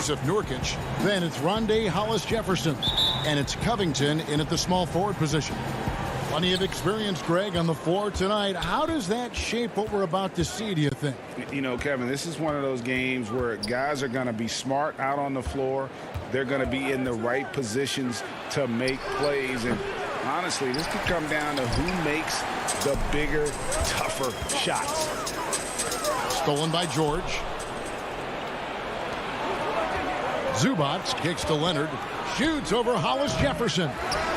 Joseph Nurkic. Then it's Rondé Hollis-Jefferson. And it's Covington in at the small forward position. Plenty of experience, Greg, on the floor tonight. How does that shape what we're about to see, do you think? You know, Kevin, this is one of those games where guys are going to be smart out on the floor. They're going to be in the right positions to make plays. And honestly, this could come down to who makes the bigger, tougher shots. Stolen by George. Zubac kicks to Leonard. Shoots over Hollis-Jefferson.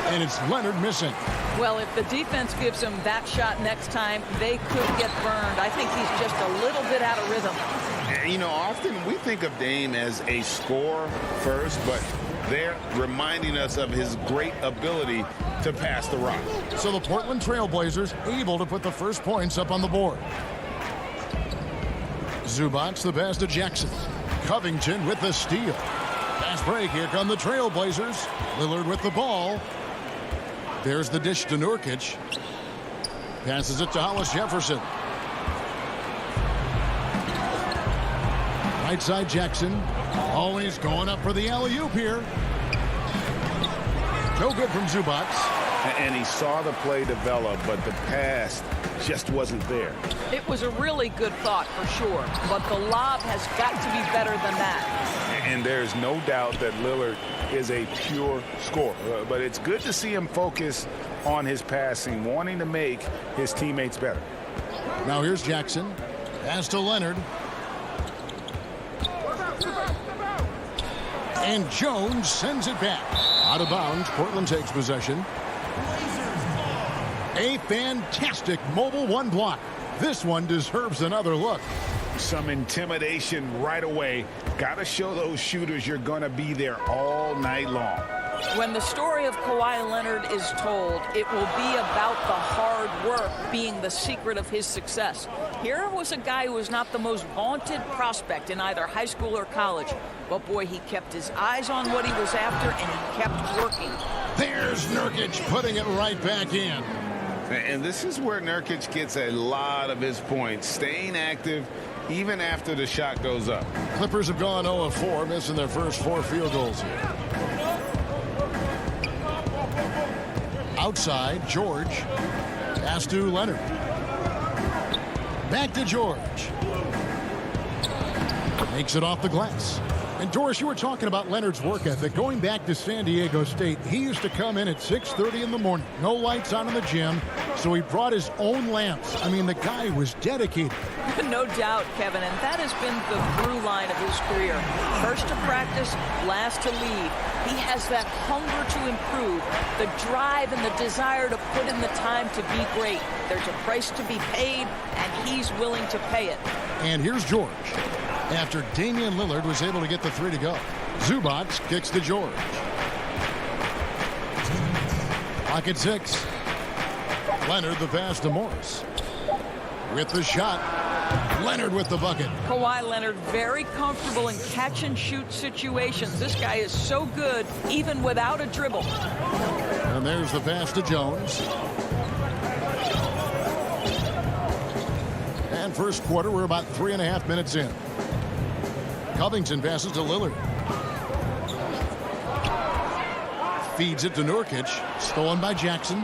And it's Leonard missing. Well, if the defense gives him that shot next time, they could get burned. I think he's just a little bit out of rhythm. You know, often we think of Dame as a scorer first, but they're reminding us of his great ability to pass the rock. So the Portland Trailblazers able to put the first points up on the board. Zubac the pass to Jackson. Covington with the steal. Fast break. Here come the Trailblazers. Lillard with the ball. There's the dish to Nurkic. Passes it to Hollis-Jefferson. Right side Jackson. Always going up for the alley-oop here. No good from Zubac. And he saw the play develop, but the pass just wasn't there. It was a really good thought for sure, but the lob has got to be better than that. And there's no doubt that Lillard is a pure scorer. But it's good to see him focus on his passing, wanting to make his teammates better. Now here's Jackson. Pass to Leonard. And Jones sends it back. Out of bounds. Portland takes possession. A fantastic mobile one block. This one deserves another look. Some intimidation right away. Got to show those shooters you're going to be there all night long. When the story of Kawhi Leonard is told, it will be about the hard work being the secret of his success. Here was a guy who was not the most vaunted prospect in either high school or college. But boy, he kept his eyes on what he was after, and he kept working. There's Nurkic putting it right back in. And this is where Nurkic gets a lot of his points, staying active even after the shot goes up. Clippers have gone 0 of 4, missing their first 4 field goals here. Outside, George. Pass to Leonard. Back to George. Makes it off the glass. And Doris, you were talking about Leonard's work ethic. Going back to San Diego State, he used to come in at 6:30 in the morning. No lights on in the gym, so he brought his own lamps. I mean, the guy was dedicated. No doubt, Kevin, and that has been the through line of his career. First to practice, last to leave. He has that hunger to improve, the drive and the desire to put in the time to be great. There's a price to be paid, and he's willing to pay it. And here's George. After Damian Lillard was able to get the 3 to go. Zubac kicks to George. Pocket 6. Leonard the pass to Morris. With the shot. Leonard with the bucket. Kawhi Leonard very comfortable in catch and shoot situations. This guy is so good even without a dribble. And there's the pass to Jones. And first quarter, we're about 3.5 minutes in. Covington passes to Lillard. Feeds it to Nurkic. Stolen by Jackson.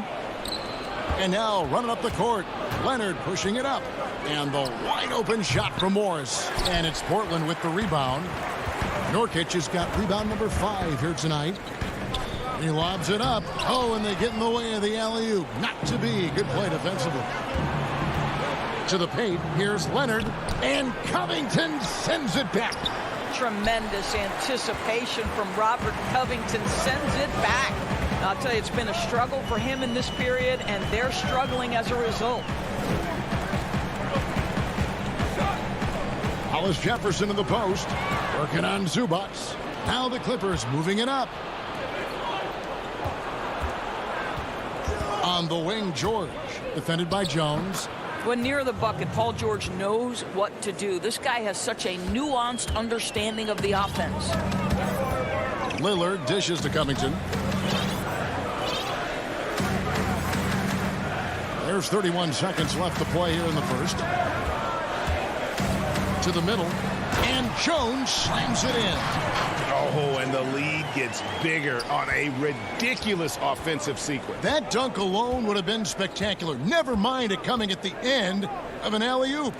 And now running up the court. Leonard pushing it up. And the wide open shot from Morris. And it's Portland with the rebound. Nurkic has got rebound number 5 here tonight. He lobs it up. Oh, and they get in the way of the alley-oop. Not to be. Good play defensively. To the paint. Here's Leonard. And Covington sends it back. Tremendous anticipation from Robert Covington. Sends it back. I'll tell you, it's been a struggle for him in this period, and they're struggling as a result. Hollis-Jefferson in the post. Working on Zubac. Now the Clippers moving it up. On the wing, George. Defended by Jones. When near the bucket, Paul George knows what to do. This guy has such a nuanced understanding of the offense. Lillard dishes to Covington. There's 31 seconds left to play here in the first. To the middle. And Jones slams it in. Oh, and the lead gets bigger on a ridiculous offensive sequence. That dunk alone would have been spectacular. Never mind it coming at the end of an alley-oop.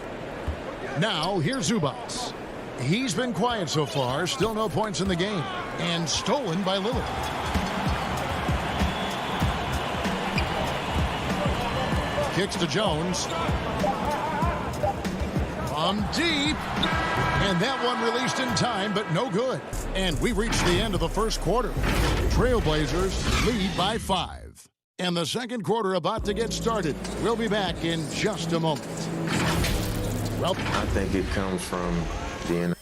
Now, here's Zubac. He's been quiet so far. Still no points in the game. And stolen by Lillard. Kicks to Jones. From deep. And that one released in time, but no good. And we reached the end of the first quarter. Trailblazers lead by 5. And the second quarter about to get started. We'll be back in just a moment. Well, I think it comes from being.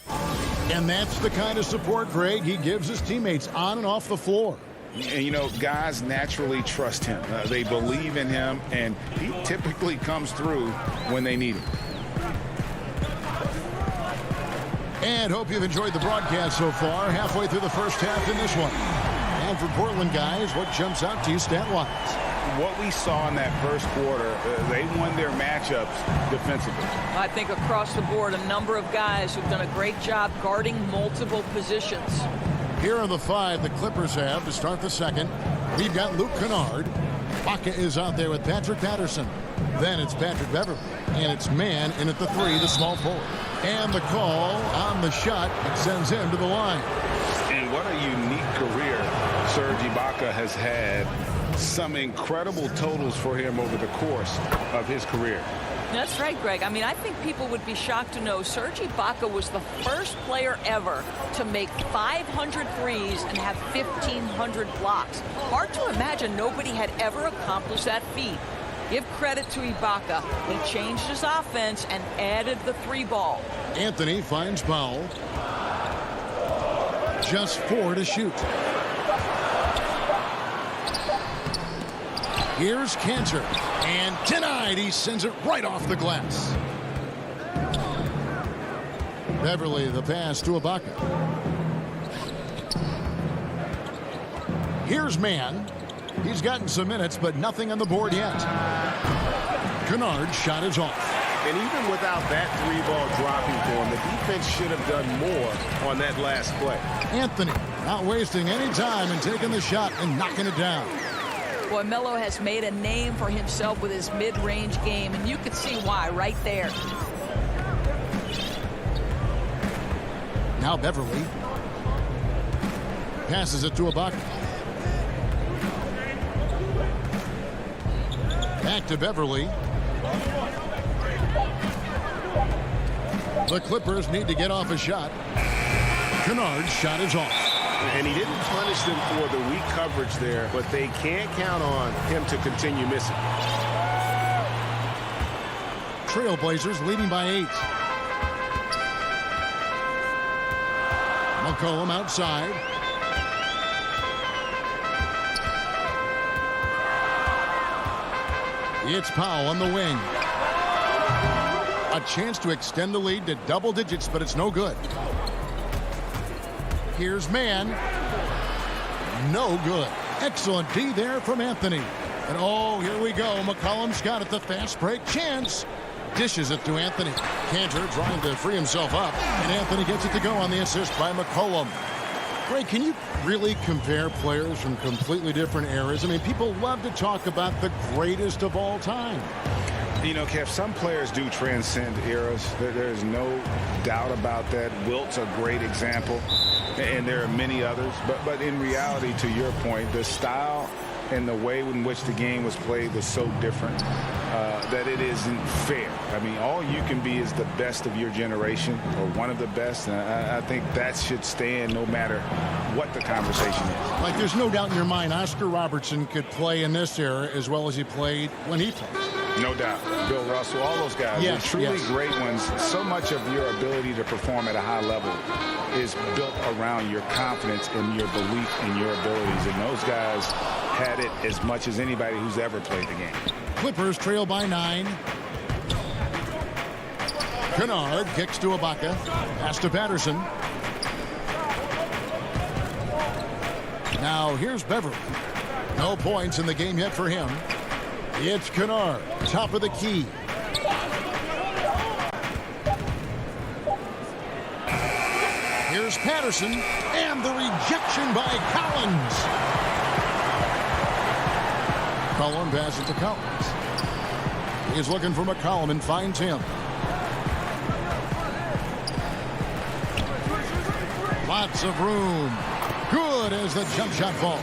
And that's the kind of support, Greg, he gives his teammates on and off the floor. And, you know, guys naturally trust him. They believe in him, and he typically comes through when they need him. And hope you've enjoyed the broadcast so far. Halfway through the first half in this one. And for Portland guys, what jumps out to you stat-wise? What we saw in that first quarter, they won their matchups defensively. I think across the board, a number of guys who've done a great job guarding multiple positions. Here are the 5 the Clippers have to start the second. We've got Luke Kennard. Baca is out there with Patrick Patterson. Then it's Patrick Beverley. And it's man in at the 3, the small forward. And the call on the shot, it sends him to the line. And what a unique career Serge Ibaka has had. Some incredible totals for him over the course of his career. That's right, Greg. I mean, I think people would be shocked to know Serge Ibaka was the first player ever to make 500 threes and have 1,500 blocks. Hard to imagine nobody had ever accomplished that feat. Give credit to Ibaka. He changed his offense and added the 3-ball. Anthony finds Powell. Just 4 to shoot. Here's Cantor. And denied. He sends it right off the glass. Beverley, the pass to Ibaka. Here's Mann. He's gotten some minutes, but nothing on the board yet. Kennard's shot is off. And even without that 3-ball dropping for him, the defense should have done more on that last play. Anthony not wasting any time and taking the shot and knocking it down. Boy, Melo has made a name for himself with his mid-range game, and you can see why right there. Now Beverley passes it to Ibaka. Back to Beverley. The Clippers need to get off a shot. Kennard's shot is off. And he didn't punish them for the weak coverage there, but they can't count on him to continue missing. Trailblazers leading by 8. McCollum outside. It's Powell on the wing. A chance to extend the lead to double digits, but it's no good. Here's Mann. No good. Excellent D there from Anthony. And oh, here we go. McCollum's got it. The fast break chance. Dishes it to Anthony. Cantor trying to free himself up. And Anthony gets it to go on the assist by McCollum. Greg, can you really compare players from completely different eras? I mean, people love to talk about the greatest of all time. You know, Kev, some players do transcend eras. There's no doubt about that. Wilt's a great example, and there are many others. But in reality, to your point, the style and the way in which the game was played was so different that it isn't fair. I mean, all you can be is the best of your generation or one of the best. And I think that should stand no matter what the conversation is. Like, there's no doubt in your mind Oscar Robertson could play in this era as well as he played when he played. No doubt. Bill Russell, all those guys, yes, they're truly yes. great ones. So much of your ability to perform at a high level is built around your confidence and your belief in your abilities. And those guys had it as much as anybody who's ever played the game. Clippers trail by 9. Kennard kicks to Ibaka. Pass to Patterson. Now here's Beverley. No points in the game yet for him. It's Kennard, top of the key. Here's Patterson, and the rejection by Collins. Cullen passes to Collins. He's looking for McCollum and finds him. Lots of room. Good as the jump shot falls.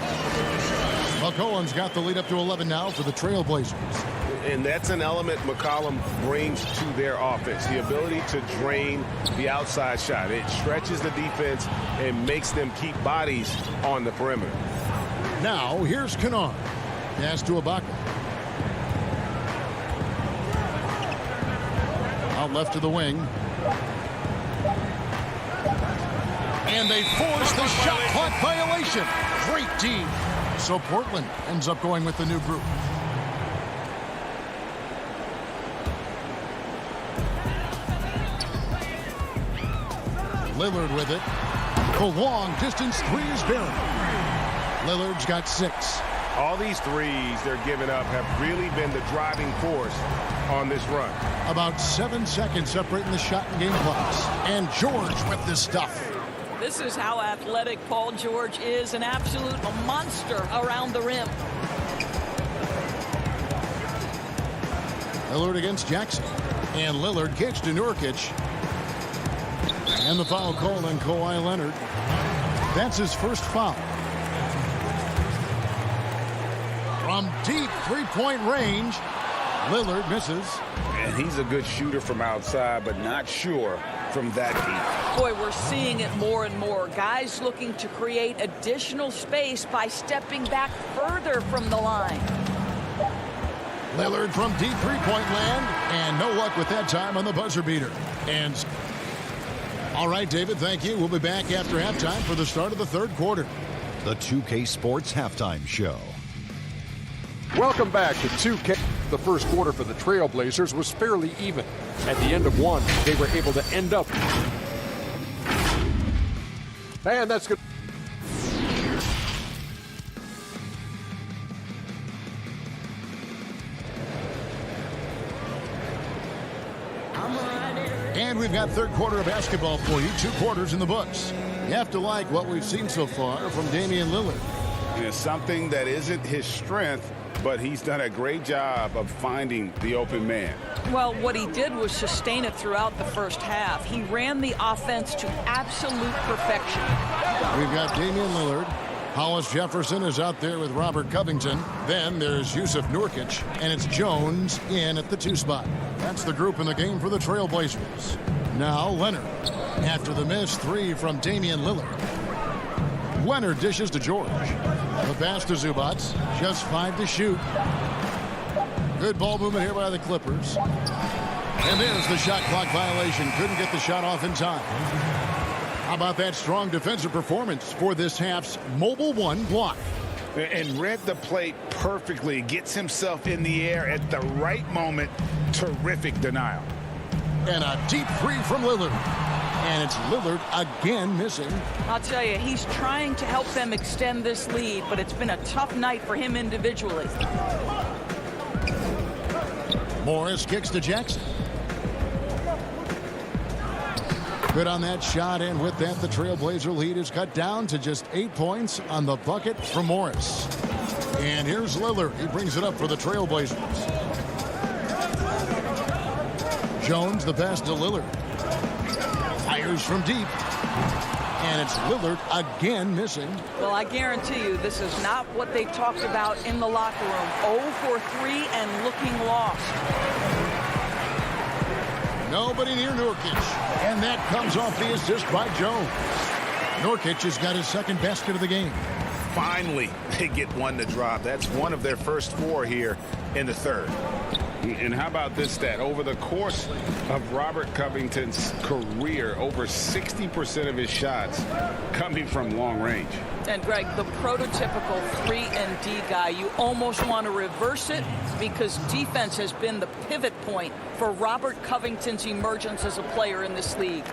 McCollum's got the lead up to 11 now for the Trailblazers. And that's an element McCollum brings to their offense, the ability to drain the outside shot. It stretches the defense and makes them keep bodies on the perimeter. Now, here's Kennard. Pass to Ibaka. Out left to the wing. And they force the shot clock violation. Great team. So Portland ends up going with the new group. Lillard with it. The long distance three is buried. Lillard's got 6. All these threes they're giving up have really been the driving force on this run. About 7 seconds separating the shot and game clocks. And George with the stuff. This is how athletic Paul George is, an absolute monster around the rim. Lillard against Jackson. And Lillard kicks to Nurkic. And the foul called on Kawhi Leonard. That's his first foul. From deep three-point range, Lillard misses. And he's a good shooter from outside, but not sure from that deep. Boy, we're seeing it more and more. Guys looking to create additional space by stepping back further from the line. Lillard from deep three-point land, and no luck with that time on the buzzer beater. And all right, David, thank you. We'll be back after halftime for the start of the third quarter. The 2K Sports Halftime Show. Welcome back to 2K. The first quarter for the Trailblazers was fairly even. At the end of one, they were able to end up. And that's good. And we've got third quarter of basketball for you. 2 quarters in the books. You have to like what we've seen so far from Damian Lillard. It's something that isn't his strength, but he's done a great job of finding the open man. Well, what he did was sustain it throughout the first half. He ran the offense to absolute perfection. We've got Damian Lillard. Hollis Jefferson is out there with Robert Covington. Then there's Yusuf Nurkic, and it's Jones in at the 2 spot. That's the group in the game for the Trailblazers. Now Leonard. After the missed 3 from Damian Lillard. Leonard dishes to George. The pass to Zubac. Just 5 to shoot. Good ball movement here by the Clippers. And there's the shot clock violation. Couldn't get the shot off in time. How about that strong defensive performance for this half's Mobile 1 block? And read the play perfectly. Gets himself in the air at the right moment. Terrific denial. And a deep 3 from Lillard. And it's Lillard again missing. I'll tell you, he's trying to help them extend this lead, but it's been a tough night for him individually. Morris kicks to Jackson. Good on that shot, and with that, the Trailblazer lead is cut down to just 8 points on the bucket from Morris. And here's Lillard. He brings it up for the Trailblazers. Jones, the pass to Lillard. Fires from deep. And it's Lillard again missing. Well, I guarantee you this is not what they talked about in the locker room. 0 for 3 and looking lost. Nobody near Nurkic. And that comes off the assist by Jones. Nurkic has got his second basket of the game. Finally, they get one to drop. That's one of their first 4 here in the third. And how about this stat? Over the course of Robert Covington's career, over 60% of his shots coming from long range. And Greg, the prototypical 3-and-D guy, you almost want to reverse it because defense has been the pivot point for Robert Covington's emergence as a player in this league.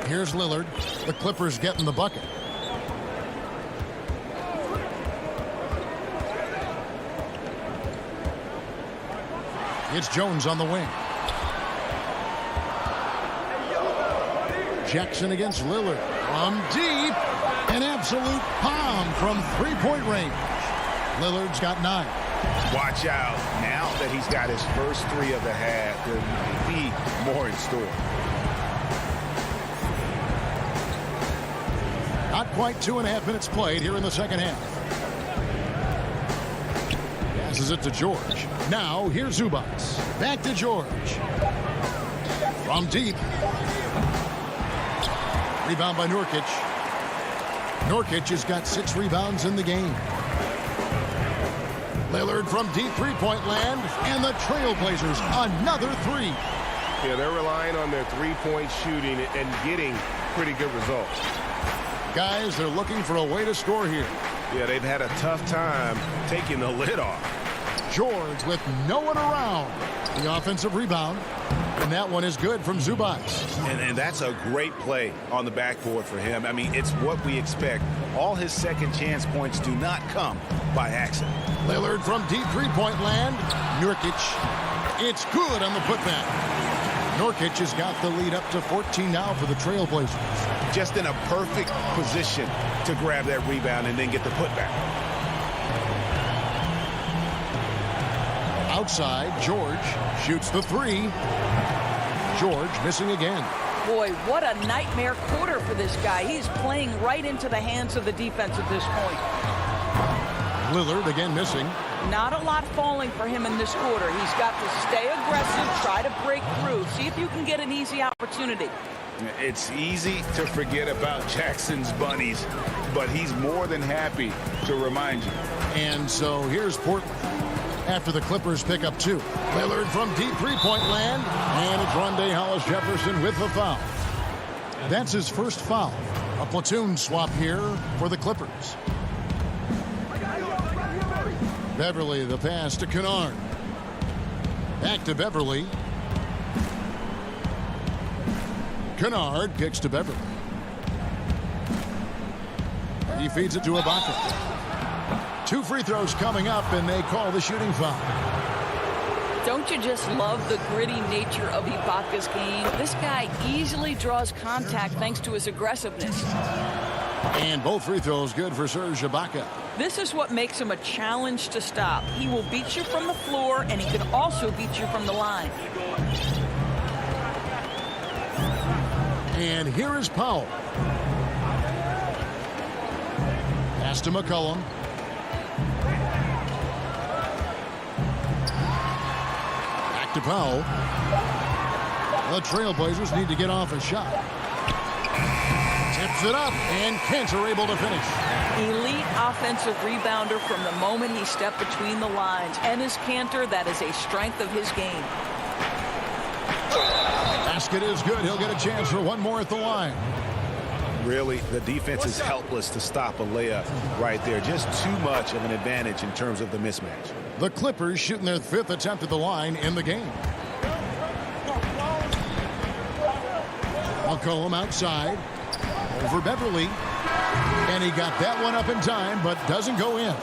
Here's Lillard. The Clippers getting the bucket. It's Jones on the wing. Jackson against Lillard. From deep, an absolute bomb from three-point range. Lillard's got 9. Watch out. Now that he's got his first 3 of the half, there might be more in store. Not quite 2.5 minutes played here in the second half. Passes it to George. Now here's Zubac. Back to George. From deep. Rebound by Nurkic. Nurkic has got 6 rebounds in the game. Lillard from deep three-point land, and the Trailblazers another 3. Yeah, they're relying on their three-point shooting and getting pretty good results. Guys, they're looking for a way to score here. Yeah, they've had a tough time taking the lid off. George with no one around. The offensive rebound. And that one is good from Zubac. And that's a great play on the backboard for him. I mean, it's what we expect. All his second chance points do not come by accident. Lillard from deep three-point land. Nurkic. It's good on the putback. Nurkic has got the lead up to 14 now for the Trailblazers. Just in a perfect position to grab that rebound and then get the putback. Outside, George shoots the 3. George missing again. Boy, what a nightmare quarter for this guy. He's playing right into the hands of the defense at this point. Lillard again missing. Not a lot falling for him in this quarter. He's got to stay aggressive, try to break through, see if you can get an easy opportunity. It's easy to forget about Jackson's bunnies, but he's more than happy to remind you. And so here's Portland after the Clippers pick up 2. Lillard from deep three-point land, and it's Rondé Hollis-Jefferson with the foul. That's his first foul. A platoon swap here for the Clippers. Beverly, the pass to Kennard. Back to Beverly. Kennard kicks to Beverly. He feeds it to Ibaka. 2 free throws coming up, and they call the shooting foul. Don't you just love the gritty nature of Ibaka's game? This guy easily draws contact thanks to his aggressiveness. And both free throws good for Serge Ibaka. This is what makes him a challenge to stop. He will beat you from the floor, and he can also beat you from the line. And here is Powell. Pass to McCollum. Back to Powell. The Trailblazers need to get off a shot. Tips it up, and Kent are able to finish. Elite offensive rebounder from the moment he stepped between the lines. Enes Kanter, that is a strength of his game. Basket is good. He'll get a chance for one more at the line. Really, the defense is helpless to stop a layup right there. Just too much of an advantage in terms of the mismatch. The Clippers shooting their 5th attempt at the line in the game. McCollum outside. Over Beverly. And he got that one up in time, but doesn't go in.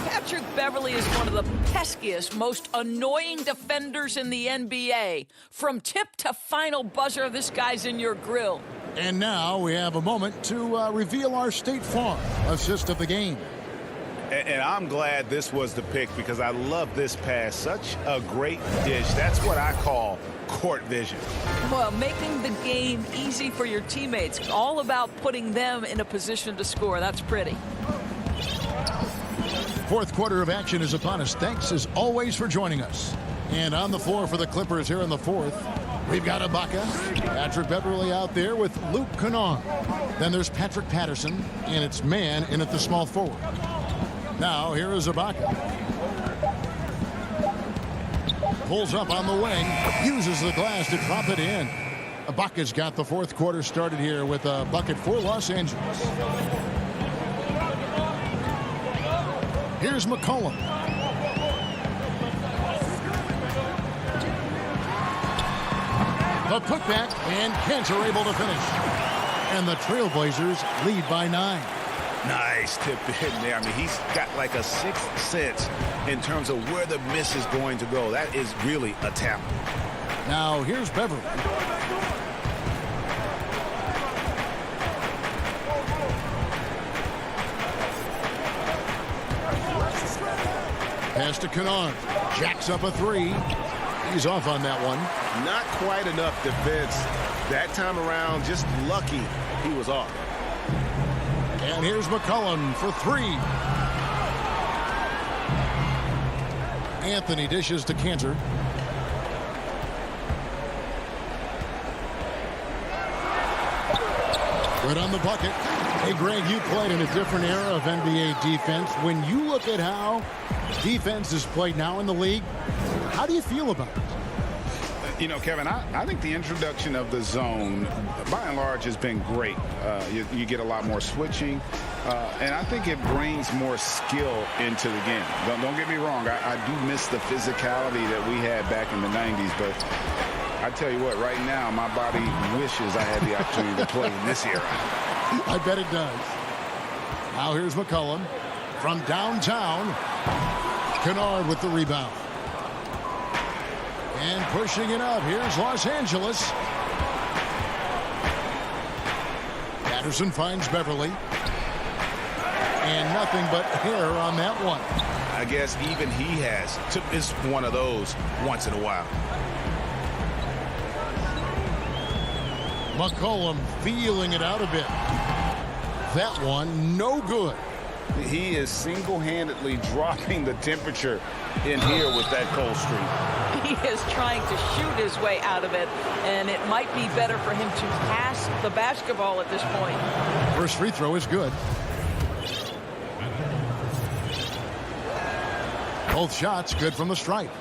Patrick Beverly is one of the peskiest, most annoying defenders in the NBA. From tip to final buzzer, this guy's in your grill. And now we have a moment to reveal our State Farm assist of the game. And I'm glad this was the pick because I love this pass. Such a great dish. That's what I call court vision. Well, making the game easy for your teammates. All about putting them in a position to score. That's pretty. 4th quarter of action is upon us. Thanks, as always, for joining us. And on the floor for the Clippers here in the 4th, we've got Ibaka, Patrick Beverly out there with Luke Kennard. Then there's Patrick Patterson, and it's man in at the small forward. Now, here is Ibaka. Pulls up on the wing, uses the glass to drop it in. Ibaka's got the 4th quarter started here with a bucket for Los Angeles. Here's McCollum. The putback, and Kent are able to finish. And the Trailblazers lead by 9. Nice tip in there. I mean, he's got like a 6th sense in terms of where the miss is going to go. That is really a talent. Now here's Beverly. Pass to Kennard. Jacks up a three. He's off on that one. Not quite enough defense that time around. Just lucky he was off. And here's McCollum for three. Anthony dishes to Cantor. Right on the bucket. Hey, Greg, you played in a different era of NBA defense. When you look at how defense is played now in the league, how do you feel about it? You know, Kevin, I think the introduction of the zone, by and large, has been great. You get a lot more switching, and I think it brings more skill into the game. Don't get me wrong. I do miss the physicality that we had back in the 90s, but I tell you what, right now, my body wishes I had the opportunity to play in this era. I bet it does. Now here's McCollum from downtown. Kennard with the rebound. And pushing it up. Here's Los Angeles. Patterson finds Beverly. And nothing but hair on that one. I guess even he has. It's one of those once in a while. McCollum feeling it out a bit. That one, no good. He is single-handedly dropping the temperature in here with that cold streak. He is trying to shoot his way out of it, and it might be better for him to pass the basketball at this point. First free throw is good. Both shots good from the stripe.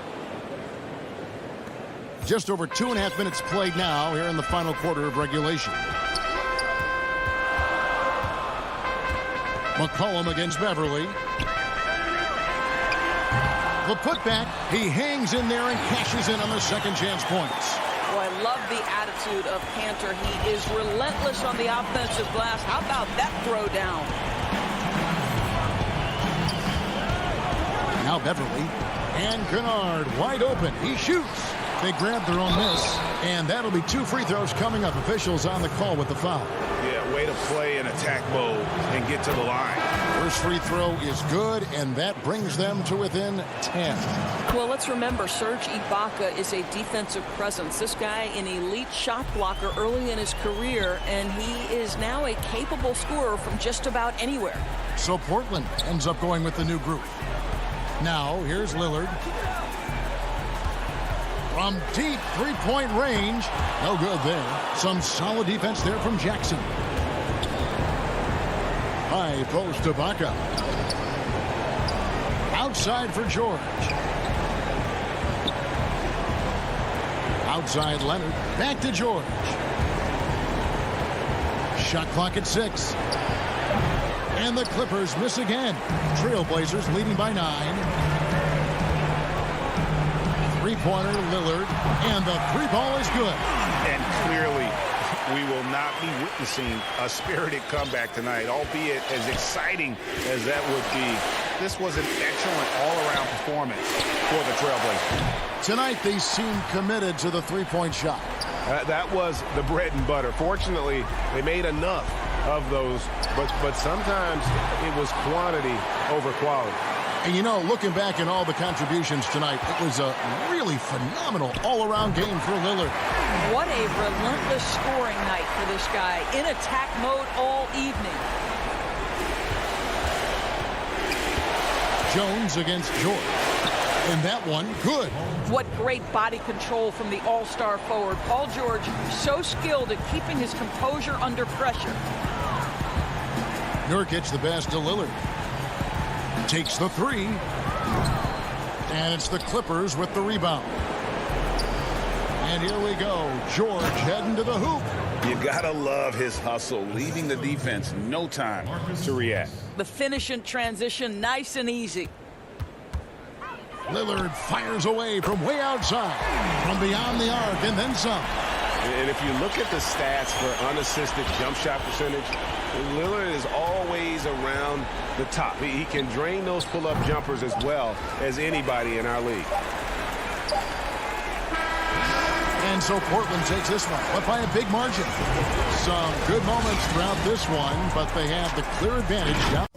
Just over 2.5 minutes played now here in the final quarter of regulation. McCollum against Beverly. The putback, he hangs in there and cashes in on the second chance points. Well, I love the attitude of Cantor. He is relentless on the offensive glass. How about that throw down? Now Beverly and Kennard wide open. He shoots. They grab their own miss, and that'll be 2 free throws coming up. Officials on the call with the foul. Yeah, way to play in attack mode and get to the line. First free throw is good, and that brings them to within 10. Well, let's remember, Serge Ibaka is a defensive presence. This guy, an elite shot blocker early in his career, and he is now a capable scorer from just about anywhere. So Portland ends up going with the new group. Now, here's Lillard. From deep three-point range. No good there. Some solid defense there from Jackson. High post to Ibaka. Outside for George. Outside Leonard. Back to George. Shot clock at 6. And the Clippers miss again. Trailblazers leading by 9. Three-pointer, Lillard, and the three ball is good. And clearly, we will not be witnessing a spirited comeback tonight, albeit as exciting as that would be. This was an excellent all-around performance for the Trailblazers. Tonight, they seem committed to the three-point shot. That was the bread and butter. Fortunately, they made enough of those, but sometimes it was quantity over quality. And, you know, looking back at all the contributions tonight, it was a really phenomenal all-around game for Lillard. What a relentless scoring night for this guy. In attack mode all evening. Jones against George. And that one, good. What great body control from the all-star forward. Paul George, so skilled at keeping his composure under pressure. Nurkic the pass to Lillard. Takes the three. And it's the Clippers with the rebound. And here we go. George heading to the hoop. You gotta love his hustle, leaving the defense no time to react. The finish and transition, nice and easy. Lillard fires away from way outside, from beyond the arc, and then some. And if you look at the stats for unassisted jump shot percentage, Lillard is always around the top. He can drain those pull-up jumpers as well as anybody in our league. And so Portland takes this one, but by a big margin. Some good moments throughout this one, but they have the clear advantage down.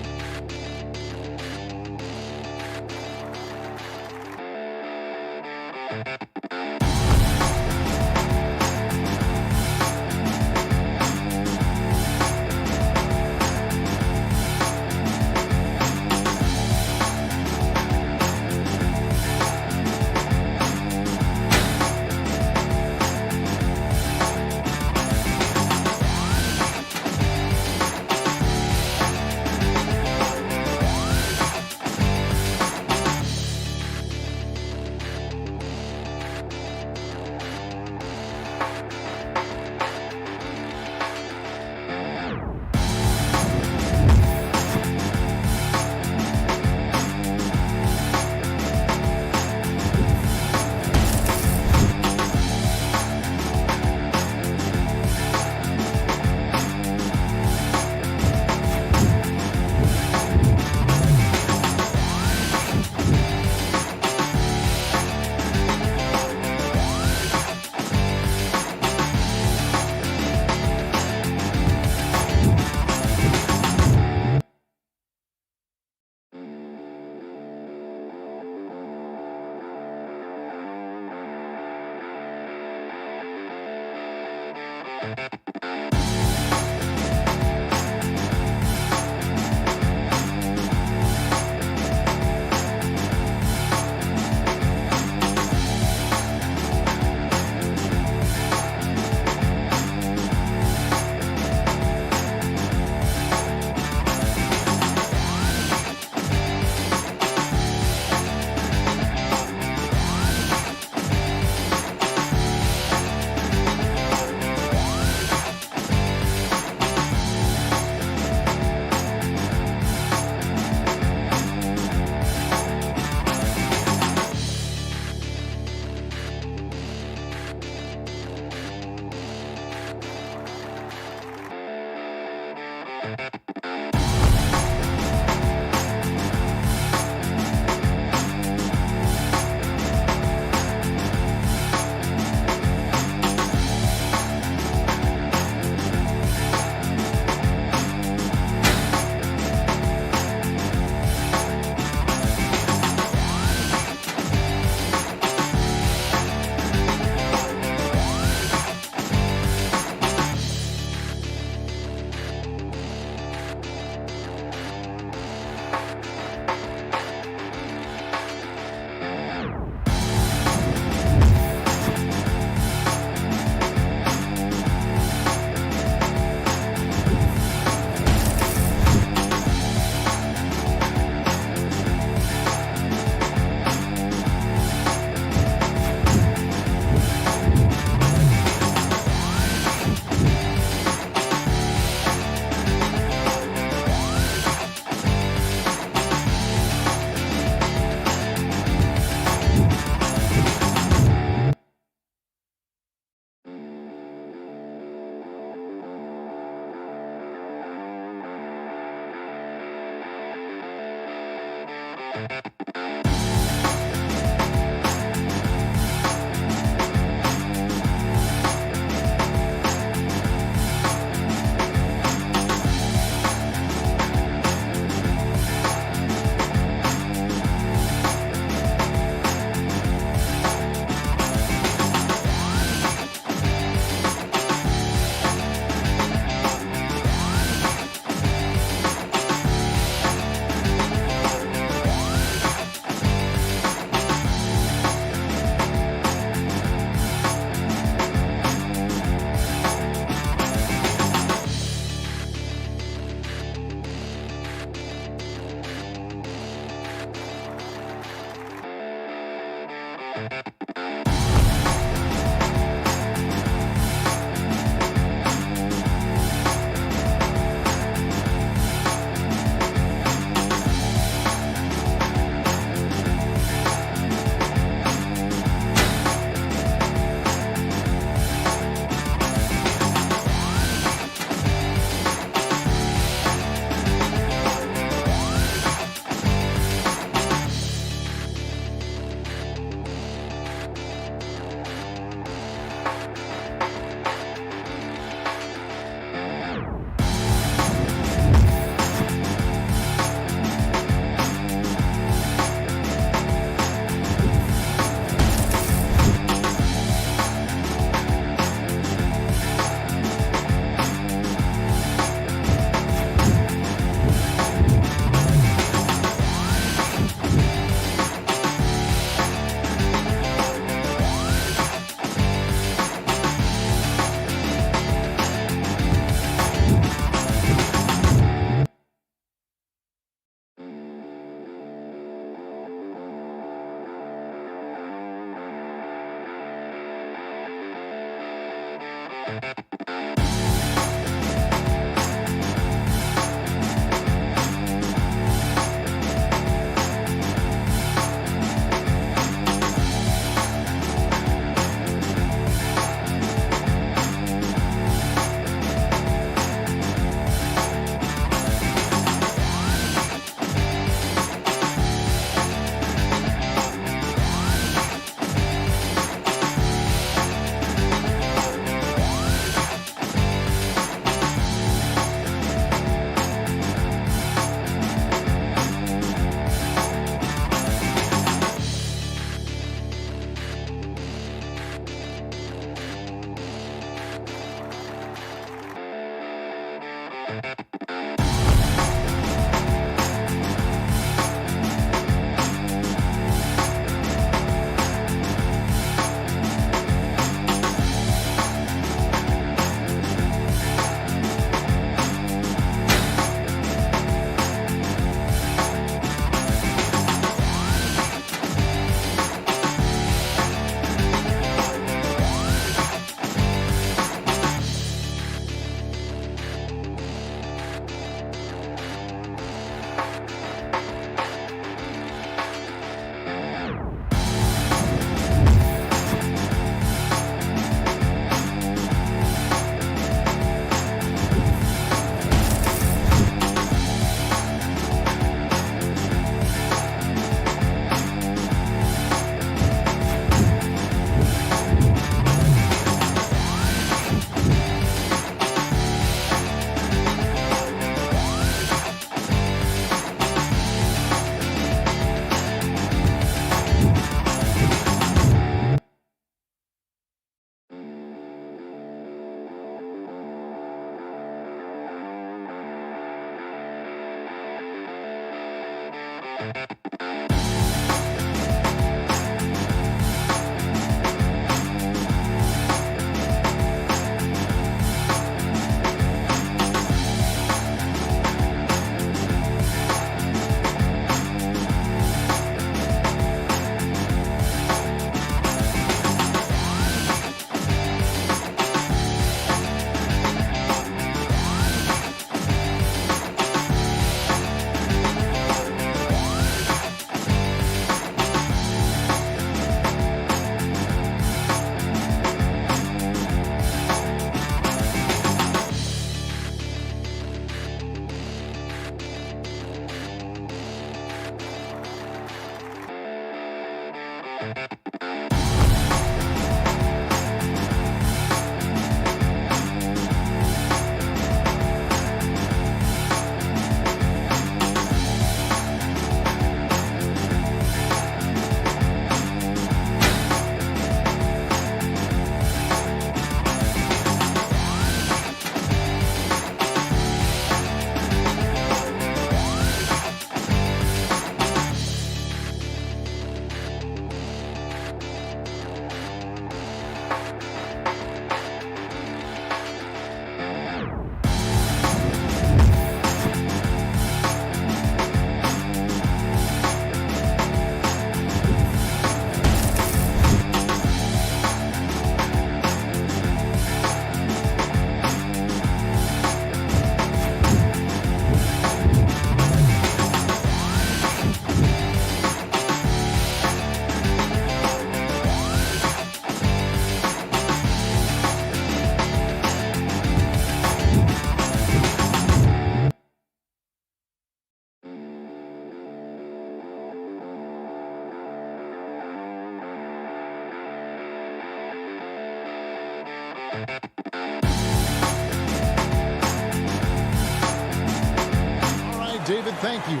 thank you.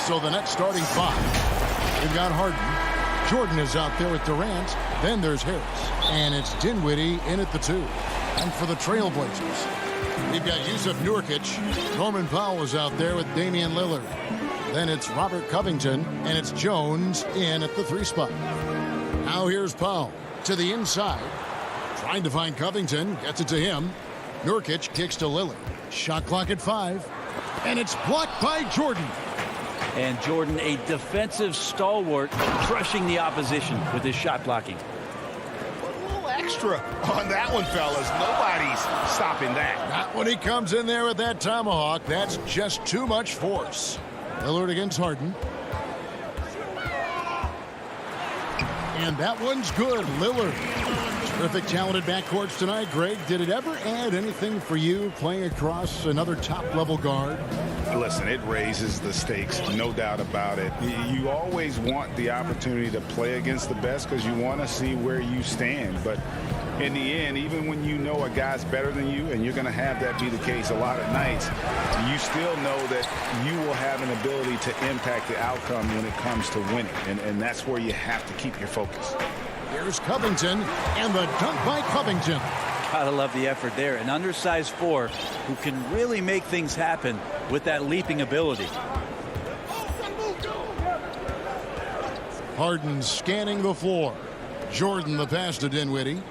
So the next starting five. We've got Harden. Jordan is out there with Durant. Then there's Harris. And it's Dinwiddie in at the 2. And for the Trailblazers, we've got Yusuf Nurkic. Norman Powell is out there with Damian Lillard. Then it's Robert Covington. And it's Jones in at the 3 spot. Now here's Powell to the inside. Trying to find Covington. Gets it to him. Nurkic kicks to Lillard. Shot clock at 5. And it's blocked by Jordan. And Jordan, a defensive stalwart, crushing the opposition with his shot blocking. A little extra on that one, fellas. Nobody's stopping that. Not when he comes in there with that tomahawk. That's just too much force. Lillard against Harden. And that one's good. Lillard. Terrific, talented backcourts tonight. Greg, did it ever add anything for you playing across another top-level guard? Listen, it raises the stakes, no doubt about it. You always want the opportunity to play against the best because you want to see where you stand. But in the end, even when you know a guy's better than you, and you're going to have that be the case a lot of nights, you still know that you will have an ability to impact the outcome when it comes to winning. And that's where you have to keep your focus. Here's Covington, and the dunk by Covington. Gotta love the effort there. An undersized 4 who can really make things happen with that leaping ability. Harden scanning the floor. Jordan the pass to Dinwiddie.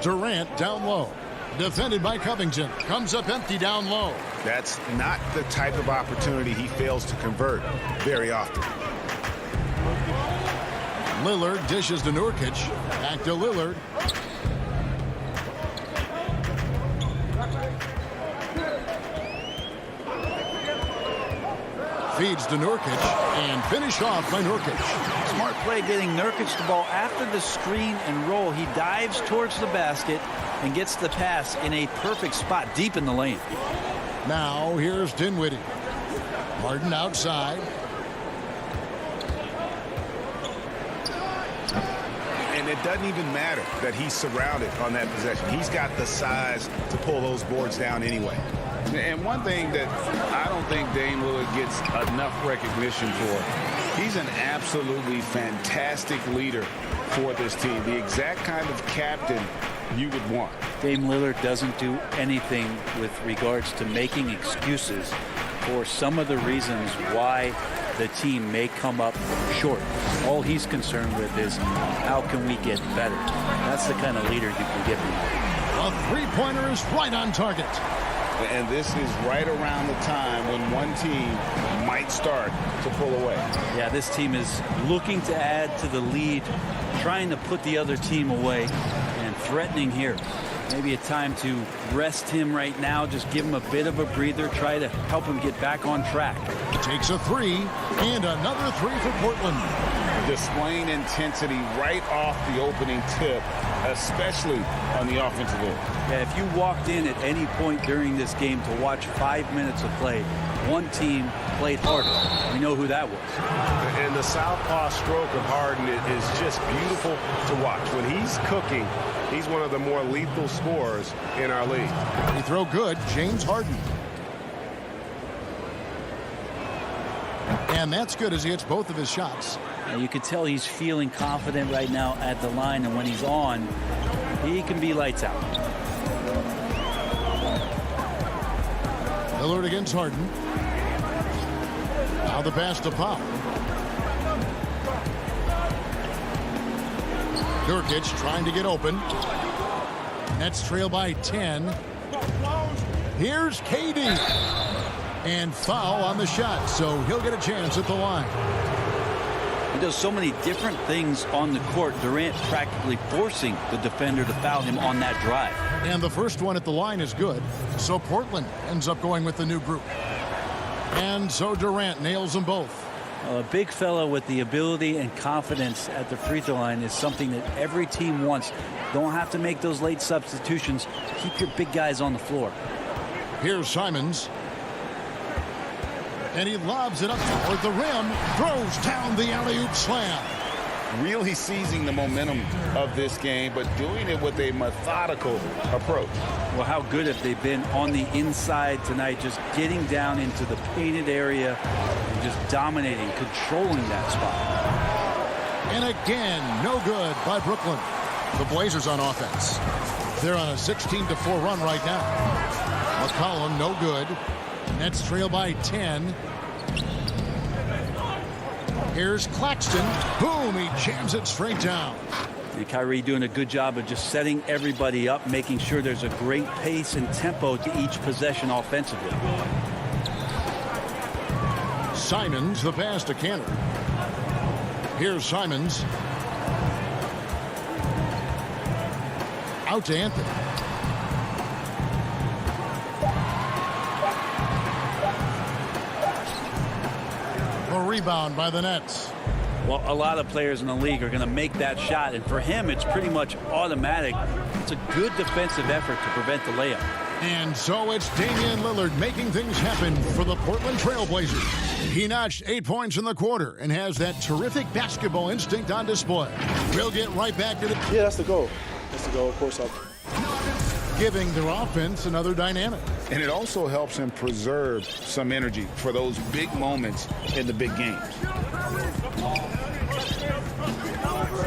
Durant down low. Defended by Covington. Comes up empty down low. That's not the type of opportunity he fails to convert very often. Lillard dishes to Nurkic. Back to Lillard. Feeds to Nurkic and finish off by Nurkic. Smart play getting Nurkic the ball after the screen and roll. He dives towards the basket and gets the pass in a perfect spot deep in the lane. Now here's Dinwiddie. Harden outside. And it doesn't even matter that he's surrounded on that possession. He's got the size to pull those boards down anyway. And one thing that I don't think Dame Lillard gets enough recognition for, he's an absolutely fantastic leader for this team. The exact kind of captain you would want. Dame Lillard doesn't do anything with regards to making excuses for some of the reasons why the team may come up short. All he's concerned with is how can we get better. That's the kind of leader you can get behind. A three-pointer is right on target. And this is right around the time when one team might start to pull away. Yeah, this team is looking to add to the lead, trying to put the other team away, and threatening here. Maybe a time to rest him right now, just give him a bit of a breather, try to help him get back on track. Takes a 3, and another 3 for Portland. Displaying intensity right off the opening tip, especially on the offensive end. Yeah, if you walked in at any point during this game to watch 5 minutes of play, one team played harder. We know who that was. And the southpaw stroke of Harden is just beautiful to watch. When he's cooking, he's one of the more lethal scorers in our league. He throw good, James Harden. And that's good as he hits both of his shots. You can tell he's feeling confident right now at the line, and when he's on, he can be lights out. Lillard against Harden. Now the pass to Powell. Nurkic trying to get open. Nets trail by 10. Here's KD. And foul on the shot, so he'll get a chance at the line. He does so many different things on the court. Durant practically forcing the defender to foul him on that drive. And the first one at the line is good, so Portland ends up going with the new group. And so Durant nails them both. A big fella with the ability and confidence at the free throw line is something that every team wants. Don't have to make those late substitutions. Keep your big guys on the floor. Here's Simons. And he lobs it up toward the rim. Throws down the alley-oop slam. really seizing the momentum of this game, but doing it with a methodical approach. Well, how good have they been on the inside tonight, just getting down into the painted area and just dominating, controlling that spot. And again, no good by Brooklyn. The Blazers on offense. They're on a 16-4 run right now. McCollum, no good. Nets trail by 10. Here's Claxton. Boom, he jams it straight down. And Kyrie doing a good job of just setting everybody up, making sure there's a great pace and tempo to each possession offensively. Simons, the pass to Cantor. Here's Simons. Out to Anthony. A rebound by the Nets. Well, a lot of players in the league are going to make that shot, and for him, it's pretty much automatic. It's a good defensive effort to prevent the layup. And so it's Damian Lillard making things happen for the Portland Trail Blazers. He notched 8 points in the quarter and has that terrific basketball instinct on display. We'll get right back to the... Yeah, that's the goal. That's the goal, of course. Giving their offense another dynamic. And it also helps him preserve some energy for those big moments in the big games.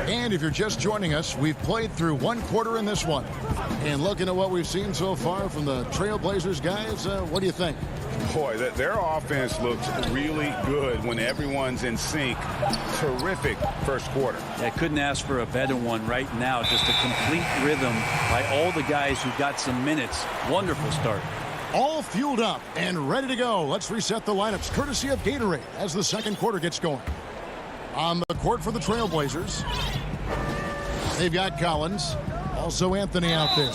And if you're just joining us, we've played through one quarter in this one. And looking at what we've seen so far from the Trailblazers guys, what do you think? Boy, their offense looks really good when everyone's in sync. Terrific first quarter. I couldn't ask for a better one right now. Just a complete rhythm by all the guys who got some minutes. Wonderful start. All fueled up and ready to go. Let's reset the lineups courtesy of Gatorade as the second quarter gets going. On the court for the Trailblazers, they've got Collins. Also Anthony out there.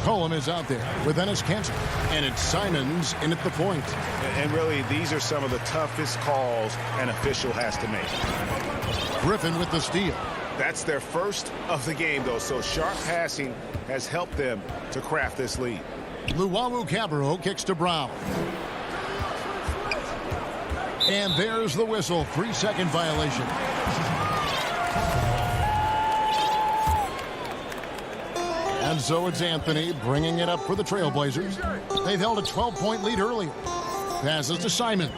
Colum is out there with Enes Kanter. And it's Simons in at the point. And really, these are some of the toughest calls an official has to make. Griffin with the steal. That's their first of the game, though, so sharp passing has helped them to craft this lead. Luwawu Cabarro kicks to Brown. And there's the whistle. 3-second violation. And so it's Anthony bringing it up for the Trailblazers. They've held a 12-point lead earlier. Passes to Simons.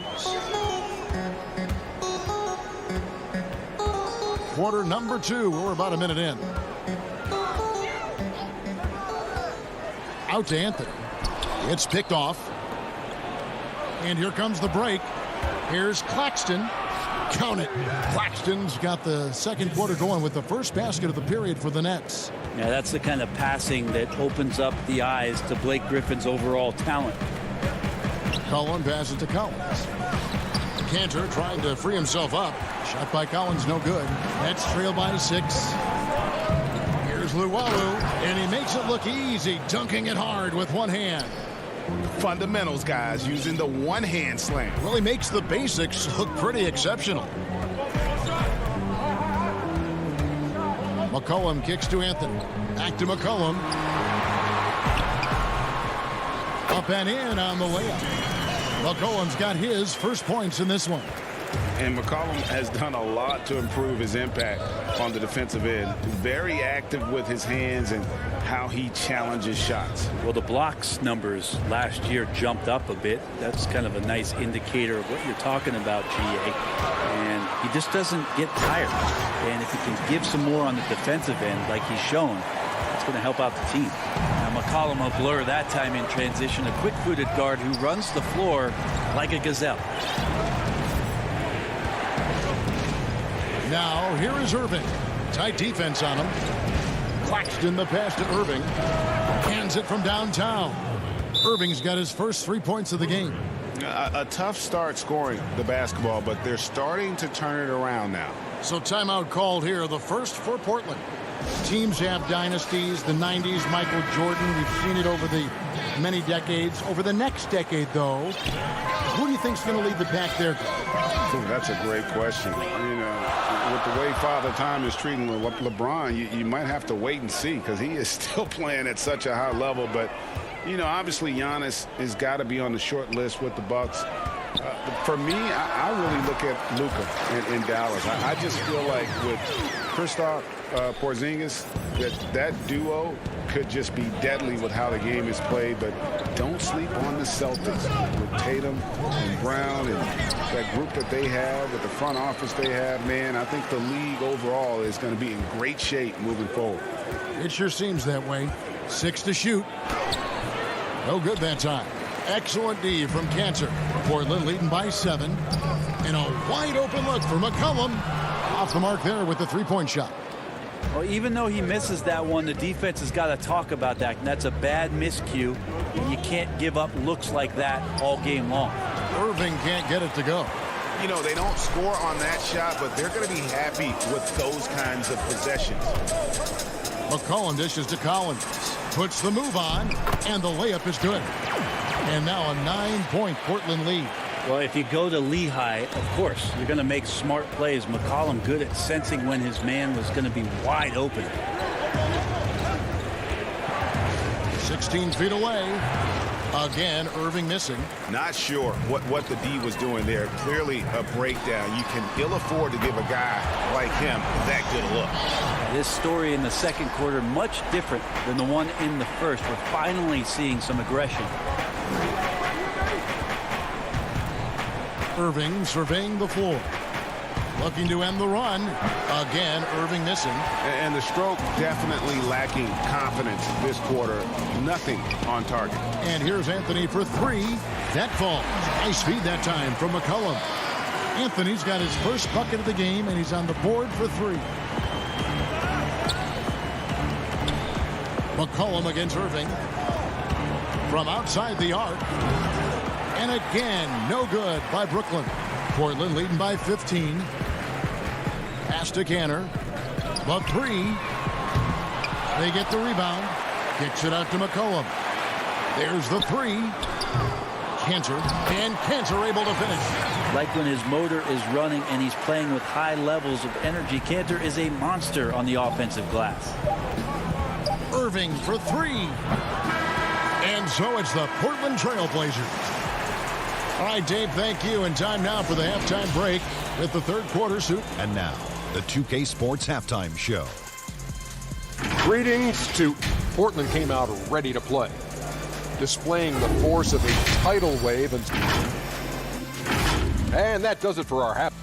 Quarter number 2. We're about a minute in. Out to Anthony. It's picked off. And here comes the break. Here's Claxton. Count it. Claxton's got the second quarter going with the first basket of the period for the Nets. Yeah, that's the kind of passing that opens up the eyes to Blake Griffin's overall talent. Cullen passes to Collins. Kanter trying to free himself up. Shot by Collins, no good. Nets trail by 6. Here's Luwawu, and he makes it look easy, dunking it hard with one hand. Fundamentals, guys, using the one-hand slam. Well, he makes the basics look pretty exceptional. McCollum kicks to Anthony. Back to McCollum. Up and in on the layup. McCollum's got his first points in this one. And McCollum has done a lot to improve his impact on the defensive end. Very active with his hands and how he challenges shots. Well, the blocks numbers last year jumped up a bit. That's kind of a nice indicator of what you're talking about, GA. And he just doesn't get tired. And if he can give some more on the defensive end like he's shown, it's going to help out the team. Now, McCollum a blur that time in transition. A quick-footed guard who runs the floor like a gazelle. Now, here is Irving. Tight defense on him. Claxton the pass to Irving. Hands it from downtown. Irving's got his first 3 points of the game. A tough start scoring the basketball, but they're starting to turn it around now. So timeout called here, the first for Portland. Teams have dynasties, the 90s, Michael Jordan. We've seen it over the many decades. Over the next decade, though, who do you think's going to lead the pack there? Ooh, that's a great question. You know, with the way Father Time is treating LeBron, you might have to wait and see because he is still playing at such a high level. But, you know, obviously Giannis has got to be on the short list with the Bucks. For me, I really look at Luka in Dallas. I just feel like with Kristaps Porzingis, that duo could just be deadly with how the game is played. But don't sleep on the Celtics with Tatum and Brown and that group that they have, with the front office they have. Man, I think the league overall is going to be in great shape moving forward. It sure seems that way. 6 to shoot. No good that time. Excellent D from Cantor. Portland leading by 7. And a wide open look for McCollum. Off the mark there with the three-point shot. Well, even though he misses that one, the defense has got to talk about that. And that's a bad miscue. You can't give up looks like that all game long. Irving can't get it to go. You know, they don't score on that shot, but they're going to be happy with those kinds of possessions. McCollum dishes to Collins. Puts the move on, and the layup is good. And now a 9-point Portland lead. Well, if you go to Lehigh, of course, you're going to make smart plays. McCollum good at sensing when his man was going to be wide open. 16 feet away. Again, Irving missing. Not sure what the D was doing there. Clearly a breakdown. You can ill afford to give a guy like him that good a look. This story in the second quarter much different than the one in the first. We're finally seeing some aggression. Irving surveying the floor. Looking to end the run. Again, Irving missing. And the stroke definitely lacking confidence this quarter. Nothing on target. And here's Anthony for 3. That falls. Nice feed that time from McCollum. Anthony's got his first bucket of the game, and he's on the board for 3. McCollum against Irving. From outside the arc. And again, no good by Brooklyn. Portland leading by 15. Pass to Cantor. The 3. They get the rebound. Kicks it out to McCollum. There's the 3. Cantor. And Cantor able to finish. Like when his motor is running and he's playing with high levels of energy, Cantor is a monster on the offensive glass. Irving for 3. And so it's the Portland Trail Blazers. All right, Dave, thank you. And time now for the halftime break with the third quarter suit. And now, the 2K Sports Halftime Show. Greetings to Portland came out ready to play, displaying the force of a tidal wave. And that does it for our half.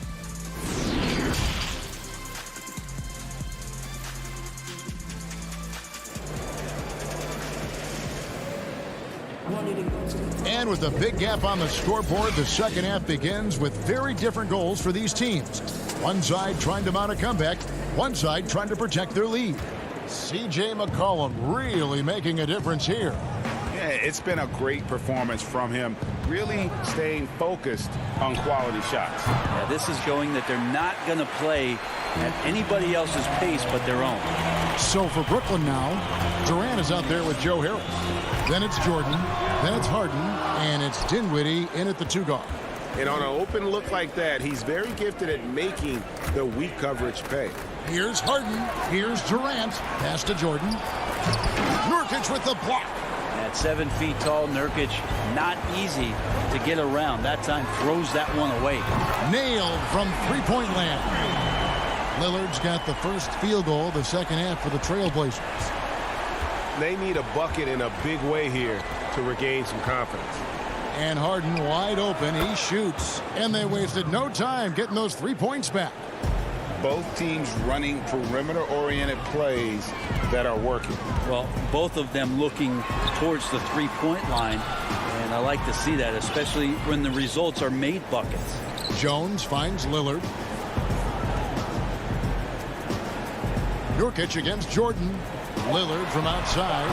And with a big gap on the scoreboard, the second half begins with very different goals for these teams. One side trying to mount a comeback, one side trying to protect their lead. C.J. McCollum really making a difference here. Yeah, it's been a great performance from him, really staying focused on quality shots. Yeah, this is showing that they're not going to play at anybody else's pace but their own. So for Brooklyn now, Durant is out there with Joe Harris. Then it's Jordan, then it's Harden, and it's Dinwiddie in at the 2 guard. And on an open look like that, he's very gifted at making the weak coverage pay. Here's Harden, here's Durant, pass to Jordan. Nurkic with the block. At 7 feet tall, Nurkic, not easy to get around. That time throws that one away. Nailed from three-point land. Lillard's got the first field goal of the second half for the Trailblazers. They need a bucket in a big way here to regain some confidence. And Harden wide open. He shoots. And they wasted no time getting those 3 points back. Both teams running perimeter-oriented plays that are working. Well, both of them looking towards the three-point line. And I like to see that, especially when the results are made buckets. Jones finds Lillard. Nurkic against Jordan. Lillard from outside.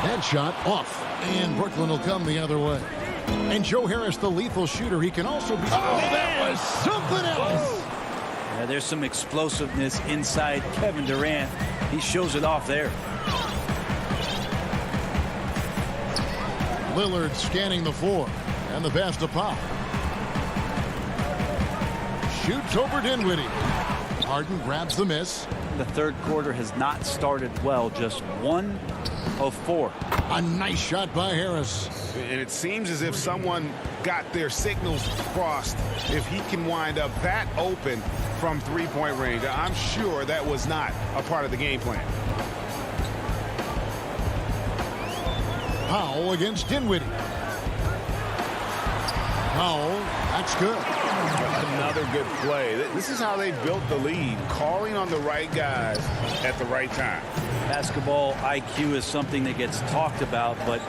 That shot off. And Brooklyn will come the other way. And Joe Harris, the lethal shooter, he can also be... Oh, that was something else! Yeah, there's some explosiveness inside Kevin Durant. He shows it off there. Lillard scanning the floor. And the pass to Pop. Shoots over Dinwiddie. Harden grabs the miss. The third quarter has not started well. Just one of 4. A nice shot by Harris. And it seems as if someone got their signals crossed. If he can wind up that open from three-point range, I'm sure that was not a part of the game plan. Powell against Dinwiddie. Powell, that's good. Another good play. This is how they built the lead, calling on the right guys at the right time. Basketball IQ is something that gets talked about, but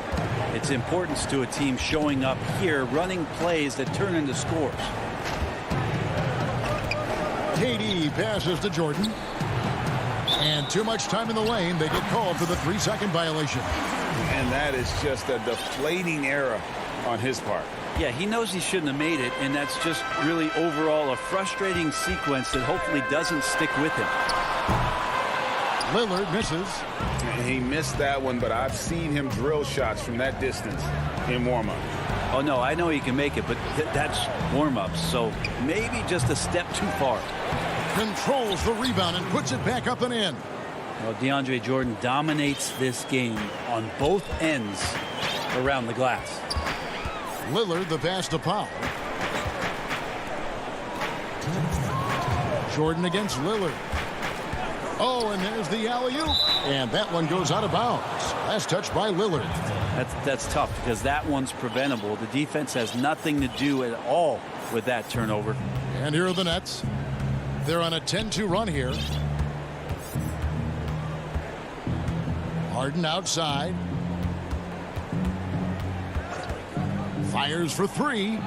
its importance to a team showing up here, running plays that turn into scores. KD passes to Jordan. And too much time in the lane. They get called for the 3-second violation. And that is just a deflating error on his part. Yeah, he knows he shouldn't have made it, and that's just really overall a frustrating sequence that hopefully doesn't stick with him. Lillard misses. He missed that one, but I've seen him drill shots from that distance in warm-up. Oh, no, I know he can make it, but that's warm-ups, so maybe just a step too far. Controls the rebound and puts it back up and in. Well, DeAndre Jordan dominates this game on both ends around the glass. Lillard the pass to Powell. Jordan against Lillard. Oh, and there's the alley-oop. And that one goes out of bounds. Last touch by Lillard. That's tough because that one's preventable. The defense has nothing to do at all with that turnover. And here are the Nets. They're on a 10-2 run here. Harden outside. Fires for 3.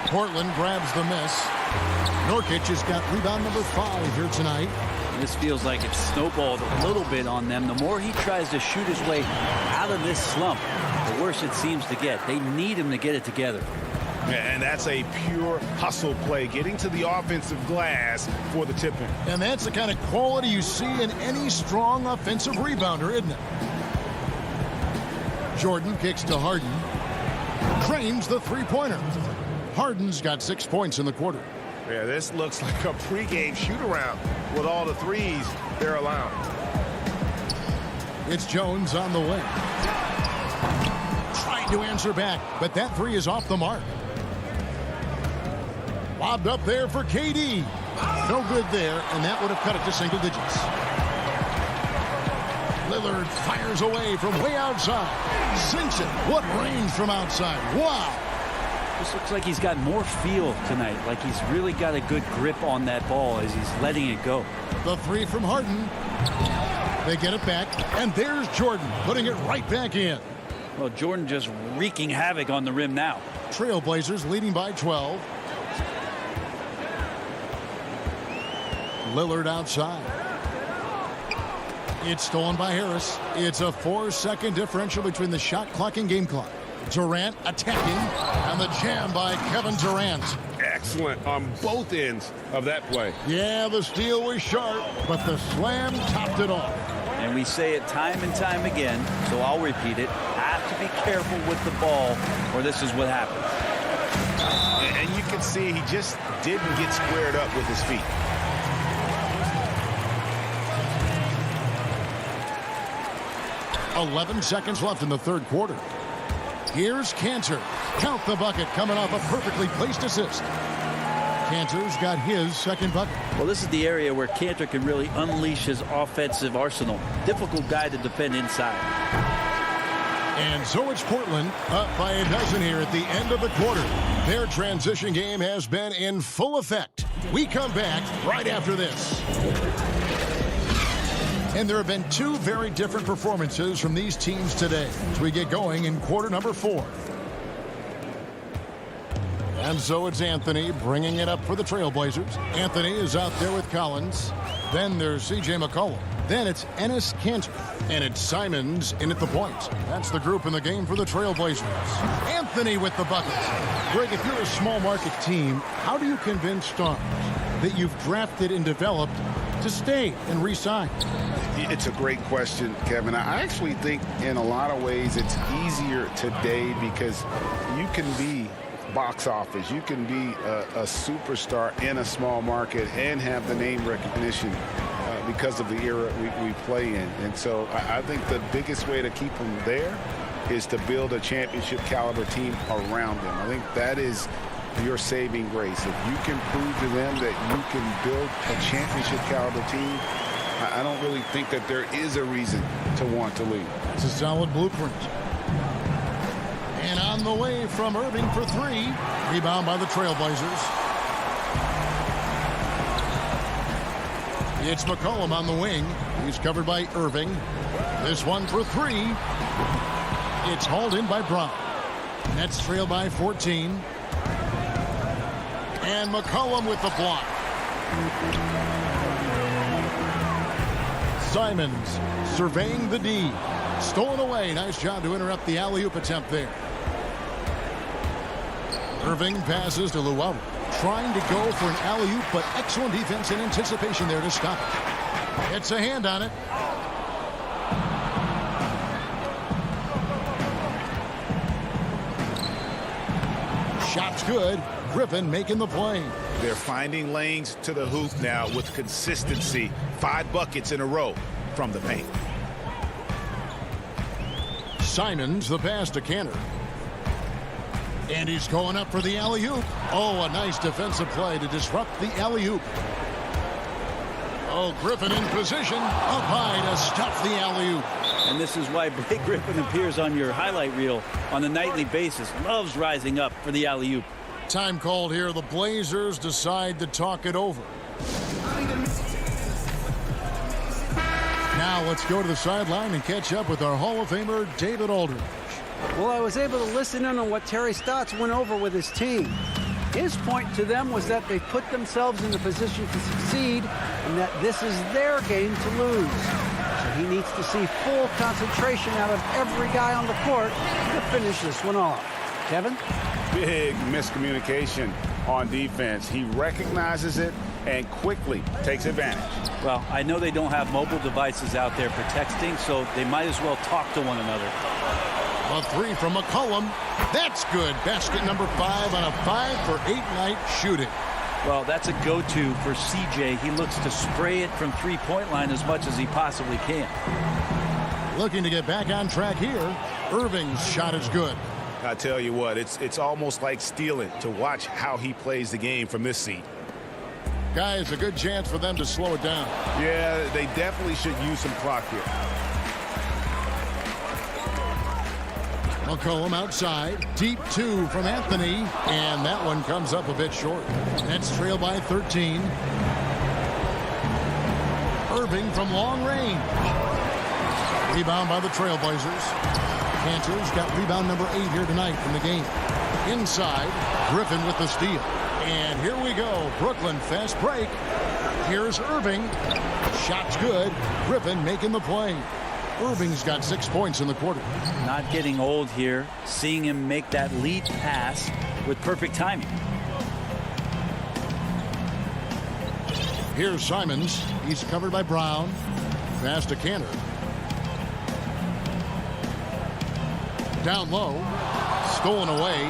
Portland grabs the miss. Nurkic has got rebound number 5 here tonight. This feels like it's snowballed a little bit on them. The more he tries to shoot his way out of this slump, the worse it seems to get. They need him to get it together. And that's a pure hustle play, getting to the offensive glass for the tip-in. And that's the kind of quality you see in any strong offensive rebounder, isn't it? Jordan kicks to Harden. Trains the three-pointer. Harden's got 6 points in the quarter. Yeah, this looks like a pregame shoot-around with all the threes they're allowing. It's Jones on the way. Trying to answer back, but that 3 is off the mark. Lobbed up there for KD. No good there, and that would have cut it to single digits. Lillard fires away from way outside. Sinks it. What range from outside. Wow. This looks like he's got more feel tonight, like he's really got a good grip on that ball as he's letting it go. The 3 from Harden. They get it back, and there's Jordan putting it right back in. Well, Jordan just wreaking havoc on the rim now. Trailblazers leading by 12. Lillard outside. It's stolen by Harris. It's a 4-second differential between the shot clock and game clock. Durant attacking, and the jam by Kevin Durant. Excellent on both ends of that play. Yeah, the steal was sharp, but the slam topped it off. And we say it time and time again, so I'll repeat it. Have to be careful with the ball, or this is what happens. And you can see he just didn't get squared up with his feet. .11 seconds left in the third quarter. Here's Cantor. Count the bucket coming off a perfectly placed assist. Cantor's got his second bucket. Well, this is the area where Cantor can really unleash his offensive arsenal. Difficult guy to defend inside. And so it's Portland up by a dozen here at the end of the quarter. Their transition game has been in full effect. We come back right after this. And there have been 2 very different performances from these teams today as we get going in quarter number 4. And so it's Anthony bringing it up for the Trailblazers. Anthony is out there with Collins. Then there's C.J. McCollum. Then it's Enes Kanter. And it's Simons in at the point. That's the group in the game for the Trailblazers. Anthony with the bucket. Greg, if you're a small market team, how do you convince stars that you've drafted and developed to stay and re-sign? It's a great question, Kevin. I actually think in a lot of ways it's easier today because you can be box office. You can be a superstar in a small market and have the name recognition because of the era we play in. And so I think the biggest way to keep them there is to build a championship caliber team around them. I think that is your saving grace. If you can prove to them that you can build a championship caliber team, I don't really think that there is a reason to want to leave. It's a solid blueprint. And on the way from Irving for three. Rebound by the Trailblazers. It's McCollum on the wing. He's covered by Irving. This one for three. It's hauled in by Brown. Nets trail by 14. And McCollum with the block. Simons surveying the D. Stolen away. Nice job to interrupt the alley-oop attempt there. Irving passes to Luau. Trying to go for an alley-oop, but excellent defense and anticipation there to stop it. It's a hand on it. Shot's good. Griffin making the play. They're finding lanes to the hoop now with consistency. 5 buckets in a row from the paint. Simons the pass to Cantor. And he's going up for the alley-oop. Oh, a nice defensive play to disrupt the alley-oop. Oh, Griffin in position. Up high to stuff the alley-oop. And this is why Blake Griffin appears on your highlight reel on a nightly basis. Loves rising up for the alley-oop. Time called here. The Blazers decide to talk it over. Now let's go to the sideline and catch up with our Hall of Famer, David Aldridge. Well, I was able to listen in on what Terry Stotts went over with his team. His point to them was that they put themselves in the position to succeed and that this is their game to lose. So he needs to see full concentration out of every guy on the court to finish this one off. Kevin? Big miscommunication on defense. He recognizes it and quickly takes advantage. Well, I know they don't have mobile devices out there for texting, so they might as well talk to one another. A three from McCollum. That's good. Basket number 5 on a 5-for-8 night shooting. Well, that's a go-to for CJ. He looks to spray it from three-point line as much as he possibly can. Looking to get back on track here. Irving's shot is good. I tell you what, it's almost like stealing to watch how he plays the game from this seat. Guys, a good chance for them to slow it down. Yeah, they definitely should use some clock here. McCollum outside. Deep 2 from Anthony. And that one comes up a bit short. Nets trail by 13. Irving from long range. Rebound by the Trailblazers. Cantor's got rebound number 8 here tonight in the game. Inside, Griffin with the steal. And here we go. Brooklyn fast break. Here's Irving. Shot's good. Griffin making the play. Irving's got 6 points in the quarter. Not getting old here. Seeing him make that lead pass with perfect timing. Here's Simons. He's covered by Brown. Pass to Cantor. Down low. Stolen away.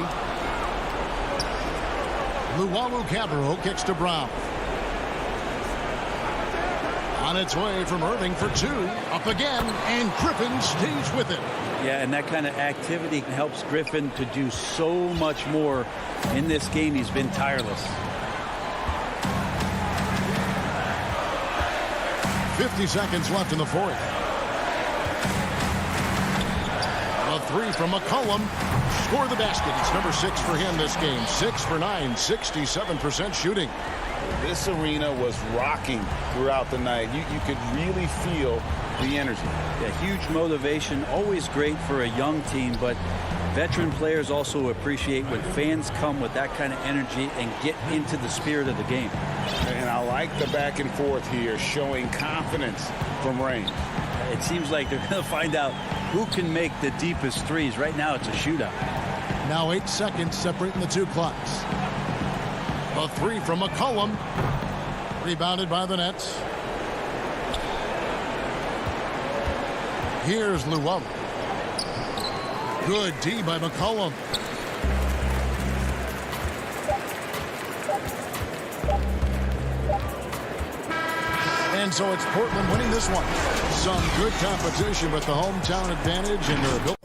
Luau Cabarro kicks to Brown. On its way from Irving for 2. Up again, and Griffin stays with it. Yeah, and that kind of activity helps Griffin to do so much more in this game. He's been tireless. 50 seconds left in the fourth. A 3 from McCollum. Score the basket. It's number 6 for him this game. 6 for 9, 67% shooting. This arena was rocking throughout the night. You could really feel the energy. Yeah, huge motivation. Always great for a young team, but veteran players also appreciate when fans come with that kind of energy and get into the spirit of the game. And I like the back and forth here, showing confidence from range. It seems like they're going to find out who can make the deepest threes. Right now, it's a shootout. Now 8 seconds separating the two clocks. A 3 from McCollum. Rebounded by the Nets. Here's Luau. Good D by McCollum. And And so it's Portland winning this one. Some good competition with the hometown advantage and their ability.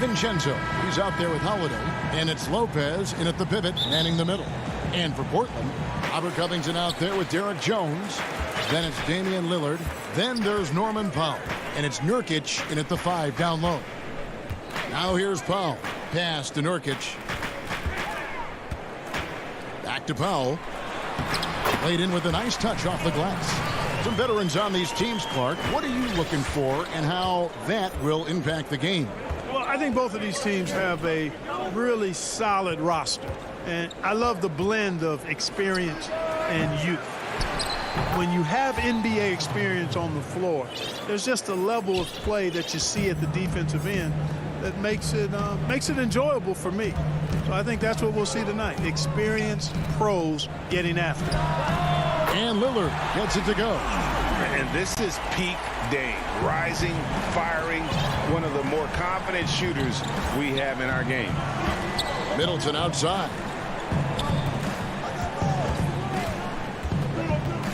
DiVincenzo. He's out there with Holiday. And it's Lopez in at the pivot, manning the middle. And for Portland, Robert Covington out there with Derek Jones. Then it's Damian Lillard. Then there's Norman Powell. And it's Nurkic in at the 5 down low. Now here's Powell. Pass to Nurkic. Back to Powell. Played in with a nice touch off the glass. Some veterans on these teams, Clark. What are you looking for and how that will impact the game? Well, I think both of these teams have a really solid roster. And I love the blend of experience and youth. When you have NBA experience on the floor, there's just a level of play that you see at the defensive end that makes it enjoyable for me. So I think that's what we'll see tonight. Experienced pros getting after it. And Lillard gets it to go. And this is peak Dame. Rising, firing, one of the more confident shooters we have in our game. Middleton outside.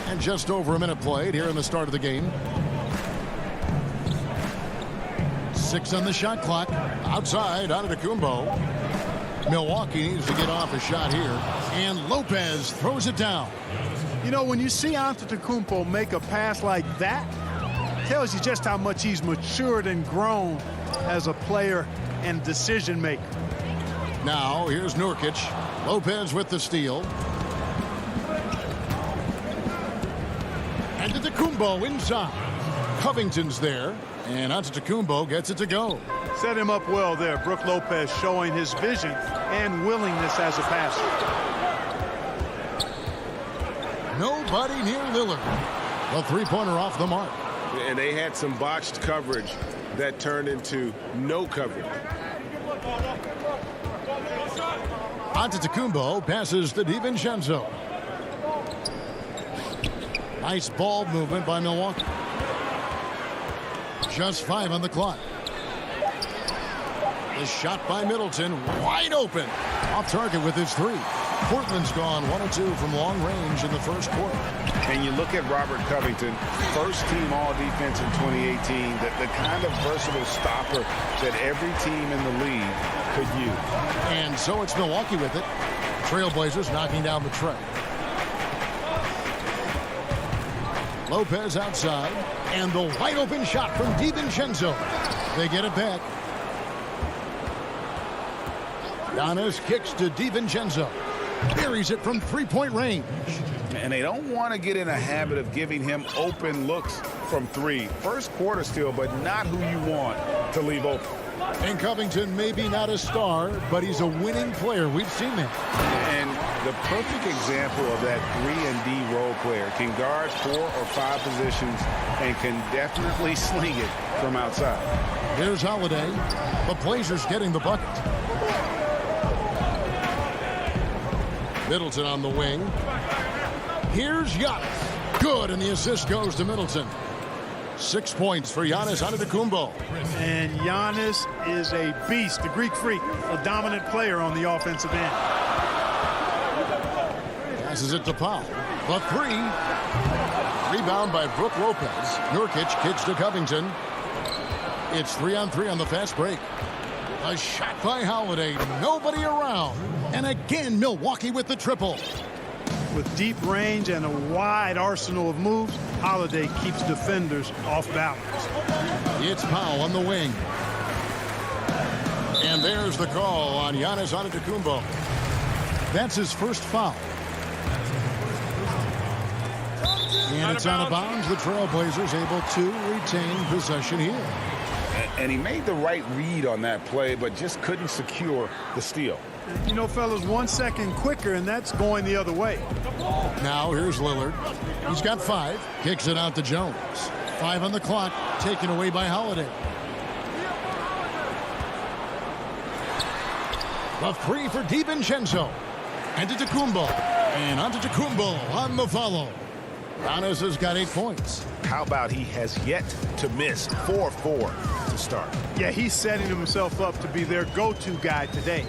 And just over a minute played here in the start of the game. 6 on the shot clock. Outside, Antetokounmpo. Milwaukee needs to get off a shot here. And Lopez throws it down. You know, when you see Antetokounmpo make a pass like that, it tells you just how much he's matured and grown as a player and decision maker. Now, here's Nurkic. Lopez with the steal. Antetokounmpo inside. Covington's there. And Antetokounmpo gets it to go. Set him up well there. Brook Lopez showing his vision and willingness as a passer. Nobody near Lillard. The three-pointer off the mark. And they had some botched coverage that turned into no coverage. Antetokounmpo passes to DiVincenzo. Nice ball movement by Milwaukee. Just 5 on the clock. The shot by Middleton, wide open. Off target with his 3. Portland's gone 1 of 2 from long range in the first quarter. And you look at Robert Covington, first team all-defense in 2018, the kind of versatile stopper that every team in the league could use. And so it's Milwaukee with it. Trailblazers knocking down the tray. Lopez outside, and the wide open shot from DiVincenzo. They get it back. Giannis kicks to DiVincenzo. Buries it from 3-point range. And they don't want to get in a habit of giving him open looks from 3. First quarter still, but not who you want to leave open. And Covington maybe not a star, but he's a winning player. We've seen that. And the perfect example of that 3-and-D role player. Can guard 4 or 5 positions and can definitely sling it from outside. Here's Holiday. The Blazers getting the bucket. Middleton on the wing. Here's Giannis. Good, and the assist goes to Middleton. 6 points for Giannis Antetokounmpo. And Giannis is a beast, the Greek freak, a dominant player on the offensive end. Passes it to Powell. The 3. Rebound by Brook Lopez. Nurkic kicks to Covington. It's 3-on-3 on the fast break. A shot by Holiday. Nobody around. And again, Milwaukee with the triple. With deep range and a wide arsenal of moves, Holiday keeps defenders off balance. It's Powell on the wing. And there's the call on Giannis Antetokounmpo. That's his first foul. And it's out of bounds. The Trailblazers able to retain possession here. And he made the right read on that play, but just couldn't secure the steal. You know, fellas, 1 second quicker, and that's going the other way. Now here's Lillard. He's got 5. Kicks it out to Jones. 5 on the clock. Taken away by Holiday. The 3 for DiVincenzo. Antetokounmpo. And Antetokounmpo on the follow. Giannis has got 8 points. How about he has yet to miss 4-4 to start? Yeah, he's setting himself up to be their go-to guy today.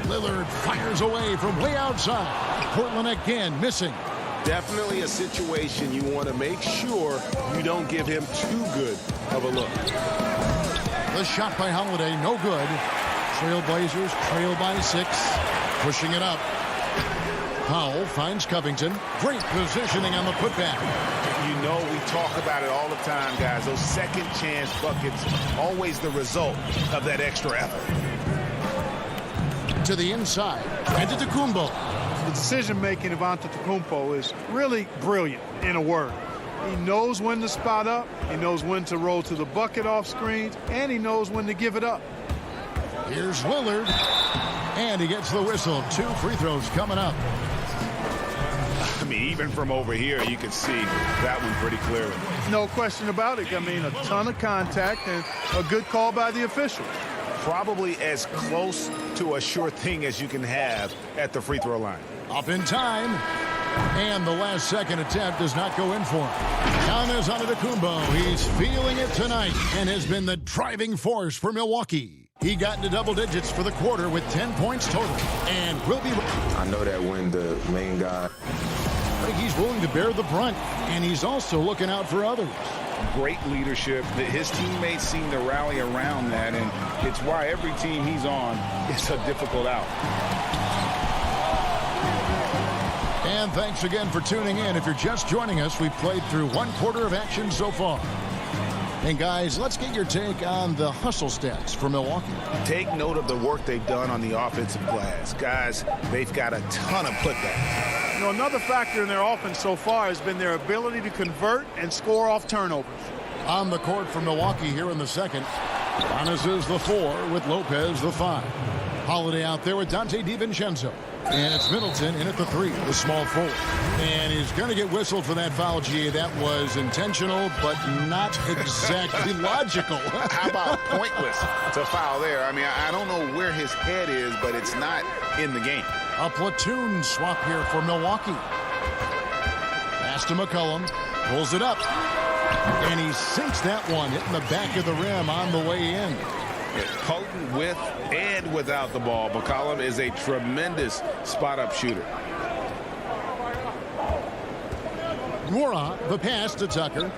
Lillard fires away from way outside. Portland again missing. Definitely a situation you want to make sure you don't give him too good of a look. The shot by Holiday, no good. Trailblazers trail by 6. Pushing it up. Powell finds Covington. Great positioning on the putback. You know, we talk about it all the time, guys. Those second chance buckets, always the result of that extra effort. To the inside. Antetokounmpo. The decision-making of Antetokounmpo is really brilliant, in a word. He knows when to spot up, he knows when to roll to the bucket off screens, and he knows when to give it up. Here's Lillard. And he gets the whistle. 2 free throws coming up. I mean, even from over here, you can see that one pretty clearly. No question about it. I mean, a ton of contact and a good call by the official. Probably as close to a sure thing as you can have at the free throw line. Up in time. And the last second attempt does not go in for him. Giannis Antetokounmpo, he's feeling it tonight and has been the driving force for Milwaukee. He got into double digits for the quarter with 10 points total and will be... I know that when the main guy... I think he's willing to bear the brunt, and he's also looking out for others. Great leadership. His teammates seem to rally around that, and it's why every team he's on is a difficult out. And thanks again for tuning in. If you're just joining us, we've played through 1 quarter of action so far. And guys, let's get your take on the hustle stats for Milwaukee. Take note of the work they've done on the offensive glass. Guys, they've got a ton of putbacks. You know, another factor in their offense so far has been their ability to convert and score off turnovers. On the court for Milwaukee here in the second. Giannis is the 4 with Lopez the 5. Holiday out there with Dante DiVincenzo. And it's Middleton in at the 3, the small forward. And he's going to get whistled for that foul, G. That was intentional, but not exactly logical. How about pointless to foul there? I mean, I don't know where his head is, but it's not in the game. A platoon swap here for Milwaukee. Pass to McCollum. Pulls it up. And he sinks that one, hitting the back of the rim on the way in. Potent with and without the ball. McCollum is a tremendous spot-up shooter. Nwora, the pass to Tucker.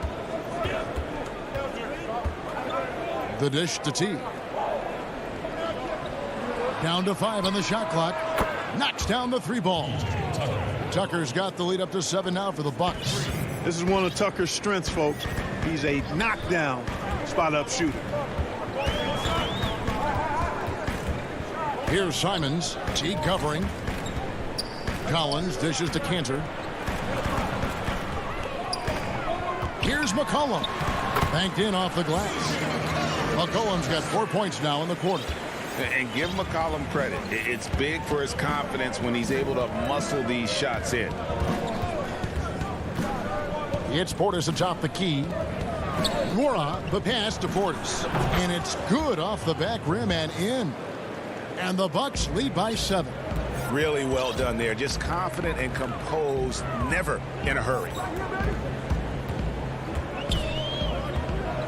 The dish to T. Down to 5 on the shot clock. Knocks down the 3 ball. Tucker's got the lead up to 7 now for the Bucks. This is one of Tucker's strengths, folks. He's a knockdown spot-up shooter. Here's Simons. T covering. Collins dishes to Cantor. Here's McCollum. Banked in off the glass. McCollum's got 4 points now in the quarter. And give McCollum credit. It's big for his confidence when he's able to muscle these shots in. It's Portis atop the key. Nwora, the pass to Portis. And it's good off the back rim and in. And the Bucks lead by 7. Really well done there. Just confident and composed, never in a hurry.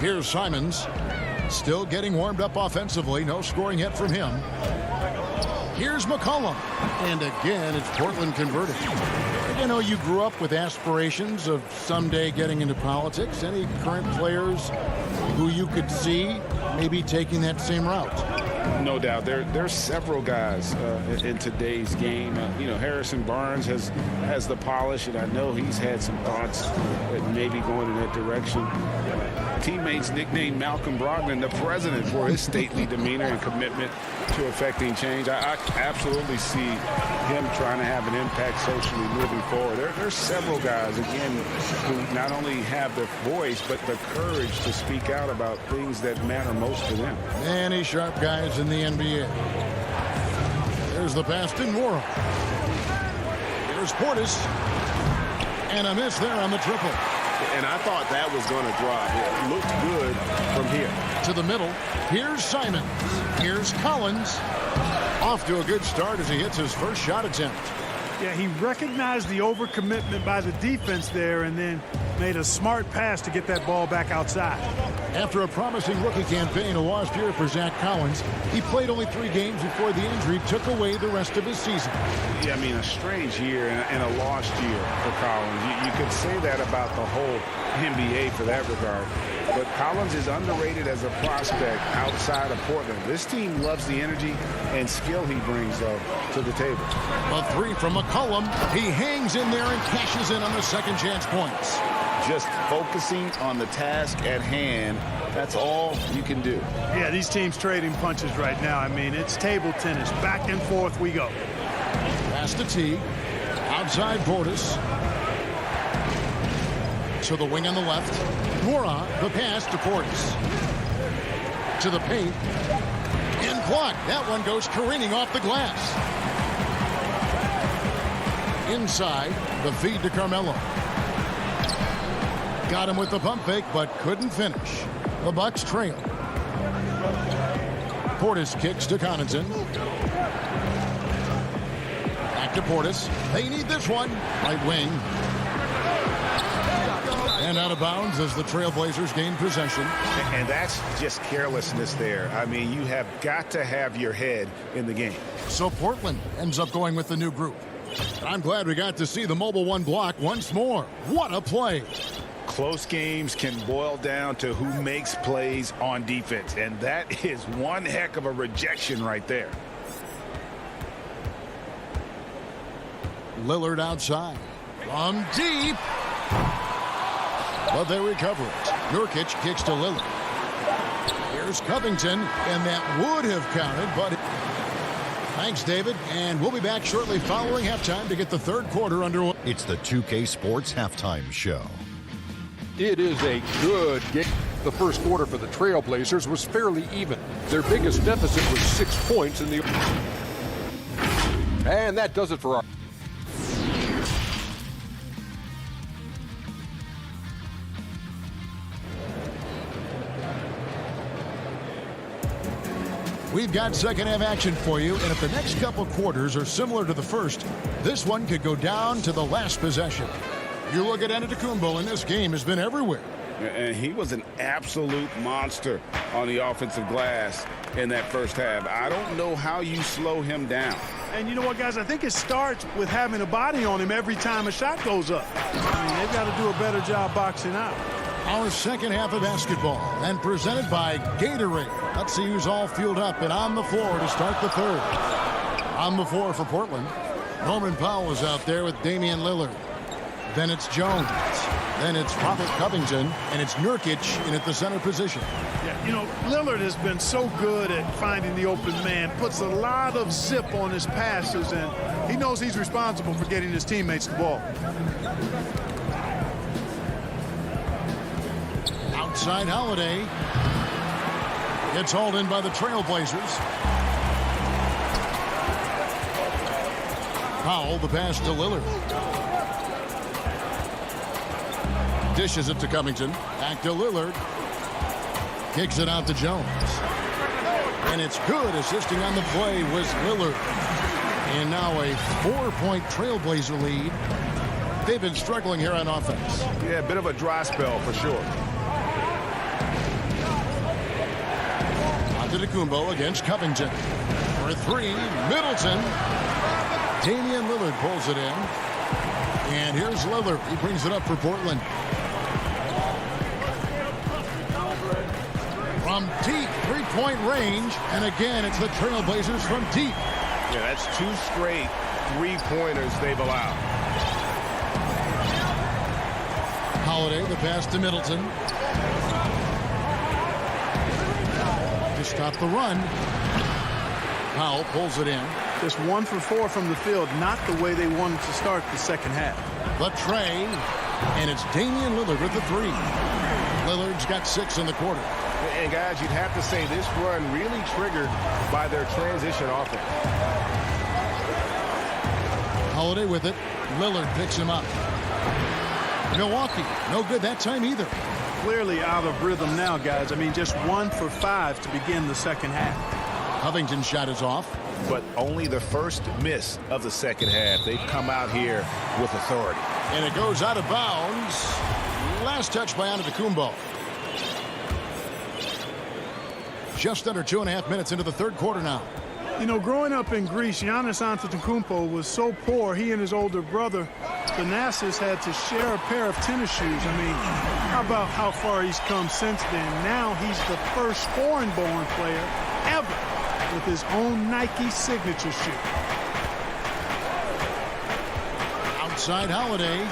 Here's Simons. Still getting warmed up offensively. No scoring yet from him. Here's McCollum. And again, it's Portland converting. You know, you grew up with aspirations of someday getting into politics. Any current players who you could see maybe taking that same route? No doubt. There's several guys in today's game. You know, Harrison Barnes has the polish, and I know he's had some thoughts that maybe going in that direction. Teammates nicknamed Malcolm Brogdon the president for his stately demeanor and commitment to affecting change. I absolutely see him trying to have an impact socially moving forward. There's several guys, again, who not only have the voice, but the courage to speak out about things that matter most to them. Many sharp guys in the NBA. There's the pass to Nwora. Here's Portis. And a miss there on the triple. And I thought that was going to drop. It looked good from here. To the middle. Here's Simons. Here's Collins. Off to a good start as he hits his first shot attempt. Yeah, he recognized the overcommitment by the defense there and then made a smart pass to get that ball back outside. After a promising rookie campaign, a lost year for Zach Collins, he played only 3 games before the injury took away the rest of his season. Yeah, I mean, a strange year and a lost year for Collins. You could say that about the whole NBA for that regard. but Collins is underrated as a prospect outside of Portland. This team loves the energy and skill he brings, though, to the table. A three from McCollum. He hangs in there and cashes in on the second chance points. Just focusing on the task at hand, that's all you can do. Yeah, these teams trading punches right now. I mean, it's table tennis. Back and forth we go. Pass to T. Outside Portis. To the wing on the left. Mora, the pass to Portis. To the paint. In block. That one goes careening off the glass. Inside, the feed to Carmelo. Got him with the pump fake, but couldn't finish. The Bucks trail. Portis kicks to Connaughton. Back to Portis. They need this one. Right wing. And out of bounds as the Trailblazers gain possession. And that's just carelessness there. I mean, you have got to have your head in the game. So Portland ends up going with the new group. I'm glad we got to see the mobile one block once more. What a play. Close games can boil down to who makes plays on defense, and that is one heck of a rejection right there. Lillard outside. From deep. But they recover it. Nurkic kicks to Lillard. Here's Covington, and that would have counted, but... Thanks, David, and we'll be back shortly following halftime to get the third quarter underway. It's the 2K Sports Halftime Show. It is a good game. The first quarter for the Trailblazers was fairly even. Their biggest deficit was 6 points in the... And that does it for our... We've got second half action for you, and if the next couple quarters are similar to the first, this one could go down to the last possession. You look at Antetokounmpo, and this game has been everywhere. And he was an absolute monster on the offensive glass in that first half. I don't know how you slow him down. And you know what, guys? I think it starts with having a body on him every time a shot goes up. I mean, they've got to do a better job boxing out. Our second half of basketball, and presented by Gatorade. Let's see who's all fueled up and on the floor to start the third. On the floor for Portland, Norman Powell is out there with Damian Lillard. Then it's Jones. Then it's Robert Covington, and it's Nurkic in at the center position. Yeah, you know, Lillard has been so good at finding the open man, puts a lot of zip on his passes, and he knows he's responsible for getting his teammates the ball. Outside Holiday. Gets hauled in by the Trailblazers. Powell, the pass to Lillard. Dishes it to Covington. Back to Lillard. Kicks it out to Jones. And it's good. Assisting on the play was Lillard. And now a 4-point Trailblazer lead. They've been struggling here on offense. Yeah, a bit of a dry spell for sure. Antetokounmpo against Covington. For three, Middleton. Damian Lillard pulls it in. And here's Lillard. He brings it up for Portland. From deep, three-point range. And again, it's the Trailblazers from deep. Yeah, that's 2 straight three-pointers they've allowed. Holiday, the pass to Middleton. To stop the run. Powell pulls it in. Just 1 for 4 from the field, not the way they wanted to start the second half. The tray, and it's Damian Lillard with the 3. Lillard's got 6 in the quarter. And guys, you'd have to say this run really triggered by their transition offense. Holiday with it. Lillard picks him up. Milwaukee, no good that time either. Clearly out of rhythm now, guys. I mean, just 1 for 5 to begin the second half. Covington's shot is off. But only the first miss of the second half. They've come out here with authority. And it goes out of bounds. Last touch by Antetokounmpo. Just under 2.5 minutes into the third quarter now. You know, growing up in Greece, Giannis Antetokounmpo was so poor, he and his older brother, Thanasis, had to share a pair of tennis shoes. I mean, How about how far he's come since then? Now he's the first foreign-born player ever with his own Nike signature shoe. Outside Holiday.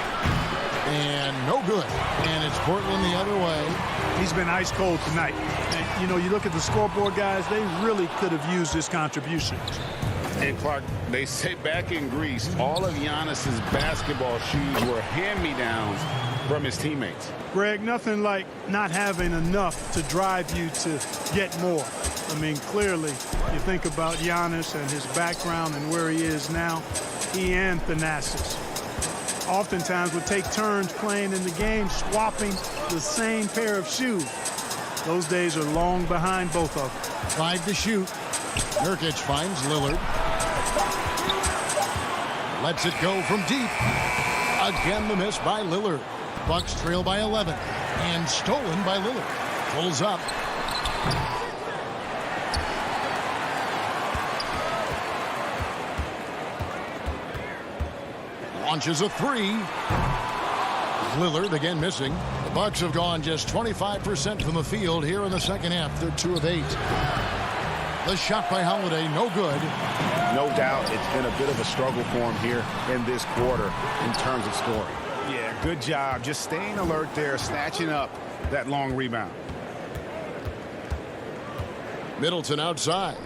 And no good. And it's Portland the other way. He's been ice cold tonight. And, you know, you look at the scoreboard, guys, they really could have used his contributions. And Clark, they say back in Greece, all of Giannis's basketball shoes were hand-me-downs from his teammates. Greg, nothing like not having enough to drive you to get more. I mean, clearly, you think about Giannis and his background and where he is now, he and Thanasis oftentimes would take turns playing in the game, swapping the same pair of shoes. Those days are long behind both of them. 5 to shoot. Nurkic finds Lillard. Lets it go from deep. Again, the miss by Lillard. Bucks trail by 11. And stolen by Lillard. Pulls up. Launches a 3. Lillard again missing. The Bucks have gone just 25% from the field here in the second half. They're 2 of 8. The shot by Holiday, no good. No doubt it's been a bit of a struggle for him here in this quarter in terms of scoring. Yeah, good job. Just staying alert there, snatching up that long rebound. Middleton outside.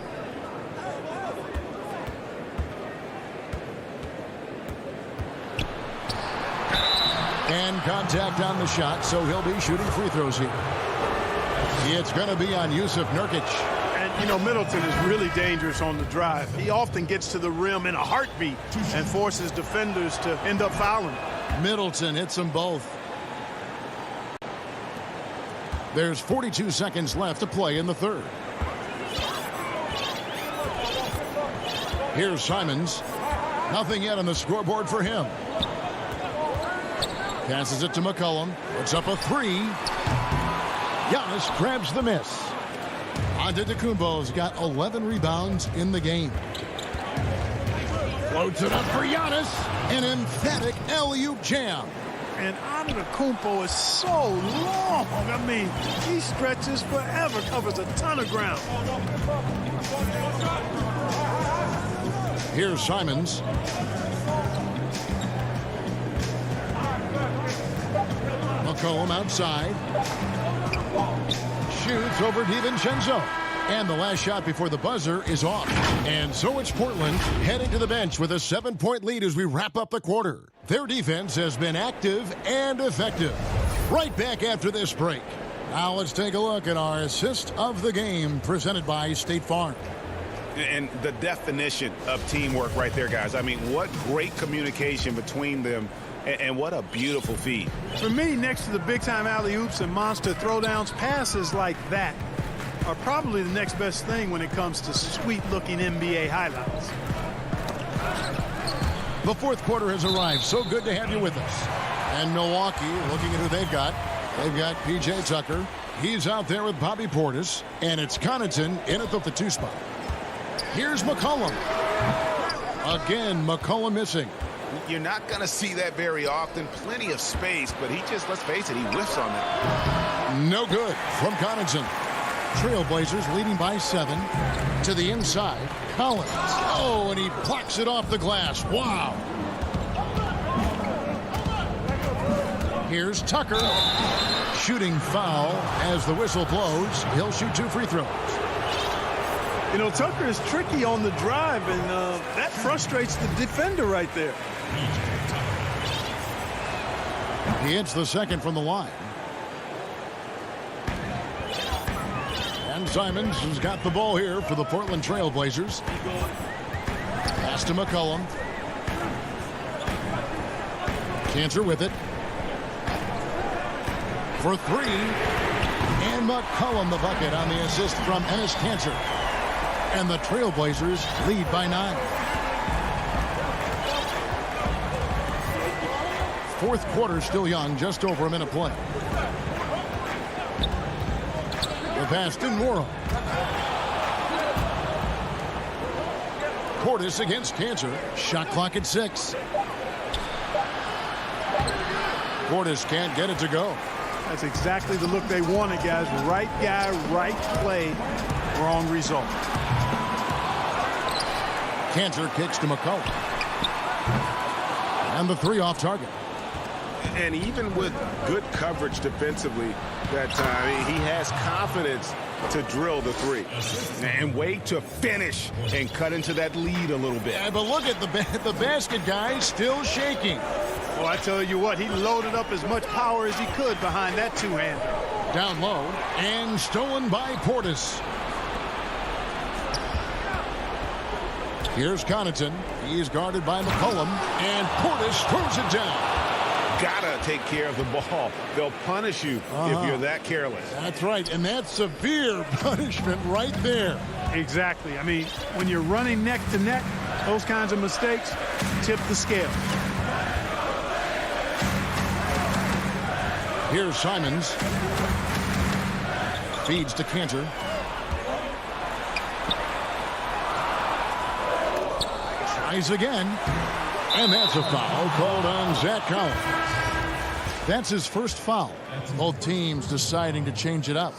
And contact on the shot, so he'll be shooting free throws here. It's going to be on Yusuf Nurkic. And, you know, Middleton is really dangerous on the drive. He often gets to the rim in a heartbeat and forces defenders to end up fouling. Middleton hits them both. There's 42 seconds left to play in the third. Here's Simons. Nothing yet on the scoreboard for him. Passes it to McCollum. Puts up a 3. Giannis grabs the miss. Antetokounmpo's got 11 rebounds in the game. Floats it up for Giannis. An emphatic alley-oop jam. And Antetokounmpo is so long. I mean, he stretches forever, covers a ton of ground. Here's Simons. McCollum outside. Shoots over DiVincenzo. And the last shot before the buzzer is off. And so it's Portland heading to the bench with a 7-point lead as we wrap up the quarter. Their defense has been active and effective. Right back after this break. Now let's take a look at our assist of the game presented by State Farm. And the definition of teamwork right there, guys. I mean, what great communication between them. And what a beautiful feed. For me, next to the big-time alley-oops and monster throwdowns, passes like that are probably the next best thing when it comes to sweet-looking NBA highlights. The fourth quarter has arrived. So good to have you with us. And Milwaukee, looking at who they've got. They've got P.J. Tucker. He's out there with Bobby Portis. And it's Connaughton in at the 2 spot. Here's McCollum. Again, McCollum missing. You're not going to see that very often. Plenty of space, but he just, let's face it, he whiffs on that. No good from Connaughton. Trailblazers leading by 7 to the inside. Collins. Oh, and he blocks it off the glass. Wow. Here's Tucker. Shooting foul as the whistle blows. He'll shoot 2 free throws. You know, Tucker is tricky on the drive, and that frustrates the defender right there. He hits the second from the line. And Simons has got the ball here for the Portland Trailblazers. Pass to McCollum. Cantor with it. For 3. And McCollum the bucket on the assist from Enes Kanter. And the Trailblazers lead by 9. Fourth quarter still young, just over a minute play. The pass to Morrow. Portis against Kanter. Shot clock at 6. Portis can't get it to go. That's exactly the look they wanted, guys. Right guy, right play, wrong result. Cantor kicks to McCollum. And the 3 off target. And even with good coverage defensively that time, he has confidence to drill the 3 and wait to finish and cut into that lead a little bit. Yeah, but look at the basket guy still shaking. Well, I tell you what, he loaded up as much power as he could behind that 2-hander. Down low and stolen by Portis. Here's Connaughton. He is guarded by McCollum, and Portis throws it down. Gotta take care of the ball. They'll punish you if you're that careless. That's right, and that's severe punishment right there. Exactly. I mean, when you're running neck to neck, those kinds of mistakes tip the scale. Here's Simons. Feeds to Cantor. Tries again. And that's a foul called on Zach Collins. That's his first foul. Both teams deciding to change it up.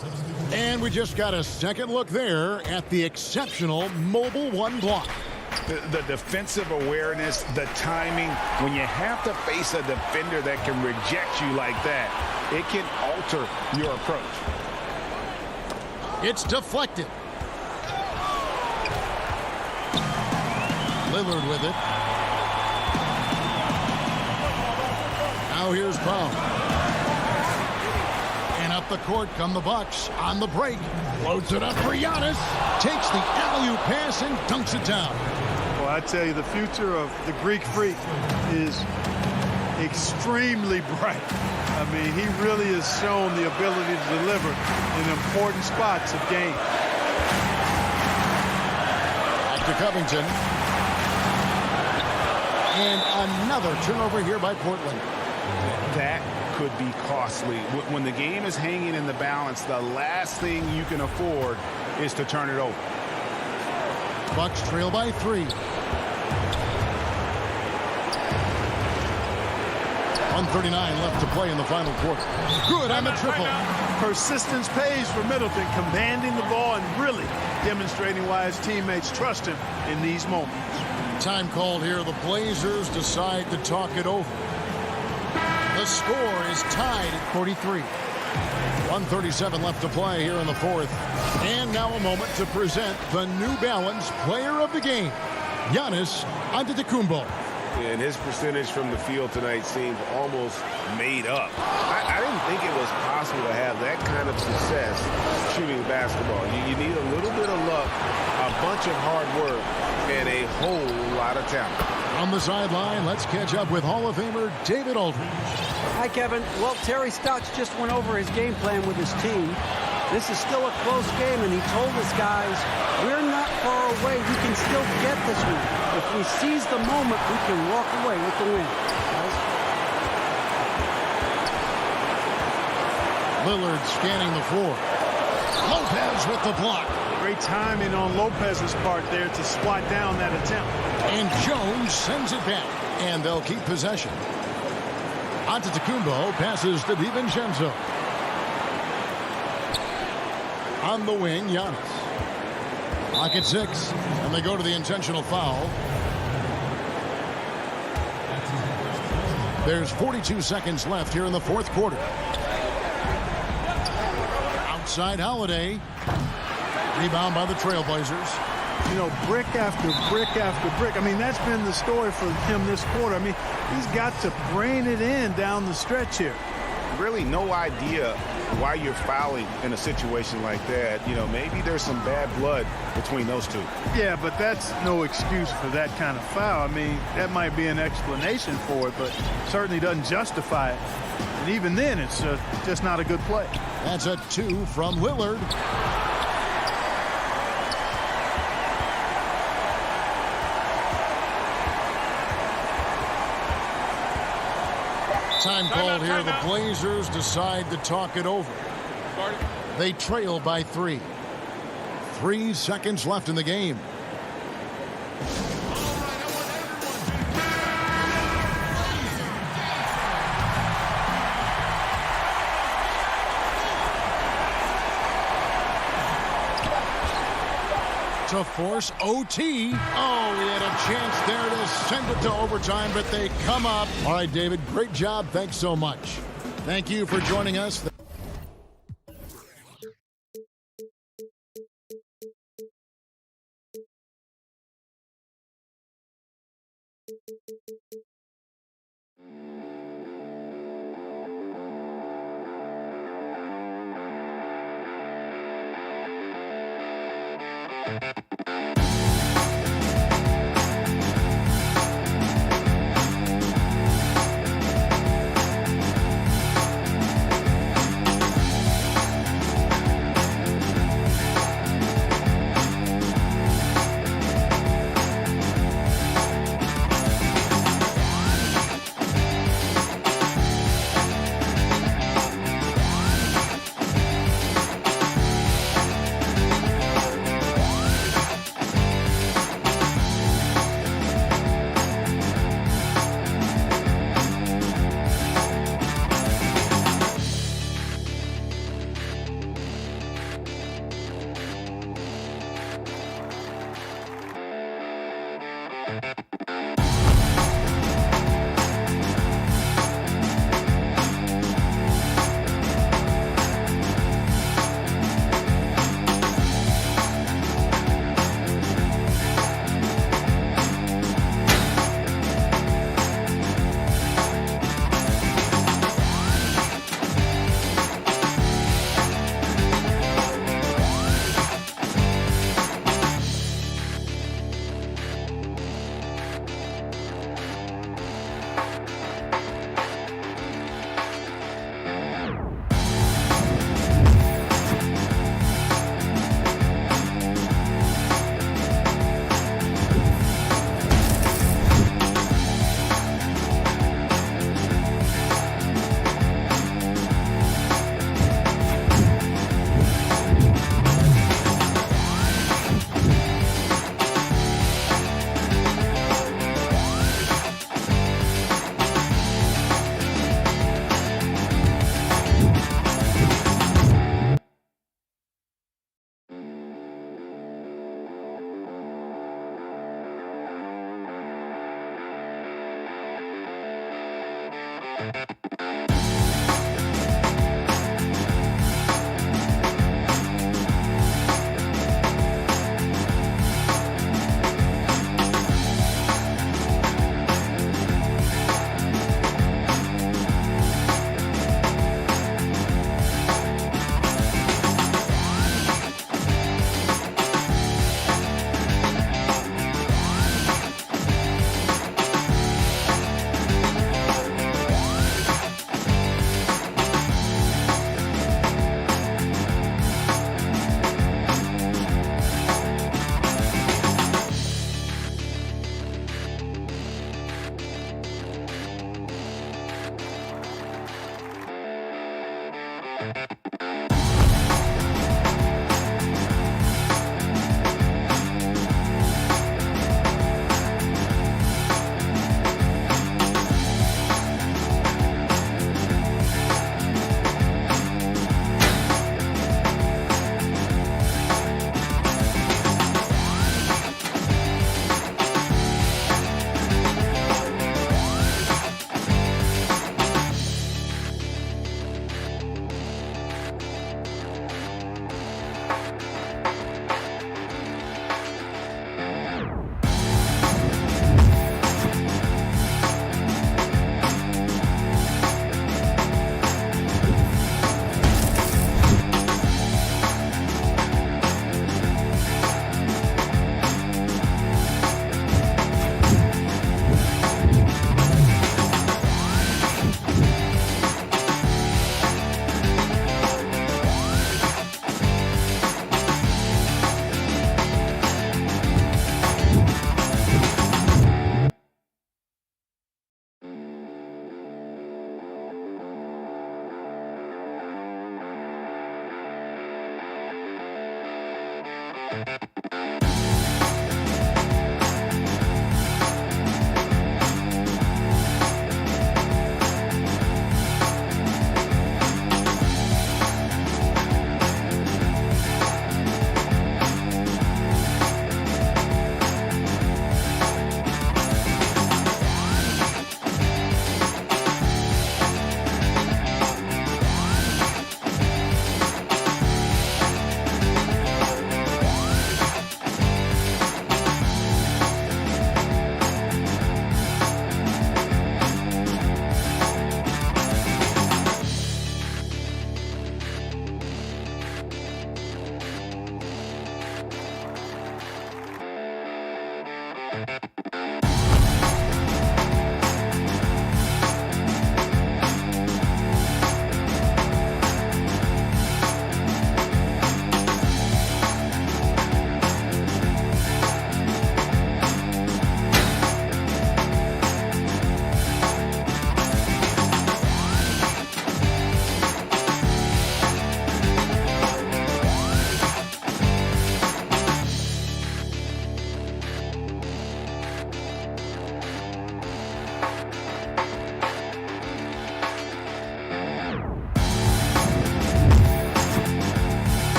And we just got a second look there at the exceptional Mobile 1 block. The defensive awareness, the timing. When you have to face a defender that can reject you like that, it can alter your approach. It's deflected. Lillard with it. Now here's Brown. And up the court come the Bucks on the break. Loads it up for Giannis. Takes the alley-oop pass and dunks it down. Well, I tell you, the future of the Greek Freak is extremely bright. I mean, he really has shown the ability to deliver in important spots of games. Back to Covington. And another turnover here by Portland. That could be costly. When the game is hanging in the balance, the last thing you can afford is to turn it over. Bucks trail by 3. 1:39 left to play in the final quarter. Good on the triple. Persistence pays for Middleton, commanding the ball and really demonstrating why his teammates trust him in these moments. Time called here. The Blazers decide to talk it over. The score is tied at 43. 1:37 left to play here in the fourth. And now a moment to present the New Balance Player of the Game, Giannis Antetokounmpo. And his percentage from the field tonight seems almost made up. I didn't think it was possible to have that kind of success shooting basketball. You need a little bit of luck, a bunch of hard work, and a whole lot of talent. On the sideline, let's catch up with Hall of Famer David Aldridge. Hi, Kevin. Well, Terry Stotts just went over his game plan with his team. This is still a close game, and he told his guys, we're not far away. We can still get this one. If we seize the moment, we can walk away with the win. Guys. Lillard scanning the floor. Lopez with the block. Great timing on Lopez's part there to swat down that attempt. And Jones sends it back, and they'll keep possession. Antetokounmpo passes to DiVincenzo. On the wing, Giannis. Clock at 6, and they go to the intentional foul. There's 42 seconds left here in the fourth quarter. Outside Holiday. Rebound by the Trailblazers. You know, brick after brick after brick. I mean, that's been the story for him this quarter. I mean, he's got to brain it in down the stretch here. Really no idea why you're fouling in a situation like that. You know, maybe there's some bad blood between those two. Yeah, but that's no excuse for that kind of foul. I mean, that might be an explanation for it, but certainly doesn't justify it. And even then, it's just not a good play. That's a 2 from Lillard. Time called here. The Blazers decide to talk it over. They trail by 3. 3 seconds left in the game. to force OT. Oh, he had a chance there to send it to overtime, but they come up. All right, David, great job. Thanks so much. Thank you for joining us.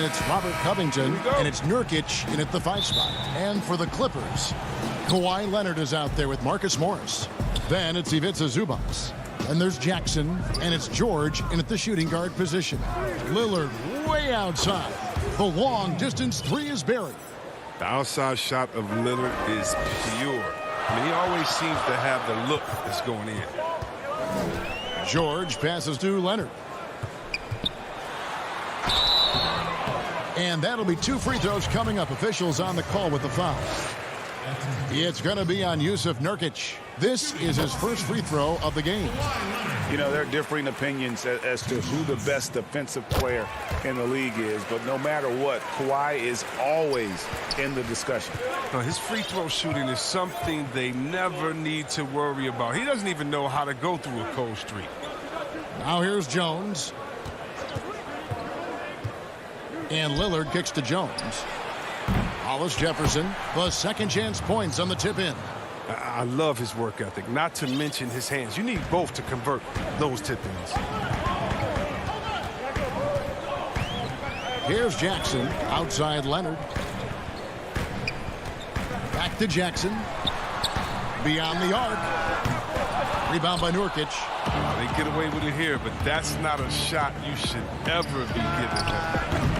Then it's Robert Covington, and it's Nurkic in at the 5 spot. And for the Clippers, Kawhi Leonard is out there with Marcus Morris. Then it's Ivica Zubac. And there's Jackson, and it's George in at the shooting guard position. Lillard way outside. The long-distance three is buried. The outside shot of Lillard is pure. I mean, he always seems to have the look that's going in. George passes to Leonard. And that'll be 2 free throws coming up. Officials on the call with the foul. It's going to be on Yusuf Nurkic. This is his first free throw of the game. You know, there are differing opinions as to who the best defensive player in the league is, but no matter what, Kawhi is always in the discussion. His free throw shooting is something they never need to worry about. He doesn't even know how to go through a cold streak. Now here's Jones. And Lillard kicks to Jones. Hollis Jefferson, the second chance points on the tip in. I love his work ethic, not to mention his hands. You need both to convert those tip-ins. Here's Jackson, outside Leonard. Back to Jackson. Beyond the arc. Rebound by Nurkic. They get away with it here, but that's not a shot you should ever be giving them.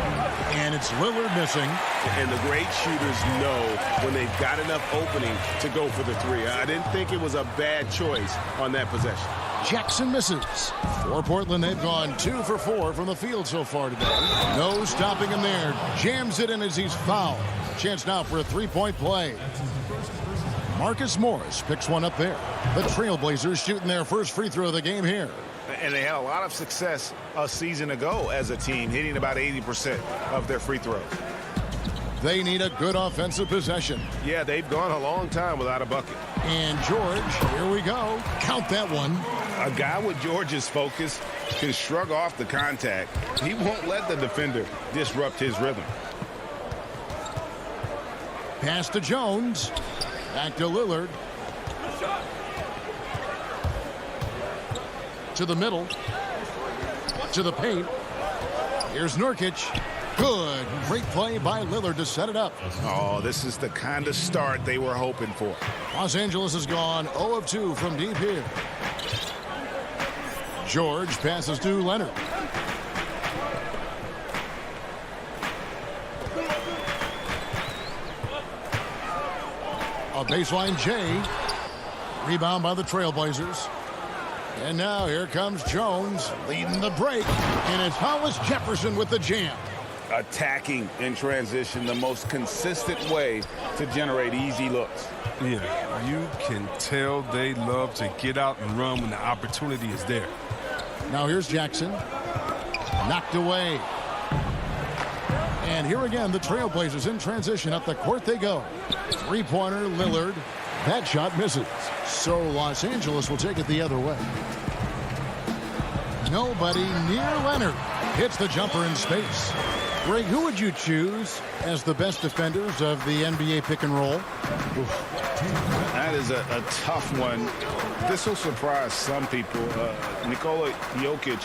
And it's Lillard missing. And the great shooters know when they've got enough opening to go for the three. I didn't think it was a bad choice on that possession. Jackson misses. For Portland, they've gone 2 for 4 from the field so far today. No stopping him there. Jams it in as he's fouled. Chance now for a three-point play. Marcus Morris picks one up there. The Trailblazers shooting their first free throw of the game here. And they had a lot of success a season ago as a team, hitting about 80% of their free throws. They need a good offensive possession. Yeah, they've gone a long time without a bucket. And George, here we go. Count that one. A guy with George's focus can shrug off the contact. He won't let the defender disrupt his rhythm. Pass to Jones. Back to Lillard. To the middle. To the paint. Here's Nurkic. Good. Great play by Lillard to set it up. Oh, this is the kind of start they were hoping for. Los Angeles has gone 0 of 2 from deep here. George passes to Leonard. A baseline J. Rebound by the Trailblazers. And now here comes Jones leading the break. And it's Hollis Jefferson with the jam. Attacking in transition, the most consistent way to generate easy looks. Yeah, you can tell they love to get out and run when the opportunity is there. Now here's Jackson. Knocked away. And here again, the Trailblazers in transition. Up the court they go. Three-pointer, Lillard. That shot misses. So Los Angeles will take it the other way. Nobody near Leonard. Hits the jumper in space. Greg, who would you choose as the best defenders of the NBA pick and roll? That is a tough one. This will surprise some people. Nikola Jokic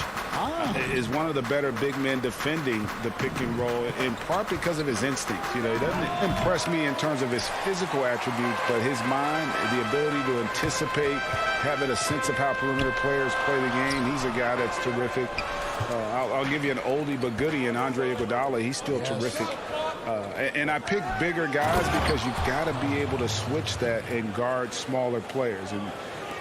is one of the better big men defending the pick and roll, in part because of his instincts. You know, he doesn't impress me in terms of his physical attributes, but his mind, the ability to anticipate, having a sense of how perimeter players play the game. He's a guy that's terrific. I'll give you an oldie but goodie in Andre Iguodala. He's still terrific. And I pick bigger guys because you've got to be able to switch that and guard smaller players. And,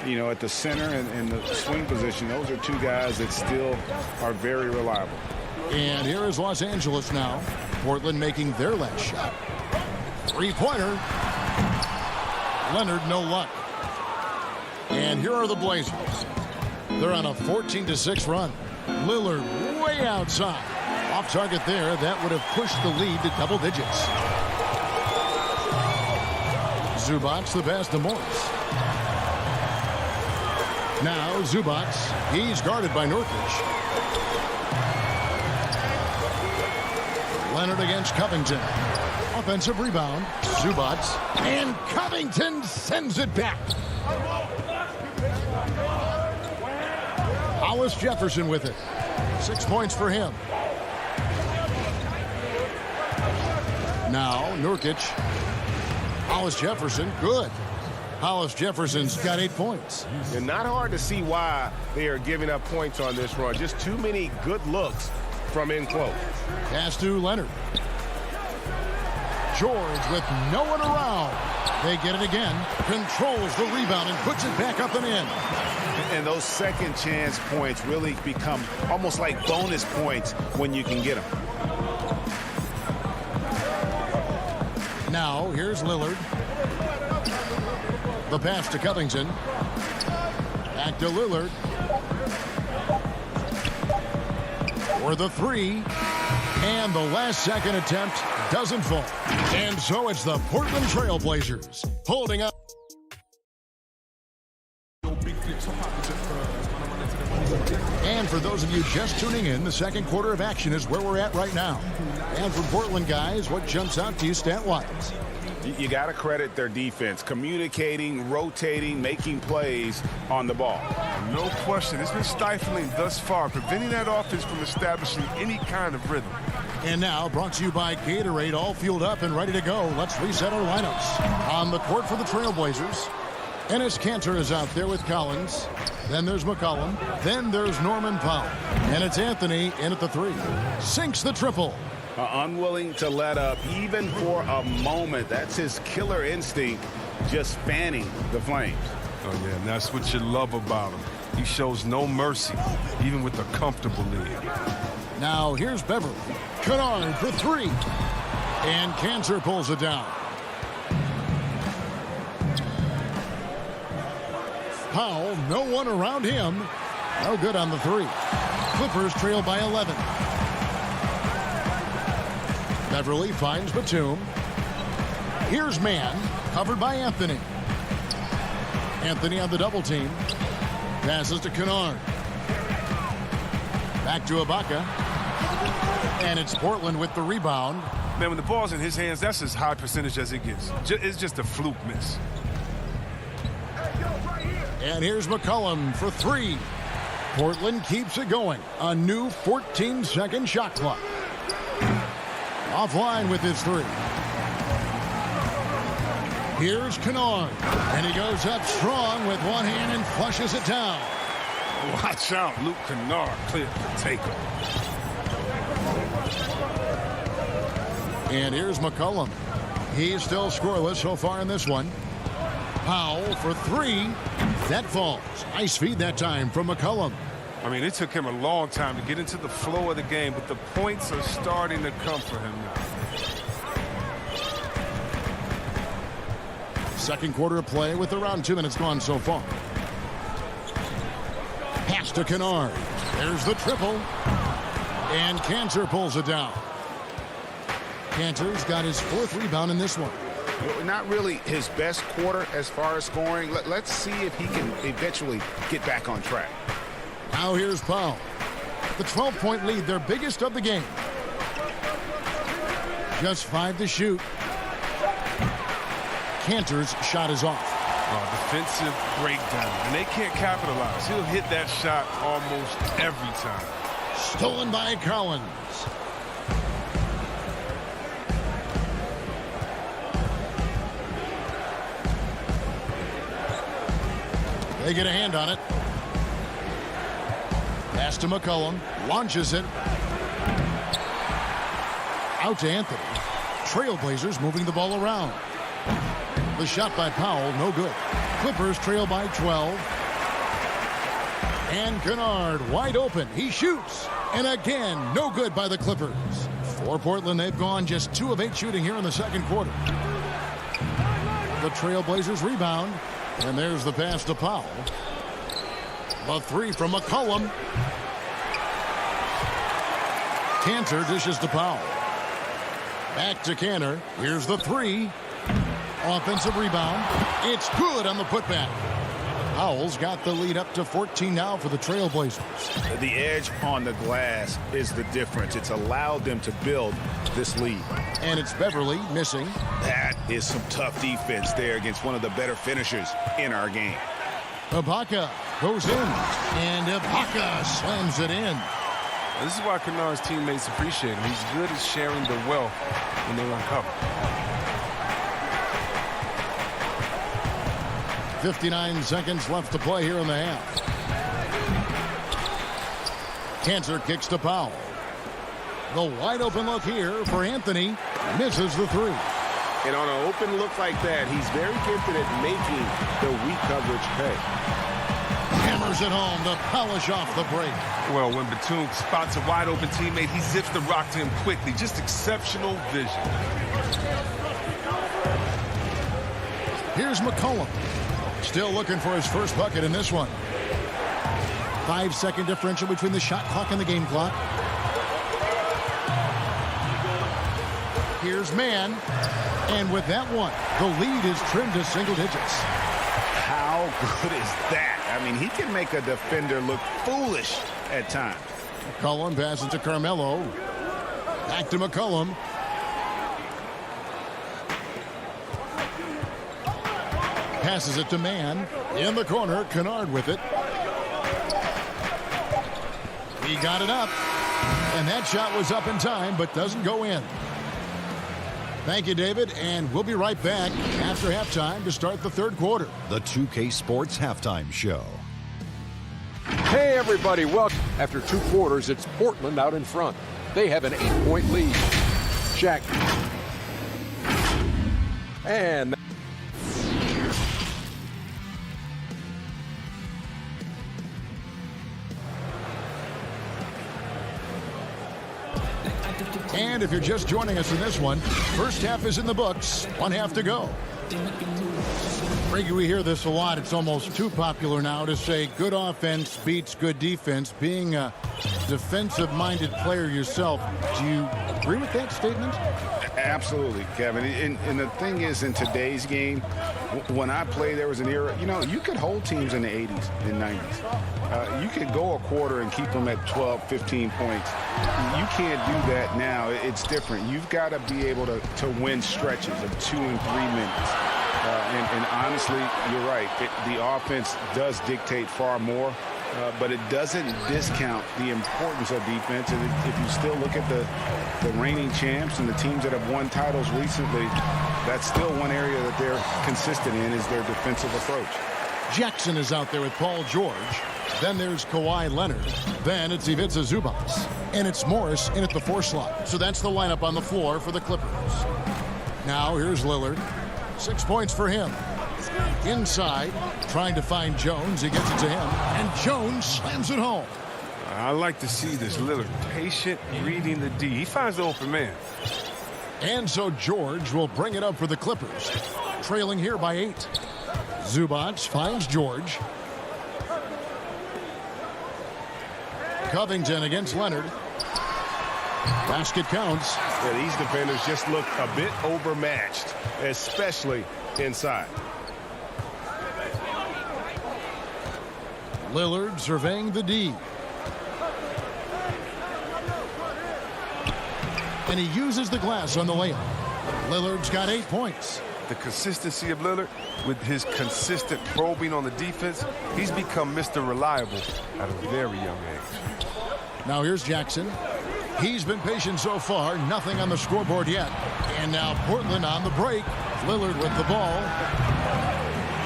you know, at the center and the swing position, those are two guys that still are very reliable. And here is Los Angeles now. Portland making their last shot. Three-pointer. Leonard, no luck. And here are the Blazers. They're on a 14-6 run. Lillard way outside. Off target there. That would have pushed the lead to double digits. Zubac the pass to Morris. Now Zubac. He's guarded by Nurkic. Leonard against Covington. Offensive rebound. Zubac. And Covington sends it back. Hollis Jefferson with it. 6 points for him. Now Nurkic. Hollis Jefferson, good. Hollis Jefferson's got 8 points. And not hard to see why they are giving up points on this run. Just too many good looks from in close. Pass to Leonard. George with no one around. They get it again. Controls the rebound and puts it back up and in. And those second chance points really become almost like bonus points when you can get them. Now here's Lillard. The pass to Covington. Back to Lillard. For the three. And the last second attempt doesn't fall. And so it's the Portland Trail Blazers holding up. And for those of you just tuning in, the second quarter of action is where we're at right now. And for Portland guys, what jumps out to you stat-wise? You got to credit their defense, communicating, rotating, making plays on the ball. No question. It's been stifling thus far, preventing that offense from establishing any kind of rhythm. And now, brought to you by Gatorade, all fueled up and ready to go. Let's reset our lineups. On the court for the Trailblazers, Enes Kanter is out there with Collins. Then there's McCollum. Then there's Norman Powell. And it's Anthony in at the three. Sinks the triple. Unwilling to let up even for a moment. That's his killer instinct, just fanning the flames. Oh, yeah, and that's what you love about him. He shows no mercy, even with a comfortable lead. Now here's Beverly. Kennard for three. And Kanter pulls it down. Powell, no one around him. No good on the three. Clippers trail by 11. Beverly finds Batum. Here's Mann, covered by Anthony. Anthony on the double team. Passes to Kennard. Back to Ibaka. And it's Portland with the rebound. Man, when the ball's in his hands, that's as high percentage as it gets. It's just a fluke miss. And here's McCollum for three. Portland keeps it going. A new 14-second shot clock. Offline with his three. Here's Kennard. And he goes up strong with one hand and flushes it down. Watch out, Luke Kennard cleared the takeoff. And here's McCollum. He's still scoreless so far in this one. Powell for three. That falls. Nice feed that time from McCollum. I mean, it took him a long time to get into the flow of the game, but the points are starting to come for him now. Second quarter of play with around 2 minutes gone so far. Pass to Kennard. There's the triple. And Kanter pulls it down. Kanter's got his fourth rebound in this one. Not really his best quarter as far as scoring. Let's see if he can eventually get back on track. Now here's Powell. The 12-point lead, their biggest of the game. Just 5 to shoot. Kanter's shot is off. Defensive breakdown. And they can't capitalize. He'll hit that shot almost every time. Stolen by Collins. They get a hand on it. Pass to McCollum. Launches it. Out to Anthony. Trailblazers moving the ball around. The shot by Powell, no good. Clippers trail by 12. And Kennard wide open. He shoots. And again, no good by the Clippers. For Portland, they've gone just 2 of 8 shooting here in the second quarter. The Trailblazers rebound. And there's the pass to Powell. The three from McCollum. Kanter dishes to Powell. Back to Kanter. Here's the three. Offensive rebound. It's good on the putback. Powell's got the lead up to 14 now for the Trailblazers. The edge on the glass is the difference. It's allowed them to build this lead. And it's Beverly missing. That is some tough defense there against one of the better finishers in our game. Ibaka goes in. And Ibaka slams it in. This is why Kennard's teammates appreciate him. He's good at sharing the wealth when they're uncovered. 59 seconds left to play here in the half. Kanter kicks to Powell. The wide open look here for Anthony. Misses the three. And on an open look like that, he's very gifted at making the weak coverage pay. Hammers it home to polish off the break. Well, when Batum spots a wide open teammate, he zips the rock to him quickly. Just exceptional vision. Here's McCollum. Still looking for his first bucket in this one. 5-second differential between the shot clock and the game clock. Here's Mann. And with that one, the lead is trimmed to single digits. How good is that? I mean, he can make a defender look foolish at times. McCollum passes to Carmelo. Back to McCollum. Passes it to Mann. In the corner, Kennard with it. He got it up. And that shot was up in time, but doesn't go in. Thank you, David, and we'll be right back after halftime to start the third quarter. The 2K Sports Halftime Show. Hey, everybody, welcome. After 2 quarters, it's Portland out in front. They have an 8-point lead. Shaq. And And if you're just joining us in this one, first half is in the books. 1 half to go. Frankie, we hear this a lot. It's almost too popular now to say good offense beats good defense. Being a defensive-minded player yourself, do you agree with that statement? Absolutely, Kevin. And the thing is, in today's game, when I played, there was an era, you know, you could hold teams in the 80s and 90s. You could go a quarter and keep them at 12, 15 points. You can't do that now. It's different. You've got to be able to win stretches of 2 and 3 minutes. And honestly, you're right. The offense does dictate far more, but it doesn't discount the importance of defense. And if you still look at the reigning champs and the teams that have won titles recently, that's still one area that they're consistent in is their defensive approach. Jackson is out there with Paul George. Then there's Kawhi Leonard. Then it's Ivica Zubac. And it's Morris in at the 4 slot. So that's the lineup on the floor for the Clippers. Now here's Lillard. 6 points for him. Inside, trying to find Jones. He gets it to him. And Jones slams it home. I like to see this Lillard patient, reading the D. He finds the open man. And so George will bring it up for the Clippers. Trailing here by 8. Zubac finds George. Covington against Leonard. Basket counts. Yeah, these defenders just look a bit overmatched, especially inside. Lillard surveying the D. And he uses the glass on the layup. Lillard's got 8 points. The consistency of Lillard with his consistent probing on the defense, he's become Mr. Reliable at a very young age. Now here's Jackson. He's been patient so far. Nothing on the scoreboard yet. And now Portland on the break. Lillard with the ball.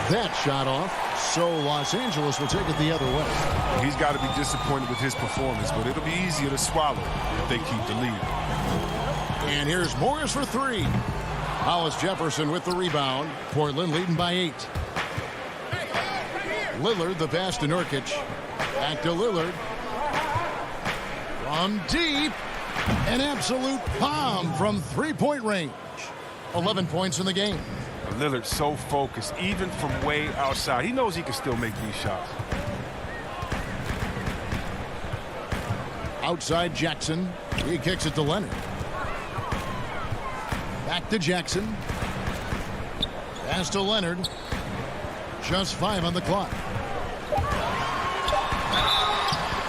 That shot off. So Los Angeles will take it the other way. He's got to be disappointed with his performance, but it'll be easier to swallow if they keep the lead. And here's Morris for 3. Hollis Jefferson with the rebound. Portland leading by 8. Lillard the pass to Nurkic. Back to Lillard. From deep. An absolute bomb from 3-point range. 11 points in the game. Lillard's so focused, even from way outside. He knows he can still make these shots. Outside Jackson. He kicks it to Leonard. Back to Jackson. Pass to Leonard. Just 5 on the clock.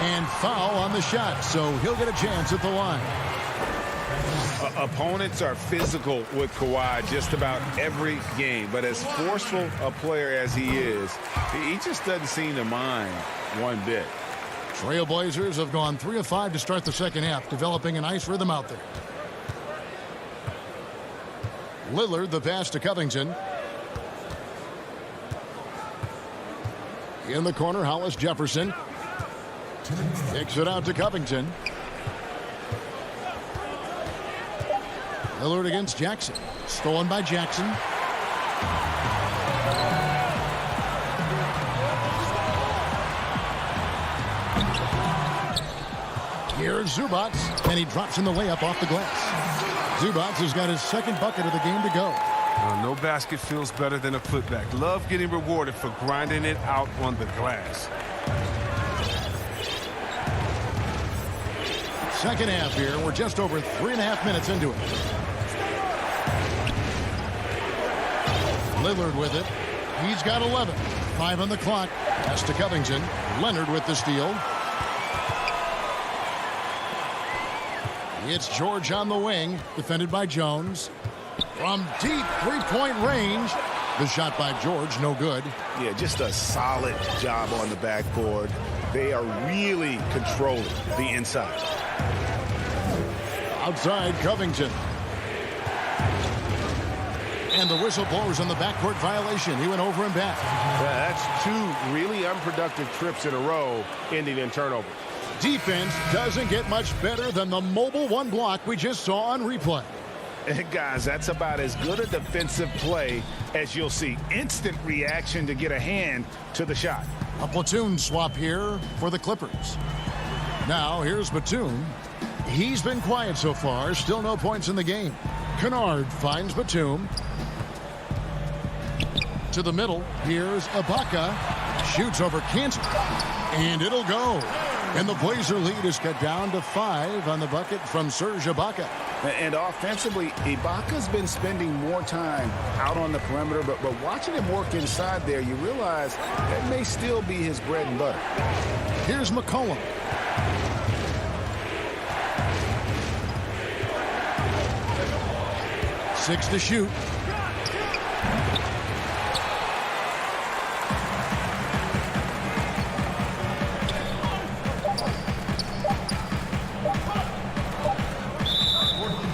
And foul on the shot, so he'll get a chance at the line. Opponents are physical with Kawhi just about every game, but as forceful a player as he is, he just doesn't seem to mind one bit. Trailblazers have gone 3 of 5 to start the second half, developing a nice rhythm out there. Lillard the pass to Covington. In the corner, Hollis Jefferson. Kicks it out to Covington. Lillard against Jackson. Stolen by Jackson. Here's Zubac, and he drops in the layup off the glass. Zubac has got his second bucket of the game to go. No basket feels better than a putback. Love getting rewarded for grinding it out on the glass. Second half here. We're just over 3.5 minutes into it. Lillard with it. He's got 11. 5 on the clock. Pass to Covington. Leonard with the steal. It's George on the wing. Defended by Jones. From deep three-point range. The shot by George, no good. Yeah, just a solid job on the backboard. They are really controlling the inside. Outside, Covington. And the whistle blows on the backcourt violation. He went over and back. That's 2 really unproductive trips in a row, ending in turnovers. Defense doesn't get much better than the mobile one block we just saw on replay. Guys, that's about as good a defensive play as you'll see. Instant reaction to get a hand to the shot. A platoon swap here for the Clippers. Now here's Batum. He's been quiet so far. Still no points in the game. Kennard finds Batum. To the middle. Here's Ibaka. Shoots over Cantor. And it'll go. And the Blazer lead is cut down to 5 on the bucket from Serge Ibaka. And offensively, Ibaka's been spending more time out on the perimeter, but watching him work inside there, you realize that may still be his bread and butter. Here's McCollum. Six to shoot.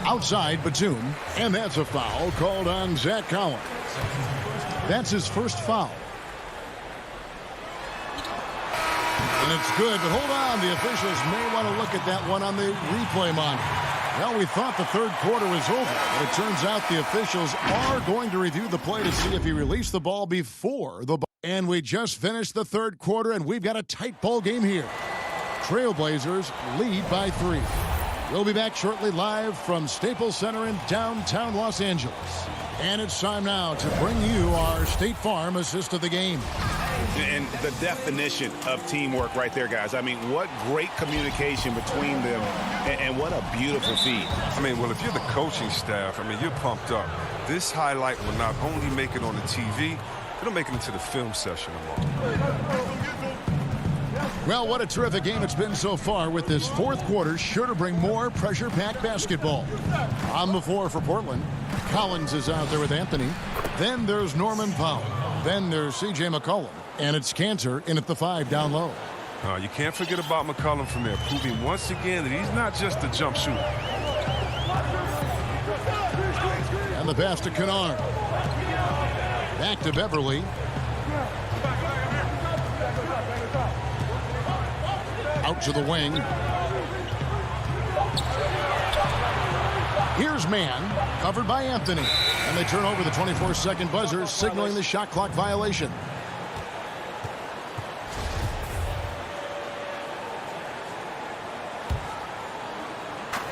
Outside Batum, and that's a foul called on Zach Collins. That's his first foul. And it's good, but hold on. The officials may want to look at that one on the replay monitor. Well, we thought the third quarter was over, but it turns out the officials are going to review the play to see if he released the ball before the ball. And we just finished the third quarter, and we've got a tight ball game here. Trailblazers lead by 3. We'll be back shortly live from Staples Center in downtown Los Angeles. And it's time now to bring you our State Farm assist of the game. And the definition of teamwork right there, guys. I mean, what great communication between them, and what a beautiful feed. I mean, well, if you're the coaching staff, I mean, you're pumped up. This highlight will not only make it on the TV, it'll make it into the film session tomorrow. Well, what a terrific game it's been so far, with this fourth quarter sure to bring more pressure-packed basketball. On the floor for Portland, Collins is out there with Anthony. Then there's Norman Powell. Then there's C.J. McCollum. And it's Cantor in at the 5 down low. You can't forget about McCollum from there, proving once again that he's not just a jump shooter. And the pass to Kennard. Back to Beverly. Out to the wing. Here's Mann, covered by Anthony. And they turn over the 24-second buzzer, signaling the shot clock violation.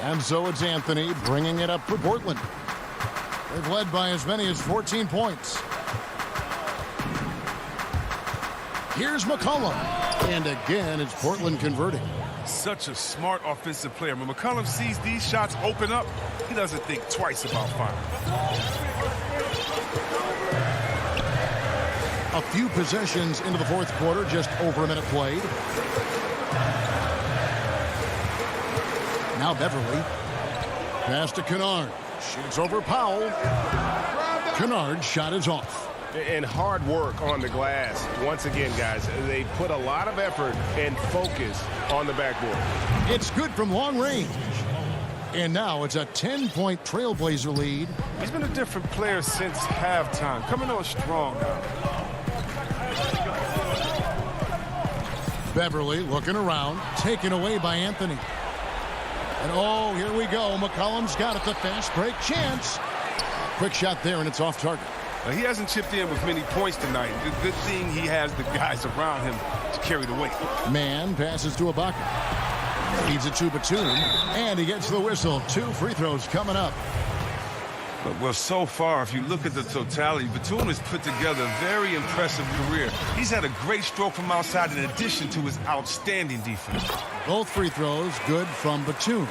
And so it's Anthony bringing it up for Portland. They've led by as many as 14 points. Here's McCollum. And again, it's Portland converting. Such a smart offensive player. When McCollum sees these shots open up, he doesn't think twice about firing. A few possessions into the fourth quarter, just over a minute played. Now Beverly. Pass to Kennard. Shoots over Powell. Kennard's shot is off. And hard work on the glass. Once again, guys, they put a lot of effort and focus on the backboard. It's good from long range. And now it's a 10-point Trailblazer lead. He's been a different player since halftime, coming on strong now. Beverly looking around, taken away by Anthony. And oh, here we go. McCollum's got it. The fast break chance. Quick shot there, and it's off target. He hasn't chipped in with many points tonight. The good thing he has the guys around him to carry the weight. Mann passes to Ibaka. Feeds it to Batum, and he gets the whistle. 2 free throws coming up. Well, so far, if you look at the totality, Batum has put together a very impressive career. He's had a great stroke from outside in addition to his outstanding defense. Both free throws good from Batum.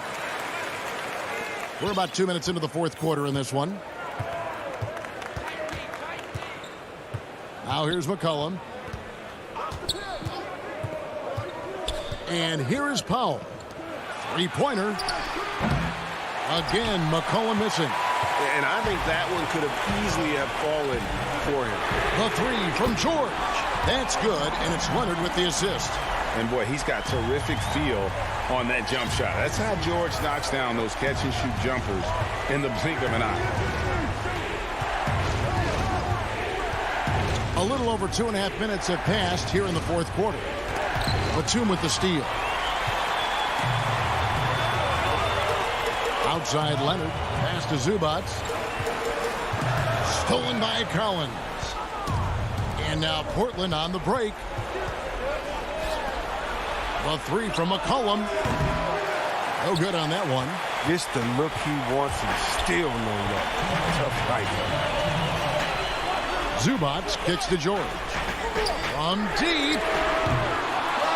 We're about 2 minutes into the fourth quarter in this one. Now here's McCollum. And here is Powell. Three-pointer. Again, McCollum missing. And I think that one could have easily have fallen for him. The three from George. That's good, and it's Leonard with the assist. And, boy, he's got terrific feel on that jump shot. That's how George knocks down those catch-and-shoot jumpers in the blink of an eye. A little over 2.5 minutes have passed here in the fourth quarter. Batum with the steal. Outside Leonard. Pass to Zubac. Stolen by Collins. And now Portland on the break. The three from McCollum. No good on that one. Just the look he wants and still no look. Tough fight. Zubac kicks to George. From deep.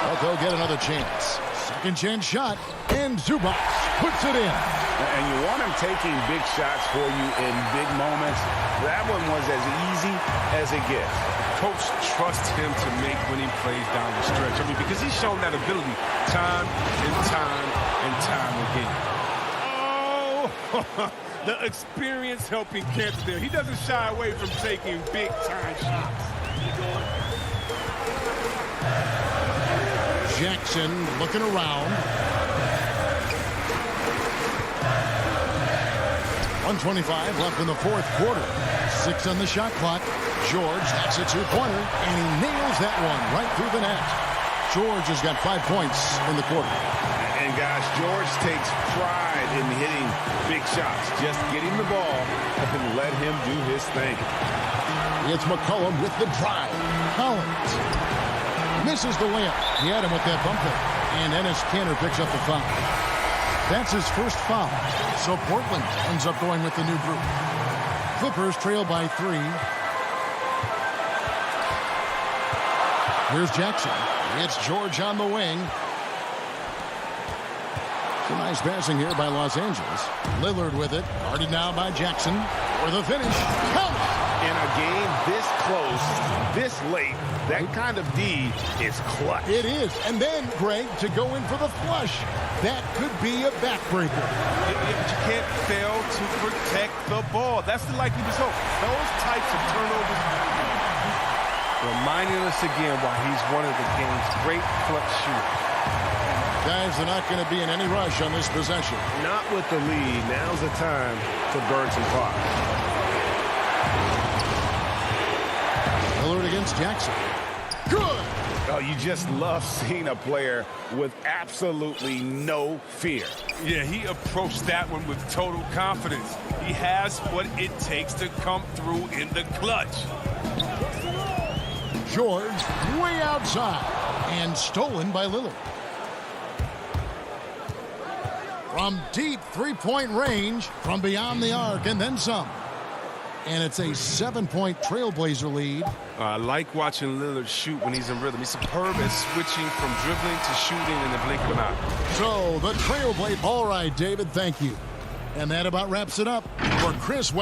But they'll get another chance. Second chance shot. And Zubac puts it in. And you want him taking big shots for you in big moments. That one was as easy as it gets. Coach trusts him to make winning plays down the stretch. I mean, because he's shown that ability time and time and time again. Oh, the experience helping catch there. He doesn't shy away from taking big-time shots. Jackson looking around. 1:25 left in the fourth quarter. 6 on the shot clock. George hacks a two-pointer, and he nails that one right through the net. George has got 5 points in the quarter. And, guys, George takes pride in hitting big shots. Just get him the ball and let him do his thing. It's McCollum with the drive. Collins misses the layup. He had him with that bump there. And Enes Kanter picks up the foul. That's his first foul. So Portland ends up going with the new group. Clippers trail by 3. Here's Jackson. It's George on the wing. Some nice passing here by Los Angeles. Lillard with it. Guarded now by Jackson. For the finish. Count! In a game this close, this late, that kind of D is clutch. It is. And then, Greg, to go in for the flush. That could be a backbreaker. But you can't fail to protect the ball. That's the likely result. Those types of turnovers. Reminding us again why he's one of the game's great clutch shooters. Guys, they're not going to be in any rush on this possession. Not with the lead. Now's the time to burn some clock. Lillard against Jackson. Good! Oh, you just love seeing a player with absolutely no fear. Yeah, he approached that one with total confidence. He has what it takes to come through in the clutch. George way outside and stolen by Lillard. From deep three-point range, from beyond the arc, and then some. And it's a 7-point Trailblazer lead. I like watching Lillard shoot when he's in rhythm. He's superb at switching from dribbling to shooting in the blink of an eye. So the Trailblazer. All right, David, thank you. And that about wraps it up for Chris.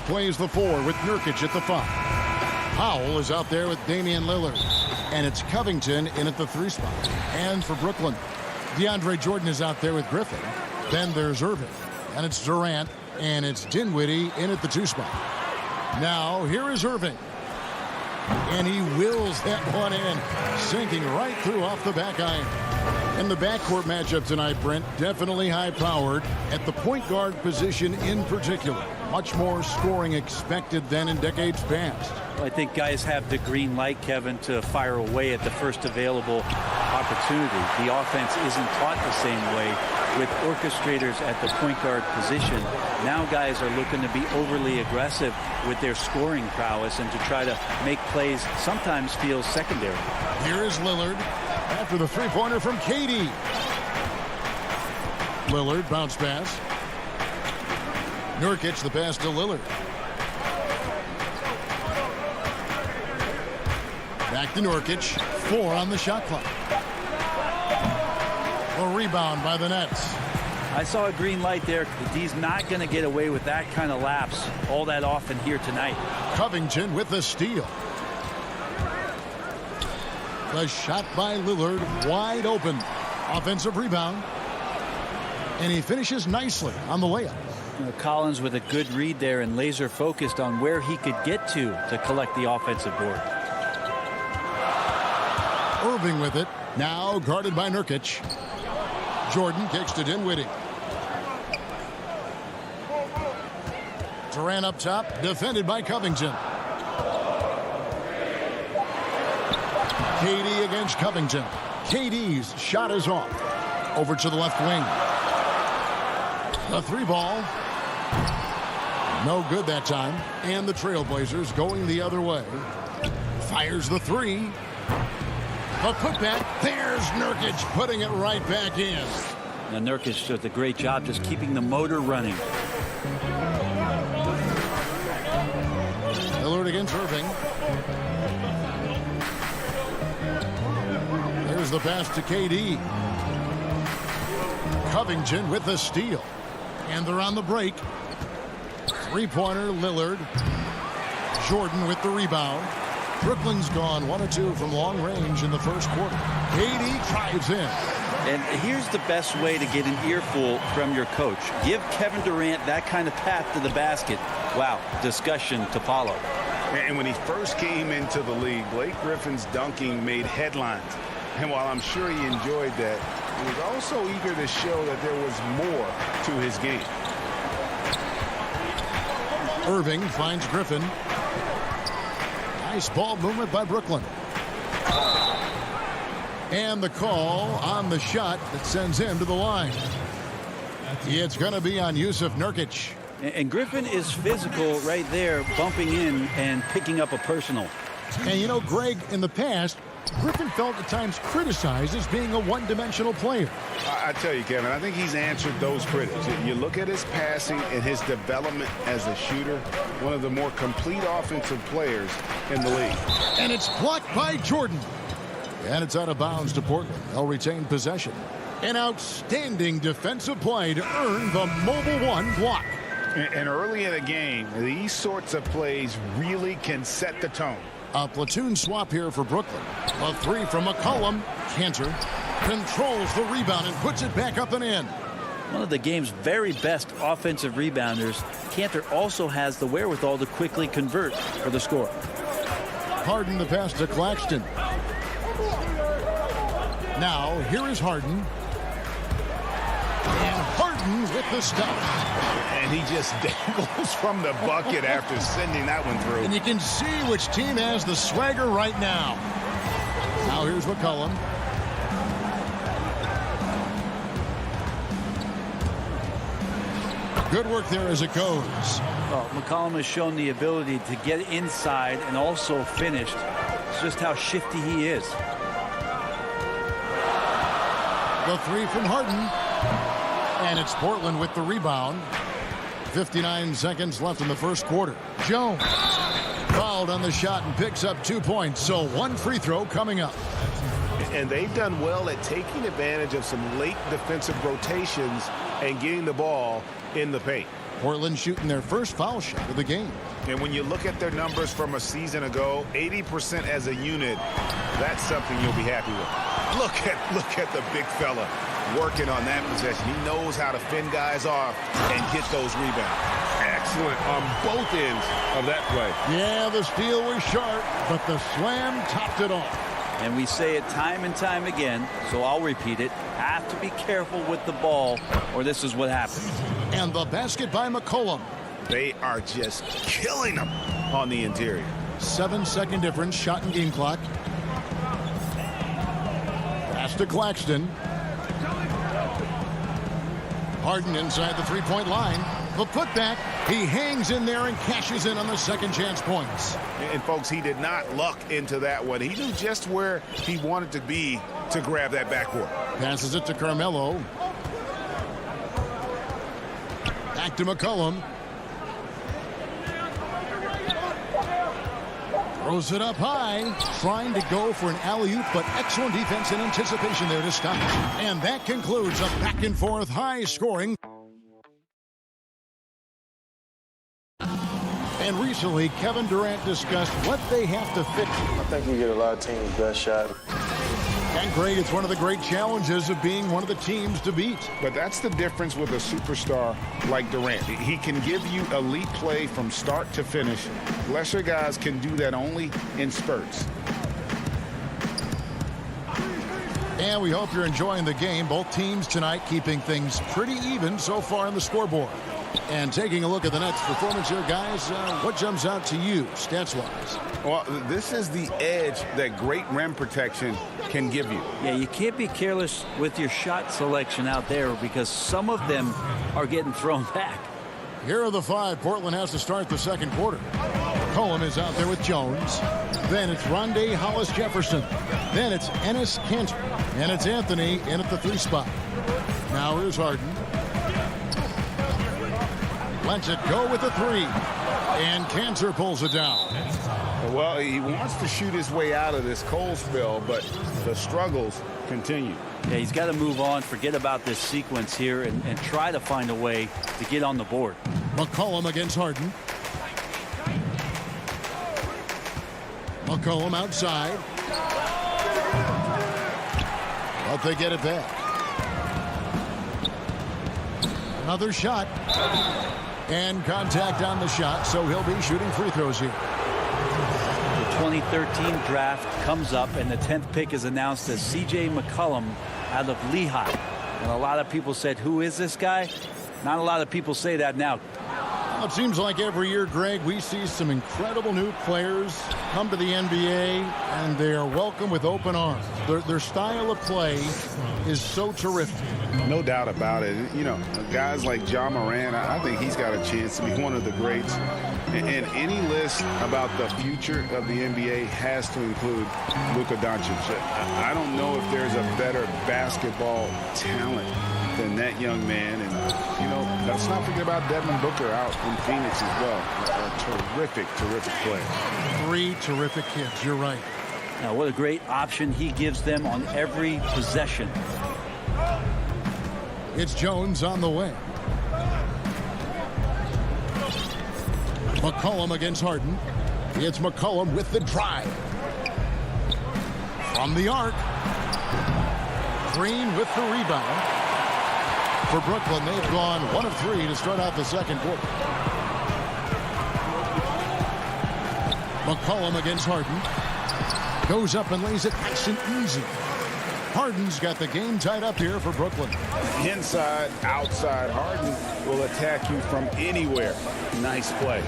Plays the 4 with Nurkic at the 5. Powell is out there with Damian Lillard. And it's Covington in at the 3 spot. And for Brooklyn, DeAndre Jordan is out there with Griffin. Then there's Irving. And it's Durant. And it's Dinwiddie in at the 2 spot. Now, here is Irving. And he wills that one in, sinking right through off the back iron. And the backcourt matchup tonight, Brent, definitely high-powered at the point guard position in particular. Much more scoring expected than in decades past. I think guys have the green light, Kevin, to fire away at the first available opportunity. The offense isn't taught the same way with orchestrators at the point guard position. Now guys are looking to be overly aggressive with their scoring prowess and to try to make plays sometimes feels secondary. Here is Lillard after the three-pointer from KD. Lillard bounce pass. Nurkic the pass to Lillard. Back to Nurkic. 4 on the shot clock. A rebound by the Nets. I saw a green light there. He's not going to get away with that kind of lapse all that often here tonight. Covington with the steal. The shot by Lillard wide open. Offensive rebound. And he finishes nicely on the layup. Collins with a good read there and laser focused on where he could get to collect the offensive board. Irving with it. Now guarded by Nurkic. Jordan kicks to Dinwiddie. Durant up top, defended by Covington. KD against Covington. KD's shot is off. Over to the left wing. The 3 ball. No good that time. And the Trailblazers going the other way. Fires the 3. The putback. There's Nurkic putting it right back in. Now Nurkic does a great job just keeping the motor running. against Irving. There's the pass to KD. Covington with the steal. And they're on the break. Three-pointer, Lillard. Jordan with the rebound. Brooklyn's gone 1 of 2 from long range in the first quarter. KD drives in. And here's the best way to get an earful from your coach. Give Kevin Durant that kind of path to the basket. Wow, discussion to follow. And when he first came into the league, Blake Griffin's dunking made headlines. And while I'm sure he enjoyed that, he was also eager to show that there was more to his game. Irving finds Griffin. Nice ball movement by Brooklyn. And the call on the shot that sends him to the line. It's going to be on Yusuf Nurkic. And Griffin is physical right there, bumping in and picking up a personal. And you know, Greg, in the past, Griffin felt at times criticized as being a one-dimensional player. I tell you, Kevin, I think he's answered those critics. You look at his passing and his development as a shooter, one of the more complete offensive players in the league. And it's blocked by Jordan. And it's out of bounds to Portland. They'll retain possession. An outstanding defensive play to earn the Mobile One block. And early in the game, these sorts of plays really can set the tone. A platoon swap here for Brooklyn. A three from McCollum. Cantor controls the rebound and puts it back up and in. One of the game's very best offensive rebounders, Cantor also has the wherewithal to quickly convert for the score. Harden the pass to Claxton. Now, here is Harden. And Harden with the stop. And he just dangles from the bucket after sending that one through. And you can see which team has the swagger right now. Now here's McCollum. Good work there as it goes. Well, McCollum has shown the ability to get inside and also finish. It's just how shifty he is. The three from Harden. And it's Portland with the rebound. 59 seconds left in the first quarter. Jones fouled on the shot and picks up 2 points. So one free throw coming up. And they've done well at taking advantage of some late defensive rotations and getting the ball in the paint. Portland shooting their first foul shot of the game. And when you look at their numbers from a season ago, 80% as a unit, that's something you'll be happy with. Look at the big fella working on that possession. He knows how to fend guys off and get those rebounds. Excellent on both ends of that play. Yeah, the steal was sharp, but the slam topped it off. And we say it time and time again, so I'll repeat it. Have to be careful with the ball, or this is what happens. And the basket by McCollum. They are just killing them on the interior. 7-second difference, shot and game clock. Pass to Claxton. Harden inside the three-point line. The putback, he hangs in there and cashes in on the second chance points. And folks, he did not luck into that one. He knew just where he wanted to be to grab that backboard. Passes it to Carmelo. Back to McCollum. Throws it up high, trying to go for an alley-oop, but excellent defense and anticipation there to stop it. And that concludes a back-and-forth high-scoring. And recently, Kevin Durant discussed what they have to fix. I think we get a lot of teams' best shot. And Greg, it's one of the great challenges of being one of the teams to beat. But that's the difference with a superstar like Durant. He can give you elite play from start to finish. Lesser guys can do that only in spurts. And we hope you're enjoying the game. Both teams tonight keeping things pretty even so far on the scoreboard. And taking a look at the Nets' performance here, guys, what jumps out to you, stats-wise? Well, this is the edge that great rim protection can give you. Yeah, you can't be careless with your shot selection out there because some of them are getting thrown back. Here are the five Portland has to start the second quarter. Cohen is out there with Jones. Then it's Rondé Hollis-Jefferson. Then it's Enes Kanter. And it's Anthony in at the 3 spot. Now here's Harden. Lets it go with a three. And Cancer pulls it down. Well, he wants to shoot his way out of this cold spell, but the struggles continue. Yeah, he's got to move on, forget about this sequence here, and try to find a way to get on the board. McCollum against Harden. McCollum outside. But they get it back. Another shot. And contact on the shot, so he'll be shooting free throws here. The 2013 draft comes up, and the 10th pick is announced as C.J. McCollum out of Lehigh. And a lot of people said, who is this guy? Not a lot of people say that now. Well, it seems like every year, Greg, we see some incredible new players come to the NBA, and they are welcome with open arms. Their style of play is so terrific. No doubt about it. You know, guys like John Moran, I think he's got a chance to be one of the greats. And any list about the future of the NBA has to include Luka Doncic. I don't know if there's a better basketball talent than that young man. And, you know, let's not forget about Devin Booker out in Phoenix as well. A terrific, terrific player. 3 terrific kids. You're right. Now, what a great option he gives them on every possession. It's Jones on the way. McCollum against Harden. It's McCollum with the drive. From the arc. Green with the rebound. For Brooklyn, they've gone 1 of 3 to start out the second quarter. McCollum against Harden. Goes up and lays it nice and easy. Harden's got the game tied up here for Brooklyn. Inside, outside, Harden will attack you from anywhere. Nice play.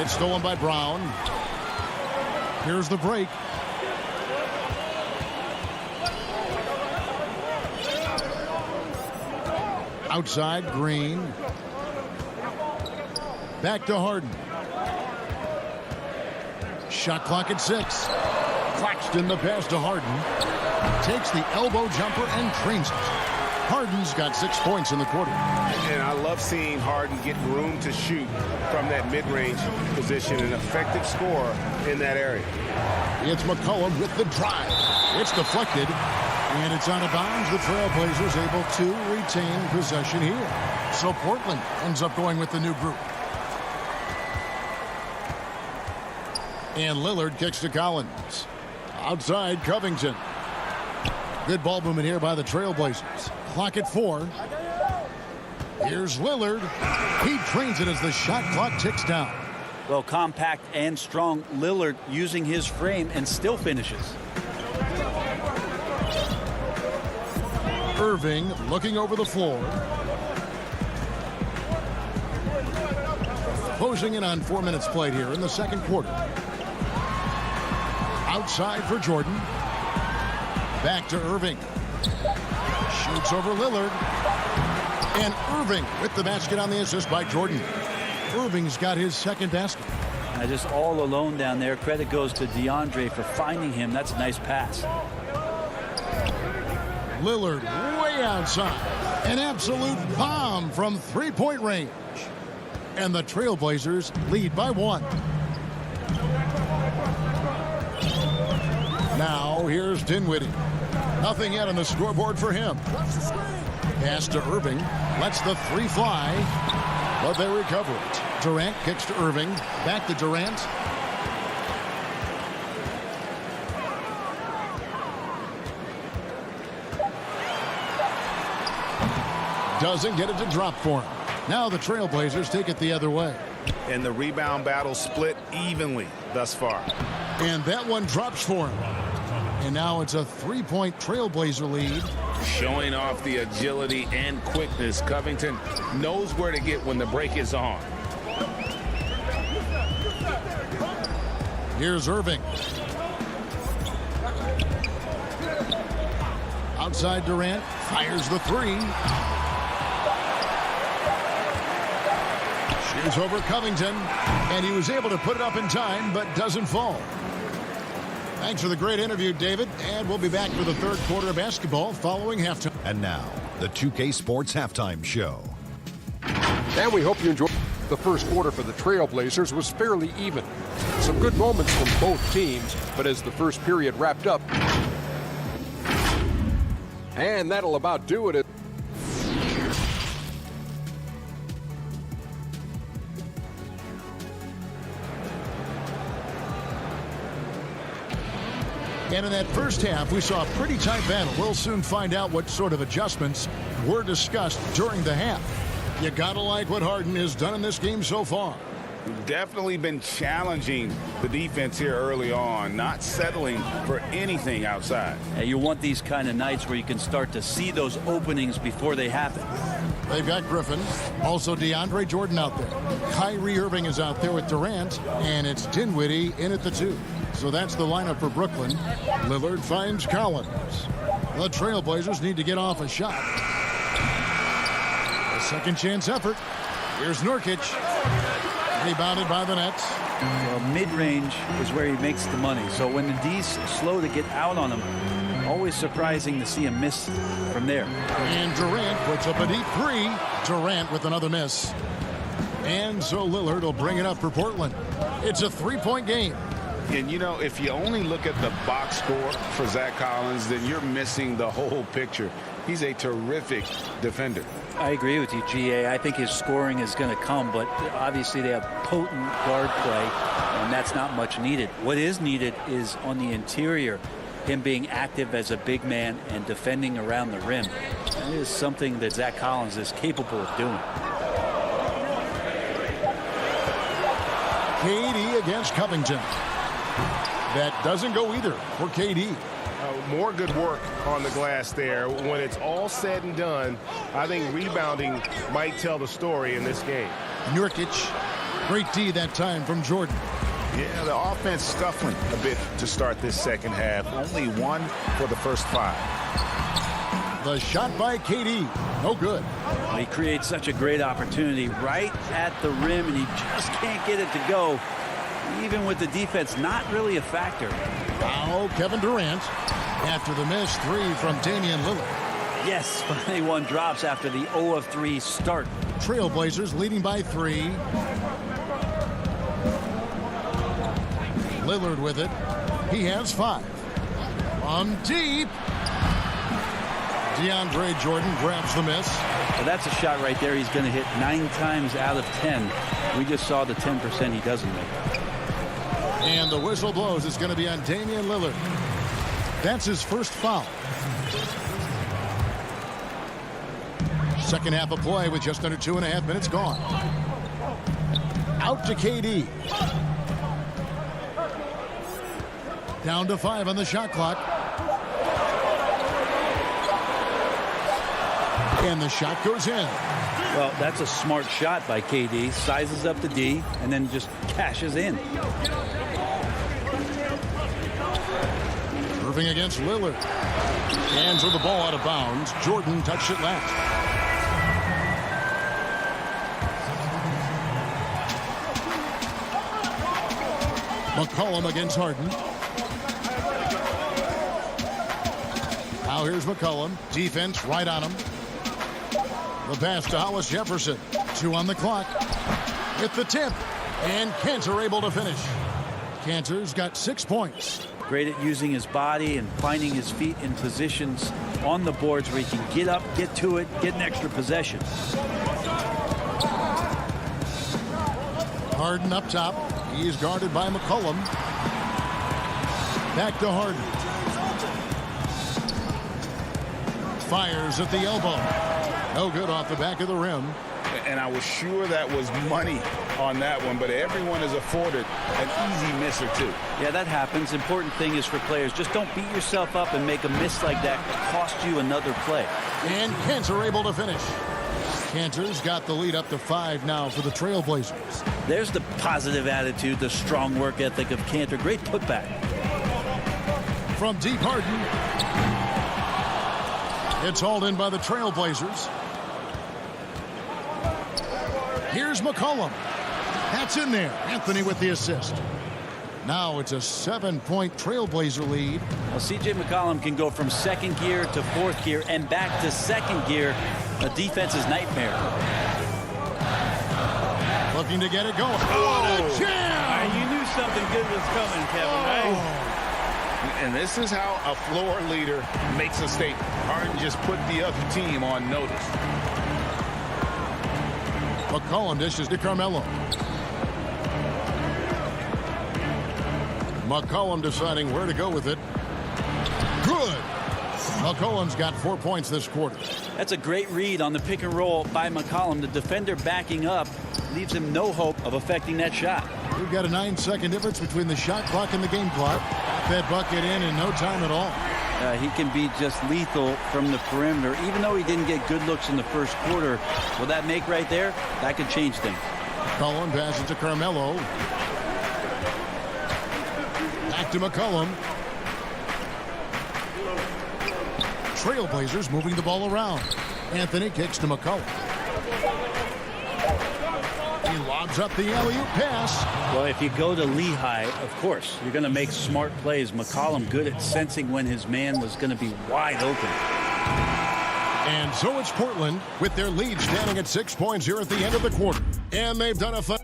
It's stolen by Brown. Here's the break. Outside, Green. Back to Harden. Shot clock at 6. Claxton the pass to Harden. Takes the elbow jumper and trains it. Harden's got 6 points in the quarter. And I love seeing Harden get room to shoot from that mid-range position, an effective scorer in that area. It's McCollum with the drive. It's deflected, and it's out of bounds. The Trailblazers able to retain possession here. So Portland ends up going with the new group. And Lillard kicks to Collins. Outside, Covington. Good ball movement here by the Trailblazers. Clock at 4. Here's Lillard. He trains it as the shot clock ticks down. Well, compact and strong. Lillard using his frame and still finishes. Irving looking over the floor. Closing in on 4 minutes played here in the second quarter. Outside for Jordan. Back to Irving. Shoots over Lillard. And Irving with the basket on the assist by Jordan. Irving's got his second basket. Just all alone down there. Credit goes to DeAndre for finding him. That's a nice pass. Lillard way outside. An absolute bomb from three-point range. And the Trailblazers lead by 1. Now here's Dinwiddie. Nothing yet on the scoreboard for him. Pass to Irving. Lets the 3 fly. But they recover it. Durant kicks to Irving. Back to Durant. Doesn't get it to drop for him. Now the Trailblazers take it the other way. And the rebound battle split evenly thus far. And that one drops for him. And now it's a 3-point Trailblazer lead. Showing off the agility and quickness. Covington knows where to get when the break is on. Here's Irving. Outside Durant. Fires the 3. Shoots over Covington. And he was able to put it up in time, but doesn't fall. Thanks for the great interview, David. And we'll be back for the third quarter of basketball following halftime. And now, the 2K Sports Halftime Show. And we hope you enjoyed. The first quarter for the Trailblazers was fairly even. Some good moments from both teams, but as the first period wrapped up, and that'll about do it. And in that first half, we saw a pretty tight battle. We'll soon find out what sort of adjustments were discussed during the half. You gotta like what Harden has done in this game so far. Definitely been challenging the defense here early on, not settling for anything outside. You want these kind of nights where you can start to see those openings before they happen. They've got Griffin, also DeAndre Jordan out there. Kyrie Irving is out there with Durant, and it's Dinwiddie in at the 2. So that's the lineup for Brooklyn. Lillard finds Collins. The Trailblazers need to get off a shot. A second chance effort. Here's Nurkic. Rebounded by the Nets. Well, mid-range is where he makes the money. So when the D's slow to get out on him, always surprising to see him miss from there. And Durant puts up a deep 3. Durant with another miss. And so Lillard will bring it up for Portland. It's a 3-point game. And, you know, if you only look at the box score for Zach Collins, then you're missing the whole picture. He's a terrific defender. I agree with you, GA. I think his scoring is going to come, but obviously they have potent guard play, and that's not much needed. What is needed is on the interior, him being active as a big man and defending around the rim. That is something that Zach Collins is capable of doing. KD against Covington. That doesn't go either for KD. More good work on the glass there. When it's all said and done, I think rebounding might tell the story in this game. Nurkic, great D that time from Jordan. Yeah, the offense scuffling a bit to start this second half. Only 1 for the first 5. The shot by KD, no good. He creates such a great opportunity right at the rim, and he just can't get it to go. Even with the defense not really a factor. Now Kevin Durant after the miss 3 from Damian Lillard. Yes, finally one drops after the 0 of 3 start. Trailblazers leading by 3. Lillard with it. He has 5. On deep. DeAndre Jordan grabs the miss. Well, that's a shot right there. He's going to hit 9 times out of 10. We just saw the 10% he doesn't make. And the whistle blows. It's going to be on Damian Lillard. That's his first foul. Second half of play with just under 2.5 minutes gone. Out to KD. Down to 5 on the shot clock. And the shot goes in. Well, that's a smart shot by KD. Sizes up the D and then just cashes in. Irving against Lillard. Hands with the ball out of bounds. Jordan touched it last. McCollum against Harden. Now here's McCollum. Defense right on him. The pass to Hollis Jefferson. 2 on the clock. With the tip. And Cantor able to finish. Cantor's got 6 points. Great at using his body and finding his feet in positions on the boards where he can get up, get to it, get an extra possession. Harden up top. He's guarded by McCollum. Back to Harden. Fires at the elbow. No good off the back of the rim. And I was sure that was money on that one, but everyone is afforded an easy miss or 2. Yeah, that happens. Important thing is for players, just don't beat yourself up and make a miss like that cost you another play. And Cantor able to finish. Cantor's got the lead up to 5 now for the Trailblazers. There's the positive attitude, the strong work ethic of Cantor. Great putback. From deep, Harden. It's hauled in by the Trailblazers. Here's McCollum. That's in there. Anthony with the assist. Now it's a 7-point Trailblazer lead. Well, C.J. McCollum can go from second gear to fourth gear and back to second gear. A defense's nightmare. Looking to get it going. What a jam! You knew something good was coming, Kevin, right? And this is how a floor leader makes a statement. Harden just put the other team on notice. McCollum dishes to Carmelo. McCollum deciding where to go with it. Good. McCollum's got 4 points this quarter. That's a great read on the pick and roll by McCollum. The defender backing up leaves him no hope of affecting that shot. We've got a 9-second difference between the shot clock and the game clock. That bucket in no time at all. He can be just lethal from the perimeter. Even though he didn't get good looks in the first quarter, will that make right there? That could change things. McCollum passes to Carmelo. Back to McCollum. Trailblazers moving the ball around. Anthony kicks to McCollum. He lobs up the alley-oop pass. Well, if you go to Lehigh, of course, you're going to make smart plays. McCollum good at sensing when his man was going to be wide open. And so it's Portland with their lead standing at 6 points here at the end of the quarter. And they've done a fun.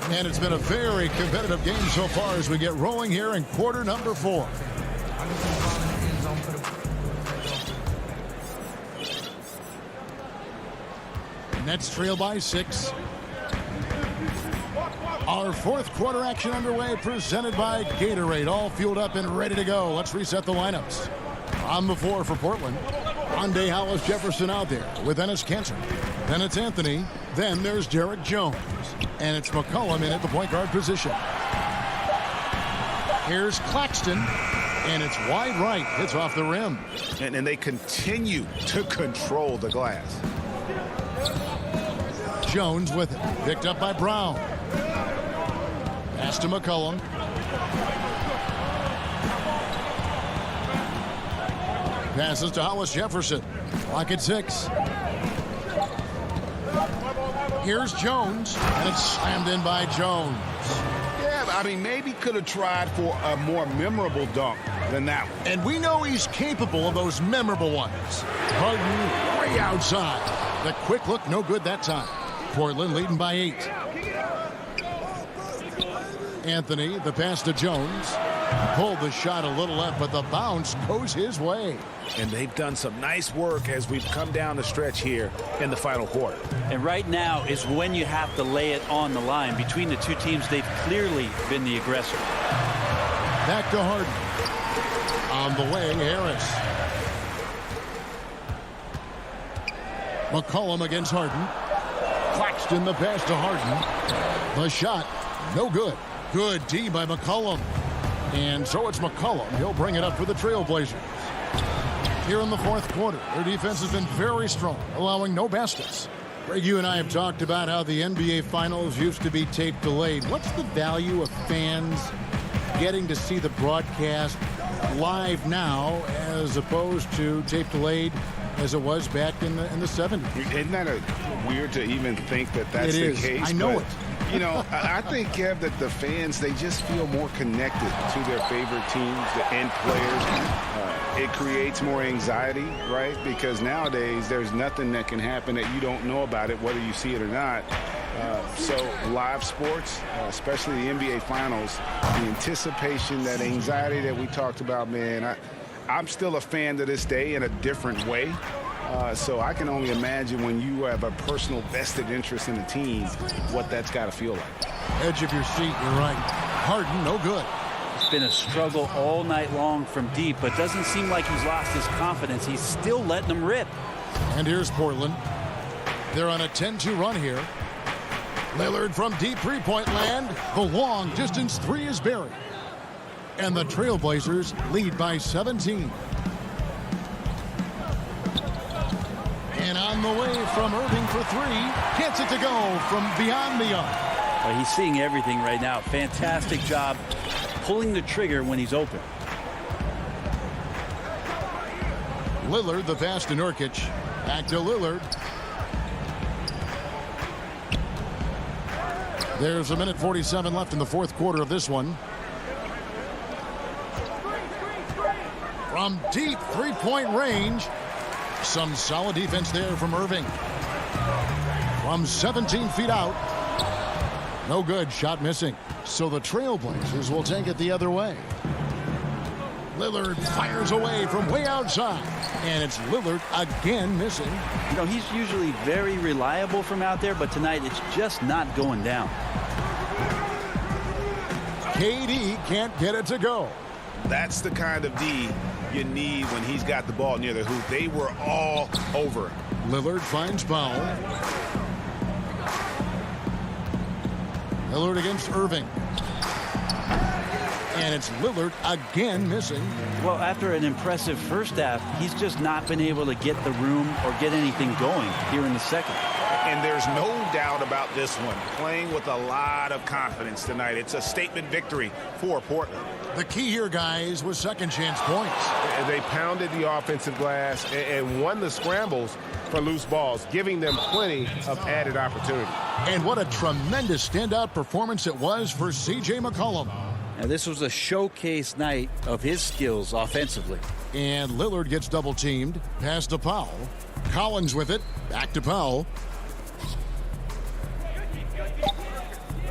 And it's been a very competitive game so far as we get rolling here in quarter number 4. Nets trail by 6. Our fourth quarter action underway, presented by Gatorade. All fueled up and ready to go. Let's reset the lineups. On the floor for Portland, Rondae Hollis-Jefferson out there with Enes Kanter. Then it's Anthony. Then there's Derek Jones. And it's McCollum in at the point guard position. Here's Claxton. And it's wide right. Hits off the rim. And they continue to control the glass. Jones with it. Picked up by Brown. Pass to McCollum. Passes to Hollis-Jefferson. Clock at 6. Here's Jones. And it's slammed in by Jones. Yeah, I mean, maybe could have tried for a more memorable dunk than that one. And we know he's capable of those memorable ones. Harden way outside. The quick look, no good that time. Portland leading by 8. Anthony, the pass to Jones. Pulled the shot a little left, but the bounce goes his way. And they've done some nice work as we've come down the stretch here in the final quarter. And right now is when you have to lay it on the line. Between the two teams, they've clearly been the aggressor. Back to Harden. On the way, Harris. McCollum against Harden. Claxton the pass to Harden. The shot, no good. Good D by McCollum. And so it's McCollum. He'll bring it up for the Trailblazers. Here in the fourth quarter, their defense has been very strong, allowing no baskets. Greg, you and I have talked about how the NBA Finals used to be tape delayed. What's the value of fans getting to see the broadcast live now as opposed to tape delayed as it was back in the 70s? Isn't that weird to even think that that's the case? I know it. You know, I think, Kev, that the fans, they just feel more connected to their favorite teams and players. It creates more anxiety, right? Because nowadays, there's nothing that can happen that you don't know about it, whether you see it or not. So live sports, especially the NBA Finals, the anticipation, that anxiety that we talked about, man, I'm still a fan to this day in a different way. So I can only imagine when you have a personal vested interest in a team, what that's got to feel like. Edge of your seat, you're right. Harden, no good. It's been a struggle all night long from deep, but doesn't seem like he's lost his confidence. He's still letting them rip. And here's Portland. They're on a 10-2 run here. Lillard from deep three-point land. The long distance three is buried. And the Trailblazers lead by 17. And on the way from Irving for 3. Gets it to go from beyond the arc. Well, he's seeing everything right now. Fantastic job pulling the trigger when he's open. Lillard, the pass to Nurkic. Back to Lillard. There's a minute 47 left in the fourth quarter of this one. From deep three-point range. Some solid defense there from Irving. From 17 feet out. No good. Shot missing. So the Trailblazers will take it the other way. Lillard fires away from way outside. And it's Lillard again missing. You know, he's usually very reliable from out there, but tonight it's just not going down. KD can't get it to go. That's the kind of D you need when he's got the ball near the hoop. They were all over. Lillard finds Powell. Lillard against Irving. And it's Lillard again missing. Well, after an impressive first half, he's just not been able to get the room or get anything going here in the second. And there's no doubt about this one. Playing with a lot of confidence tonight. It's a statement victory for Portland. The key here, guys, was second chance points. They pounded the offensive glass and won the scrambles for loose balls, giving them plenty of added opportunity. And what a tremendous standout performance it was for C.J. McCollum. Now, this was a showcase night of his skills offensively. And Lillard gets double-teamed. Pass to Powell. Collins with it. Back to Powell.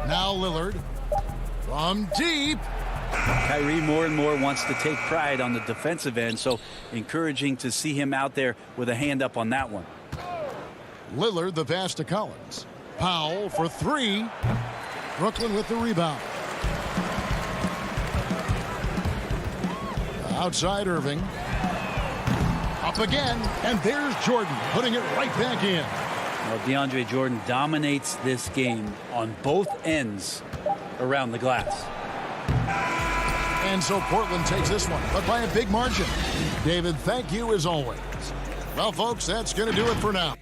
Now Lillard. From deep. Kyrie more and more wants to take pride on the defensive end, so encouraging to see him out there with a hand up on that one. Lillard the pass to Collins. Powell for three. Brooklyn with the rebound. Outside Irving. Up again, and there's Jordan putting it right back in. Well, DeAndre Jordan dominates this game on both ends around the glass. And so Portland takes this one, but by a big margin. David, thank you as always. Well, folks, that's going to do it for now.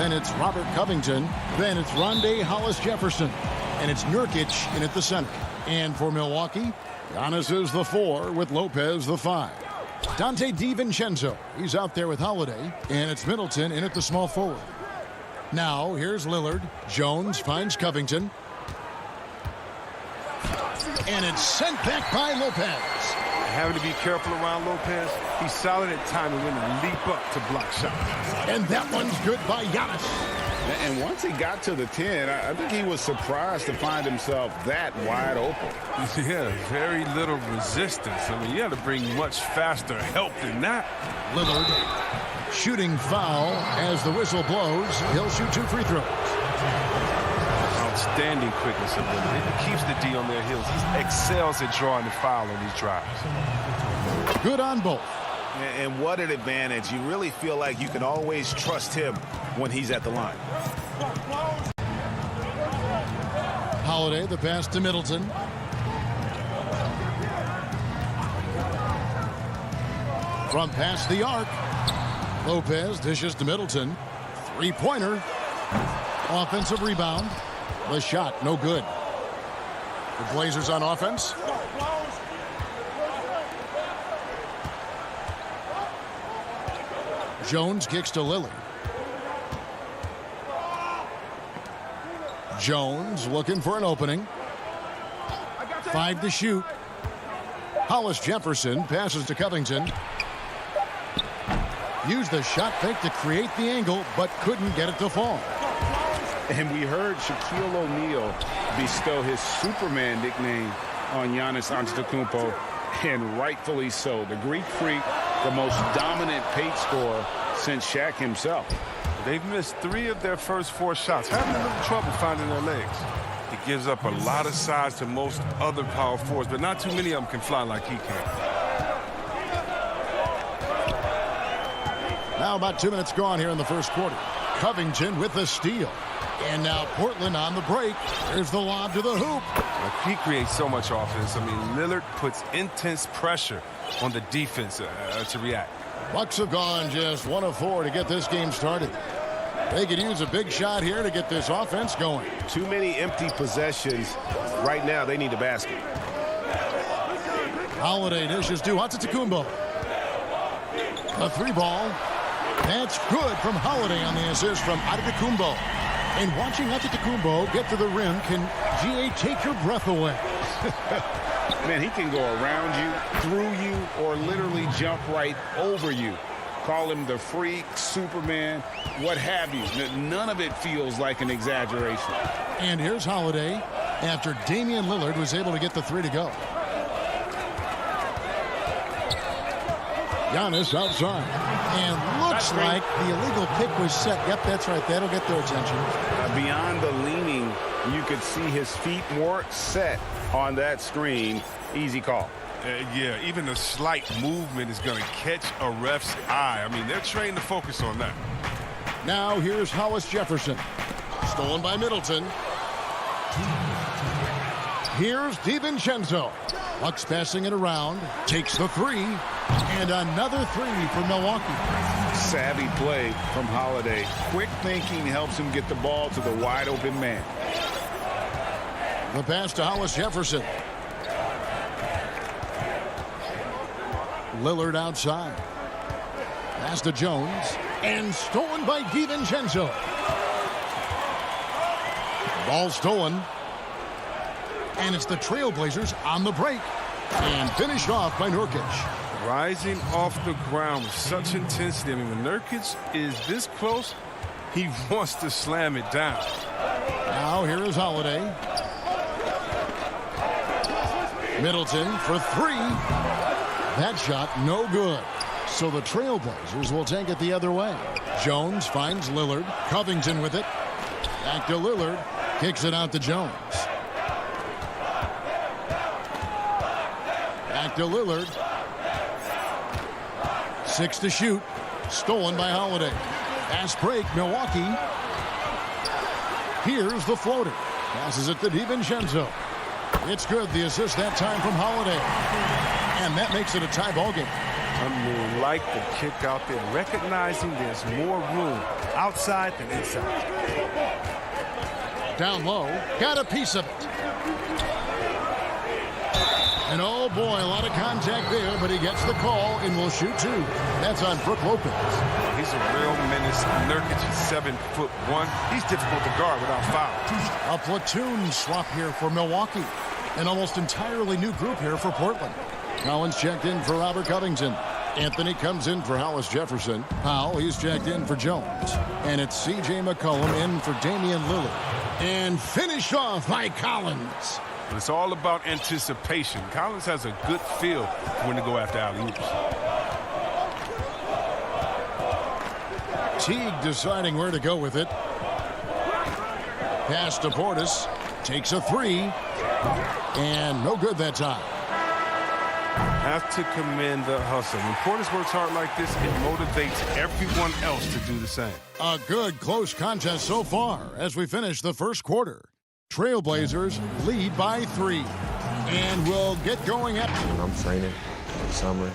Then it's Robert Covington. Then it's Rondé Hollis-Jefferson. And it's Nurkic in at the center. And for Milwaukee, Giannis is the 4 with Lopez the 5. Dante DiVincenzo, he's out there with Holiday. And it's Middleton in at the small forward. Now, here's Lillard. Jones finds Covington. And it's sent back by Lopez. Having to be careful around Lopez. He's solid at time and when to leap up to block shots. And that one's good by Giannis. And once he got to the 10, I think he was surprised to find himself that wide open. Yeah, very little resistance. I mean, you had to bring much faster help than that. Lillard shooting foul as the whistle blows. He'll shoot 2 free throws. Outstanding quickness of Lillard. He keeps the D on their heels. He excels at drawing the foul on these drives. Good on both. And what an advantage. You really feel like you can always trust him when he's at the line. Holiday, the pass to Middleton. From past the arc. Lopez dishes to Middleton. Three-pointer. Offensive rebound. The shot, no good. The Blazers on offense. Jones kicks to Lillard. Jones looking for an opening. 5 to shoot. Hollis-Jefferson passes to Covington. Used the shot fake to create the angle, but couldn't get it to fall. And we heard Shaquille O'Neal bestow his Superman nickname on Giannis Antetokounmpo, and rightfully so. The Greek Freak, the most dominant paint scorer since Shaq himself. They've missed 3 of their first 4 shots. Having a little trouble finding their legs. He gives up a lot of size to most other power forwards, but not too many of them can fly like he can. Now about 2 minutes gone here in the first quarter. Covington with the steal. And now Portland on the break. There's the lob to the hoop. He creates so much offense. I mean, Lillard puts intense pressure on the defense to react. Bucks have gone just 1 of 4 to get this game started. They could use a big shot here to get this offense going. Too many empty possessions. Right now, they need a basket. Holiday dishes to Antetokounmpo. A 3-ball. That's good from Holiday on the assist from Antetokounmpo. And watching Antetokounmpo get to the rim can, GA, take your breath away. Man, he can go around you, through you, or literally jump right over you. Call him the freak, Superman, what have you. None of it feels like an exaggeration. And here's Holiday after Damian Lillard was able to get the 3 to go. Giannis outside. And looks like the illegal pick was set. Yep, that's right. That'll get their attention. Beyond the leaning, you could see his feet more set on that screen. Easy call. Yeah, even a slight movement is going to catch a ref's eye. I mean, they're trained to focus on that. Now here's Hollis Jefferson. Stolen by Middleton. Here's DiVincenzo. Bucks passing it around. Takes the 3. And another 3 for Milwaukee. Savvy play from Holiday. Quick thinking helps him get the ball to the wide open man. The pass to Hollis Jefferson. Lillard outside. Pass to Jones. And stolen by DiVincenzo. Ball stolen. And it's the Trailblazers on the break. And finished off by Nurkic. Rising off the ground with such intensity. I mean, when Nurkic is this close, he wants to slam it down. Now here is Holiday. Middleton for 3. That shot no good. So the Trailblazers will take it the other way. Jones finds Lillard. Covington with it. Back to Lillard. Kicks it out to Jones. Back to Lillard. 6 to shoot. Stolen by Holiday. Fast break, Milwaukee. Here's the floater. Passes it to DiVincenzo. It's good. The assist that time from Holiday. And that makes it a tie ball game. I mean, like the kick out there, recognizing there's more room outside than inside. Down low. Got a piece of it. And oh boy, a lot of contact there, but he gets the call and will shoot 2. That's on Brook Lopez. He's a real menace. Nurkic is 7'1". He's difficult to guard without foul. A platoon swap here for Milwaukee. An almost entirely new group here for Portland. Collins checked in for Robert Covington. Anthony comes in for Hollis Jefferson. Powell, he's checked in for Jones. And it's C.J. McCollum in for Damian Lillard. And finished off by Collins. It's all about anticipation. Collins has a good feel when to go after alley-oops. Teague deciding where to go with it. Pass to Portis. Takes a 3. And no good that time. Have to commend the hustle. When Portis works hard like this, it motivates everyone else to do the same. A good close contest so far as we finish the first quarter. Trailblazers lead by 3. And we'll get going at... When I'm training in the summer.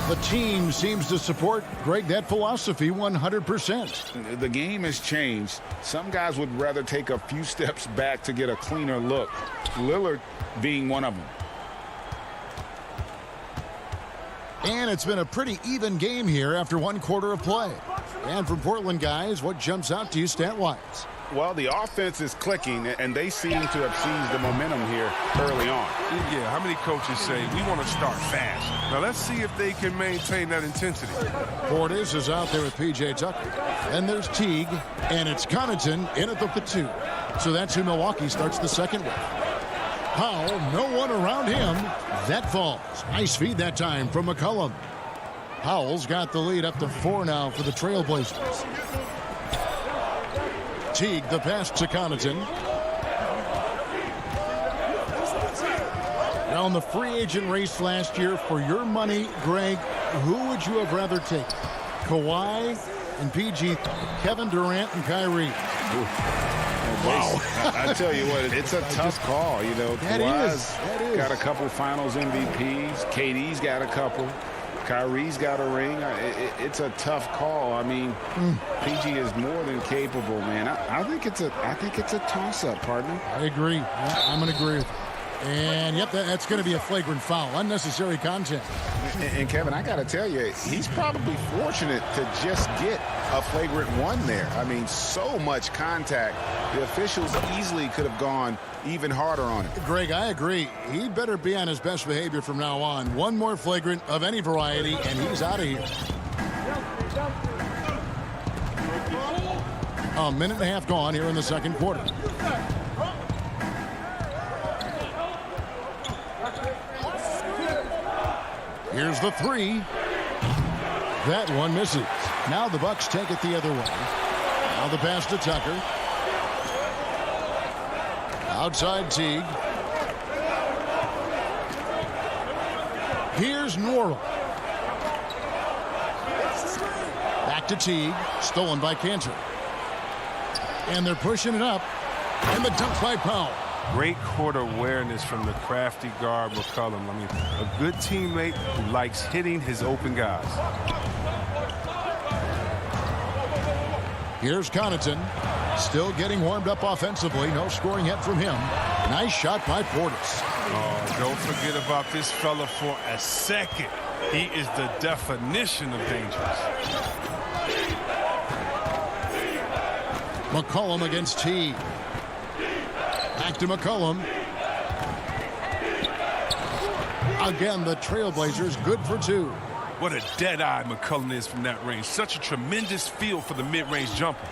The team seems to support, Greg, that philosophy 100%. The game has changed. Some guys would rather take a few steps back to get a cleaner look. Lillard being one of them. And it's been a pretty even game here after 1 quarter of play. And from Portland, guys, what jumps out to you stat-wise? Well, the offense is clicking, and they seem to have seized the momentum here early on. Yeah, how many coaches say, we want to start fast? Now, let's see if they can maintain that intensity. Portis is out there with P.J. Tucker. And there's Teague, and it's Connaughton in at the platoon. So that's who Milwaukee starts the second with. Powell, no one around him. That falls. Nice feed that time from McCollum. Powell's got the lead up to 4 now for the Trailblazers. Teague, the pass to Connaughton. Now, in the free agent race last year, for your money, Greg, who would you have rather taken? Kawhi and PG, Kevin Durant and Kyrie. Wow. I tell you what, it's a tough call. You know, Kawhi's got a couple finals MVPs. KD's got a couple. Kyrie's got a ring. It's a tough call. I mean, PG is more than capable, man. I think it's a toss-up, partner. I agree. Yeah, I'm going to agree with you. And, yep, that's going to be a flagrant foul. Unnecessary contact. And Kevin, I got to tell you, he's probably fortunate to just get a flagrant one there. I mean, so much contact. The officials easily could have gone even harder on it. Greg, I agree. He better be on his best behavior from now on. One more flagrant of any variety, and he's out of here. A minute and a half gone here in the second quarter. Here's the three. That one misses. Now the Bucks take it the other way. Now the pass to Tucker. Outside Teague. Here's Norrell. Back to Teague. Stolen by Cantor. And they're pushing it up. And the dunk by Powell. Great court awareness from the crafty guard McCollum. I mean, a good teammate who likes hitting his open guys. Here's Connaughton. Still getting warmed up offensively. No scoring yet from him. Nice shot by Portis. Oh, don't forget about this fella for a second. He is the definition of dangerous. McCollum against Teague. Back to McCollum. Again, the Trailblazers good for two. What a dead-eye McCollum is from that range. Such a tremendous feel for the mid-range jumper.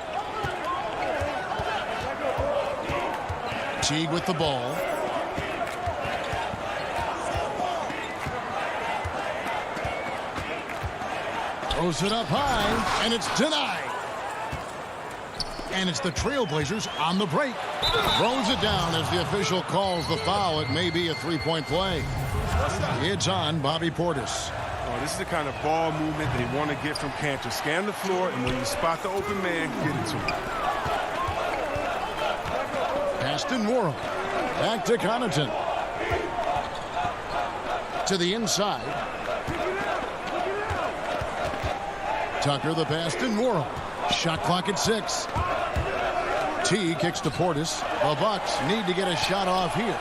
Teague with the ball. Throws it up high, and it's denied. And it's the Trailblazers on the break. Throws it down as the official calls the foul. It may be a three-point play. It's on Bobby Portis. Oh, this is the kind of ball movement they want to get from Cantor. Scan the floor, and when you spot the open man, get it to him. Pass to Norrell. Back to Connaughton. To the inside. Tucker, the pass to Norrell. Shot clock at 6. T kicks to Portis. The Bucks need to get a shot off here.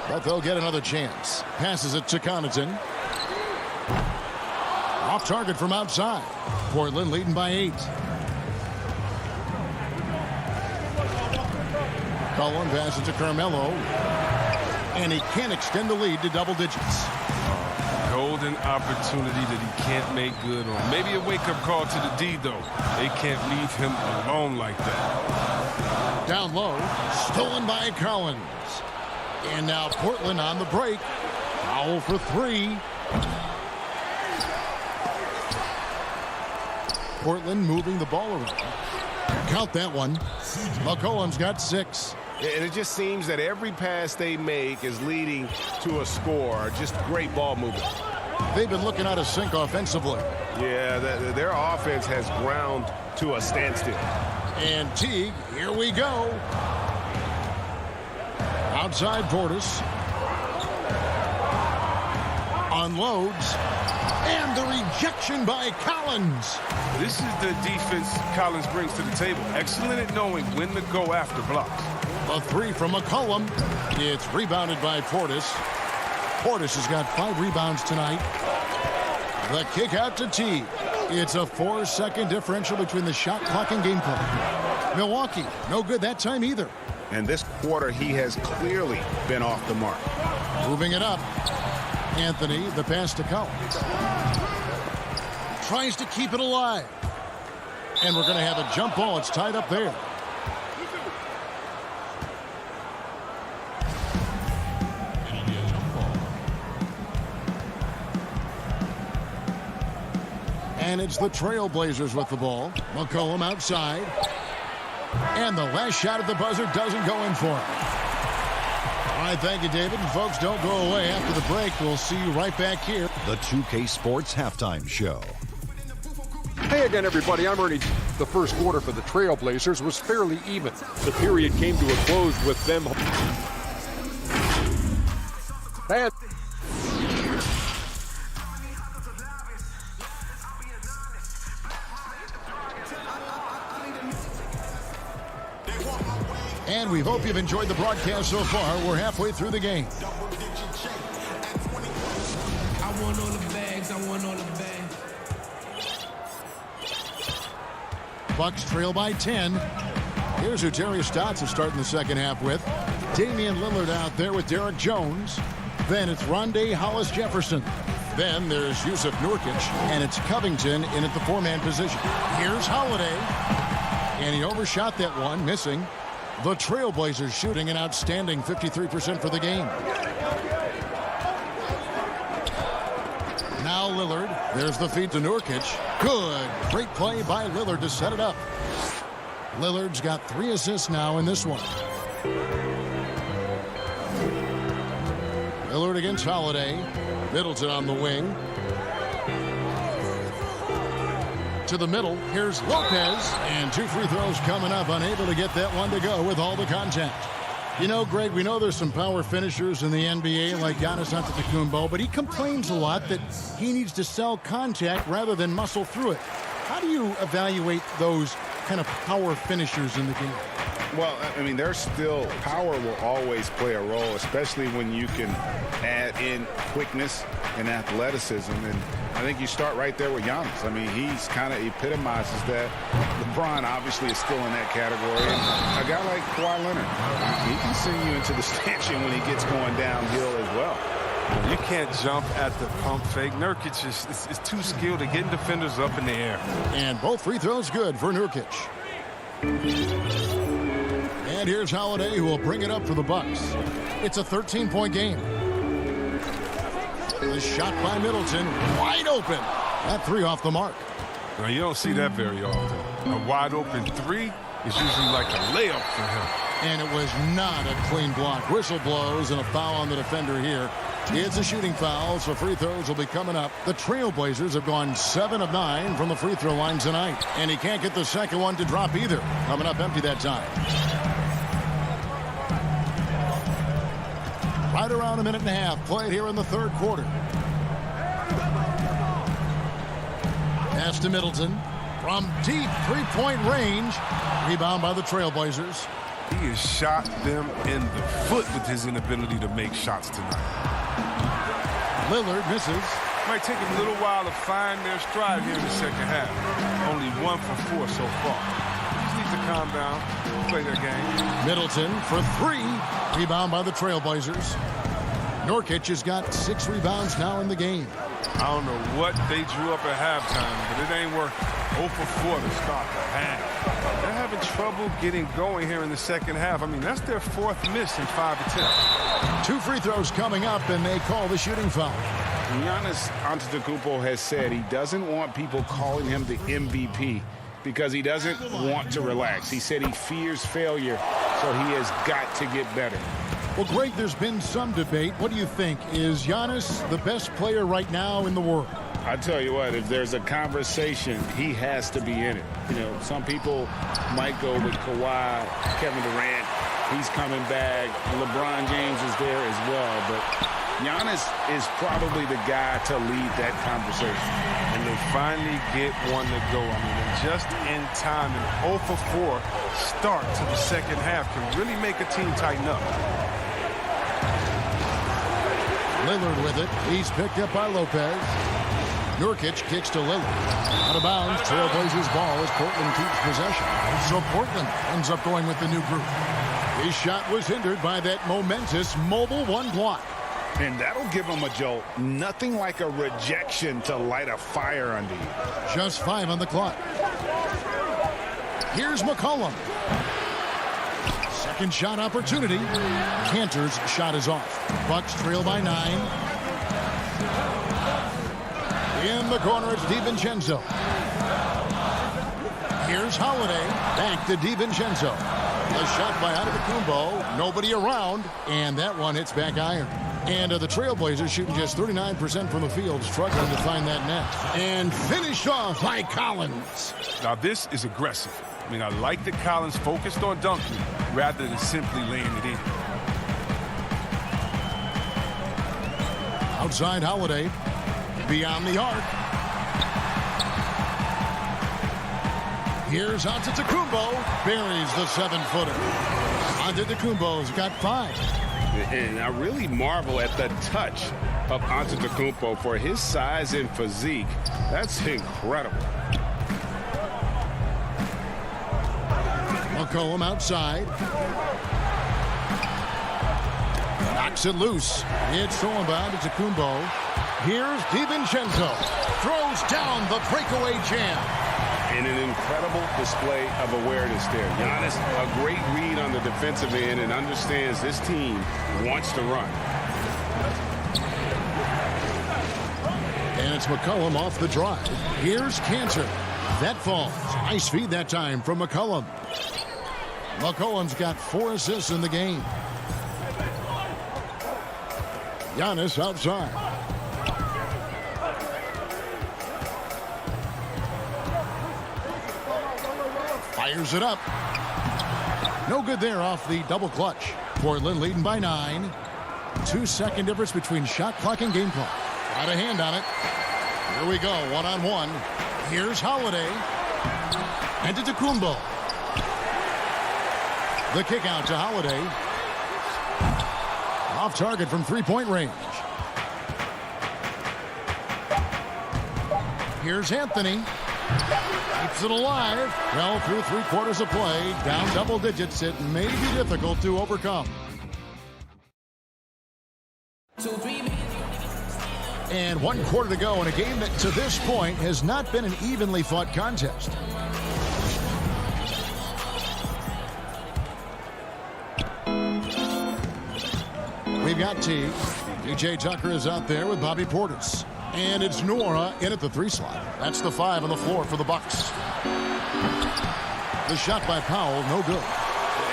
But they'll get another chance. Passes it to Connaughton. Off target from outside. Portland leading by 8. Cullen passes to Carmelo. And he can't extend the lead to double digits. Golden opportunity that he can't make good on. Maybe a wake-up call to the D, though. They can't leave him alone like that. Down low. Stolen by Collins. And now Portland on the break. Foul for 3. Portland moving the ball around. Count that one. McCollum's got 6. And it just seems that every pass they make is leading to a score. Just great ball movement. They've been looking out of sync offensively. Yeah, their offense has ground to a standstill. And Teague, here we go. Outside Portis. Unloads. And the rejection by Collins. This is the defense Collins brings to the table. Excellent at knowing when to go after blocks. A 3 from McCollum. It's rebounded by Portis. Portis has got 5 rebounds tonight. The kick out to T. It's a 4-second differential between the shot clock and game clock. Milwaukee, no good that time either. And this quarter, he has clearly been off the mark. Moving it up. Anthony, the pass to Collins. Tries to keep it alive. And we're going to have a jump ball. It's tied up there. And it's the Trailblazers with the ball. McCollum outside. And the last shot at the buzzer doesn't go in for him. All right, thank you, David. And folks, don't go away. After the break, we'll see you right back here. The 2K Sports Halftime Show. Hey again, everybody. I'm Ernie. The first quarter for the Trailblazers was fairly even. The period came to a close with them. And we hope you've enjoyed the broadcast so far. We're halfway through the game. I want all the bags. I want all the bags. Bucks trail by 10. Here's who Terry Stotts is starting the second half with. Damian Lillard out there with Derek Jones. Then it's Rondé Hollis-Jefferson. Then there's Yusuf Nurkic, and it's Covington in at the four-man position. Here's Holiday, and he overshot that one, missing. The Trailblazers shooting an outstanding 53% for the game. Now Lillard. There's the feed to Nurkic. Good. Great play by Lillard to set it up. Lillard's got 3 assists now in this one. Lillard against Holiday. Middleton on the wing. To the middle. Here's Lopez. And 2 free throws coming up. Unable to get that one to go with all the contact. You know, Greg, we know there's some power finishers in the NBA like Giannis Antetokounmpo, but he complains a lot that he needs to sell contact rather than muscle through it. How do you evaluate those kind of power finishers in the game? Well, I mean, there's still power will always play a role, especially when you can add in quickness and athleticism. And I think you start right there with Giannis. I mean, he's kind of epitomizes that. LeBron obviously is still in that category. And a guy like Kawhi Leonard, he can send you into the stanchion when he gets going downhill as well. You can't jump at the pump fake. Nurkic is too skilled at getting defenders up in the air. And both free throws good for Nurkic. And here's Holiday, who will bring it up for the Bucks. It's a 13-point game. The shot by Middleton, wide open. That 3 off the mark. Now, you don't see that very often. A wide open 3 is usually like a layup for him. And it was not a clean block. Whistle blows and a foul on the defender here. It's a shooting foul, so free throws will be coming up. The Trailblazers have gone 7 of 9 from the free throw line tonight. And he can't get the second one to drop either. Coming up empty that time. Right around a minute and a half played here in the third quarter. Pass to Middleton. From deep three-point range. Rebound by the Trailblazers. He has shot them in the foot with his inability to make shots tonight. Lillard misses. Might take a little while to find their stride here in the second half. Only 1 for 4 so far. Just need to calm down, play their game. Middleton for 3. Rebound by the Trailblazers. Nurkic has got 6 rebounds now in the game. I don't know what they drew up at halftime, but it ain't working. 0 for 4 to start the half. They're having trouble getting going here in the second half. I mean, that's their 4th miss in 5 attempts. 2 free throws coming up, and they call the shooting foul. Giannis Antetokounmpo has said he doesn't want people calling him the MVP because he doesn't want to relax. He said he fears failure, so he has got to get better. Well, Greg, there's been some debate. What do you think? Is Giannis the best player right now in the world? I tell you what, if there's a conversation, he has to be in it. You know, some people might go with Kawhi, Kevin Durant. He's coming back. LeBron James is there as well. But Giannis is probably the guy to lead that conversation. And they finally get one to go. I mean, just in time, an 0 for 4 start to the second half can really make a team tighten up. Lillard with it. He's picked up by Lopez. Nurkic kicks to Lillard. Out of bounds. Trailblazers ball as Portland keeps possession. So Portland ends up going with the new group. His shot was hindered by that momentous mobile 1 block. And that'll give him a jolt. Nothing like a rejection to light a fire under you. Just 5 on the clock. Here's McCollum. Second shot opportunity. Cantor's shot is off. Bucks trail by 9. In the corner, it's DiVincenzo. Here's Holiday. Back to DiVincenzo. A shot by Antetokounmpo. Nobody around. And that one hits back iron. And the Trailblazers shooting just 39% from the field, struggling to find that net. And finished off by Collins. Now this is aggressive. I mean, I like that Collins focused on dunking rather than simply laying it in. Outside Holiday. Beyond the arc. Here's Antetokounmpo. Buries the 7-footer. Antetokounmpo's got 5. And I really marvel at the touch of Antetokounmpo for his size and physique. That's incredible. McCollum outside. Knocks it loose. It's thrown by Antetokounmpo. Here's DiVincenzo. Throws down the breakaway jam. And an incredible display of awareness there. Giannis, a great read on the defensive end and understands this team wants to run. And it's McCollum off the drive. Here's Cantor. That falls. Nice feed that time from McCollum. McCollum's got 4 assists in the game. Giannis outside. Fires it up. No good there off the double clutch. Portland leading by 9. 2-second difference between shot clock and game clock. Got a hand on it. Here we go, one-on-one. Here's Holiday. Antetokounmpo. The kick out to Holiday. Off target from three-point range. Here's Anthony. Keeps it alive. Well, through 3/4 of play, down double digits, it may be difficult to overcome. And 1 quarter to go in a game that to this point has not been an evenly fought contest. We've got T. PJ Tucker is out there with Bobby Portis. And it's Nora in at the 3 slot. That's the 5 on the floor for the Bucks. The shot by Powell, no good.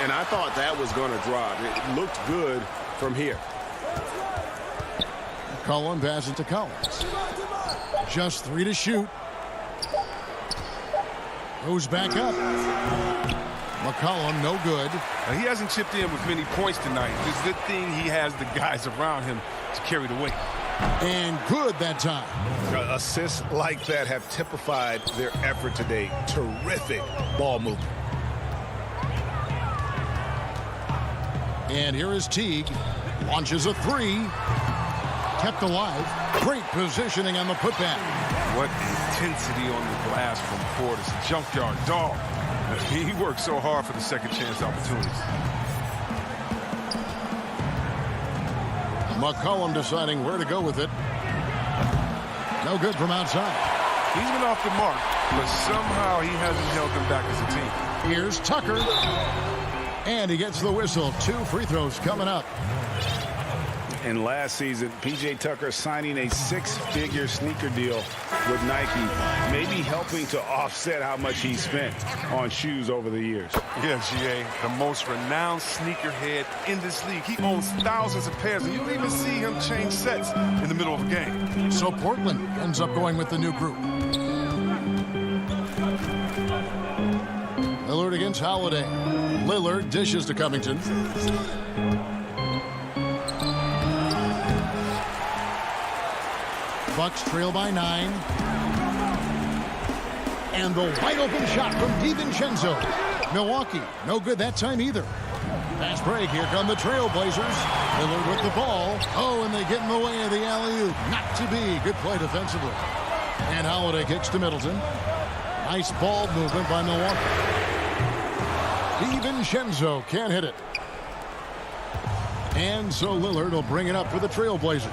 And I thought that was going to drop. It looked good from here. Cullen passes to Collins. Just 3 to shoot. Goes back up. McCollum, no good. Now, he hasn't chipped in with many points tonight. It's a good thing he has the guys around him to carry the weight. And good that time. Assists like that have typified their effort today. Terrific ball movement. And here is Teague. Launches a 3. Kept alive. Great positioning on the putback. What intensity on the glass from Portis. Junkyard dog. He worked so hard for the second chance opportunities. McCollum deciding where to go with it. No good from outside. He's been off the mark, but somehow he hasn't held them back as a team. Here's Tucker. And he gets the whistle. 2 free throws coming up. And last season, P.J. Tucker signing a 6-figure sneaker deal with Nike, maybe helping to offset how much he spent on shoes over the years. Yeah, G.A., the most renowned sneakerhead in this league. He owns thousands of pairs, and you don't even see him change sets in the middle of a game. So Portland ends up going with the new group. Lillard against Holiday. Lillard dishes to Covington. Bucks trail by 9. And the wide open shot from DiVincenzo. Milwaukee, no good that time either. Fast break, here come the Trailblazers. Lillard with the ball. Oh, and they get in the way of the alley-oop. Not to be. Good play defensively. And Holiday kicks to Middleton. Nice ball movement by Milwaukee. DiVincenzo can't hit it. And so Lillard will bring it up for the Trailblazers.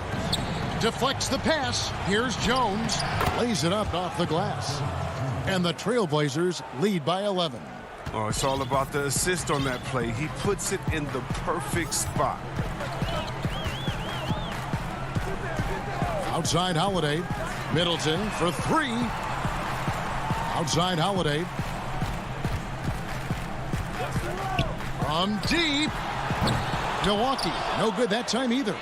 Deflects the pass. Here's Jones. Lays it up off the glass. And the Trailblazers lead by 11. Oh, it's all about the assist on that play. He puts it in the perfect spot. Outside Holiday. Middleton for 3. Outside Holiday. From deep. Milwaukee, no good that time either.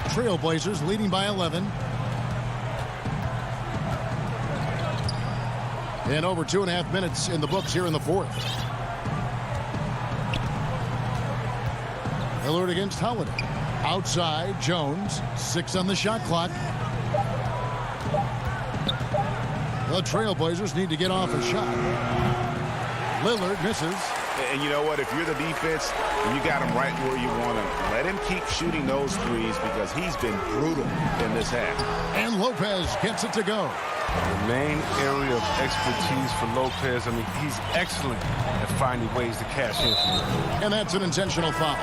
Trailblazers leading by 11. And over 2.5 minutes in the books here in the fourth. Lillard against Holiday. Outside, Jones. 6 on the shot clock. The Trailblazers need to get off a shot. Lillard misses. And you know what? If you're the defense, you got him right where you want him. Let him keep shooting those threes because he's been brutal in this half. And Lopez gets it to go. The main area of expertise for Lopez, I mean, he's excellent at finding ways to cash in from it. And that's an intentional foul.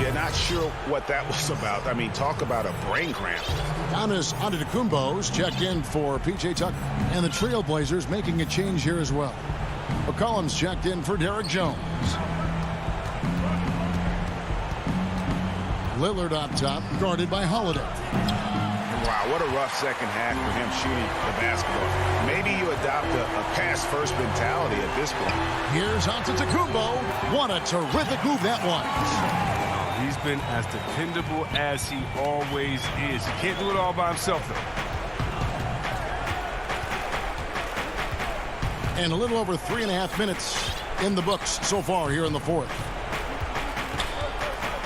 Yeah, not sure what that was about. I mean, talk about a brain cramp. Giannis Antetokounmpo's checked in for P.J. Tucker. And the Trailblazers making a change here as well. McCollum's checked in for Derek Jones. Lillard up top, guarded by Holiday. Wow, what a rough second half for him shooting the basketball. Maybe you adopt a pass-first mentality at this point. Here's Antetokounmpo. What a terrific move that was. He's been as dependable as he always is. He can't do it all by himself, though. And a little over 3.5 minutes in the books so far here in the fourth.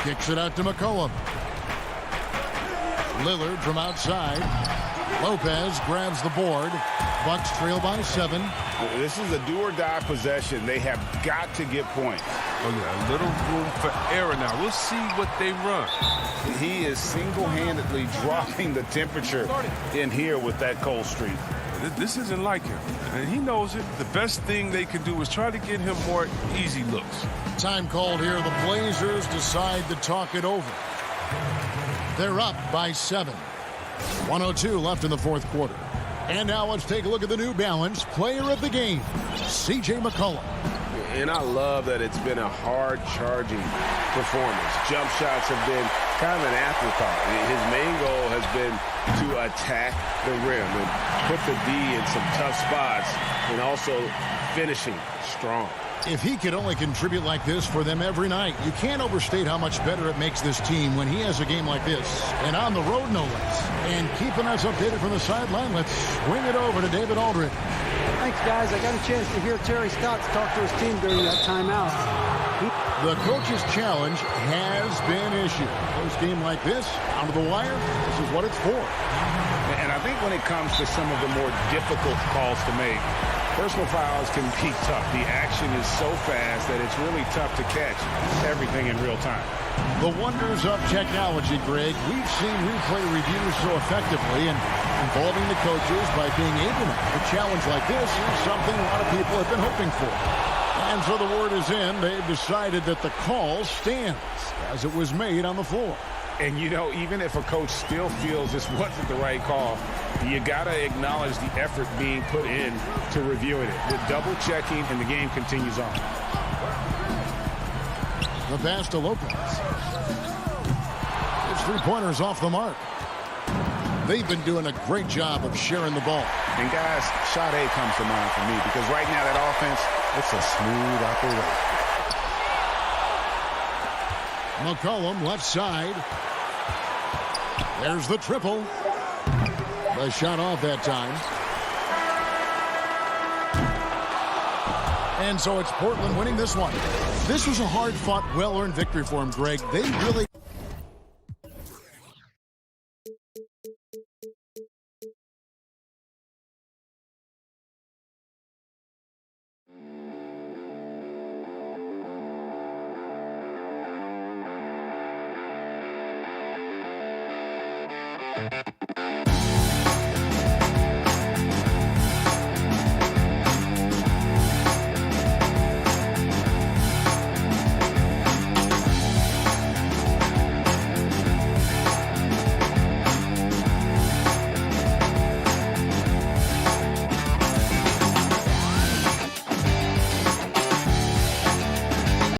Kicks it out to McCollum. Lillard from outside. Lopez grabs the board. Bucks trail by 7. This is a do-or-die possession. They have got to get points. Oh, yeah, a little room for error now. We'll see what they run. He is single-handedly dropping the temperature in here with that cold streak. This isn't like him, and he knows it. The best thing they can do is try to get him more easy looks. Time called here. The Blazers decide to talk it over. They're up by 7. 1:02 left in the fourth quarter. And now let's take a look at the New Balance player of the game, C.J. McCollum. And I love that it's been a hard-charging performance. Jump shots have been kind of an afterthought. His main goal has been to attack the rim and put the D in some tough spots and also finishing strong. If he could only contribute like this for them every night, you can't overstate how much better it makes this team when he has a game like this. And on the road, no less. And keeping us updated from the sideline, let's swing it over to David Aldridge. Thanks, guys. I got a chance to hear Terry Stotts talk to his team during that timeout. The coach's challenge has been issued. Close game like this, out of the wire, this is what it's for. And I think when it comes to some of the more difficult calls to make, personal fouls can be tough. The action is so fast that it's really tough to catch everything in real time. The wonders of technology, Greg. We've seen replay reviews so effectively, and involving the coaches by being able to make a challenge like this is something a lot of people have been hoping for. And so the word is in. They've decided that the call stands as it was made on the floor. And, you know, even if a coach still feels this wasn't the right call, you got to acknowledge the effort being put in to reviewing it. The double-checking, and the game continues on. The pass to Lopez. His three-pointers off the mark. They've been doing a great job of sharing the ball. And, guys, shot A comes to mind for me because right now that offense, it's a smooth operation. McCollum left side. There's the triple. The shot off that time. And so it's Portland winning this one. This was a hard-fought, well-earned victory for him, Greg. They really...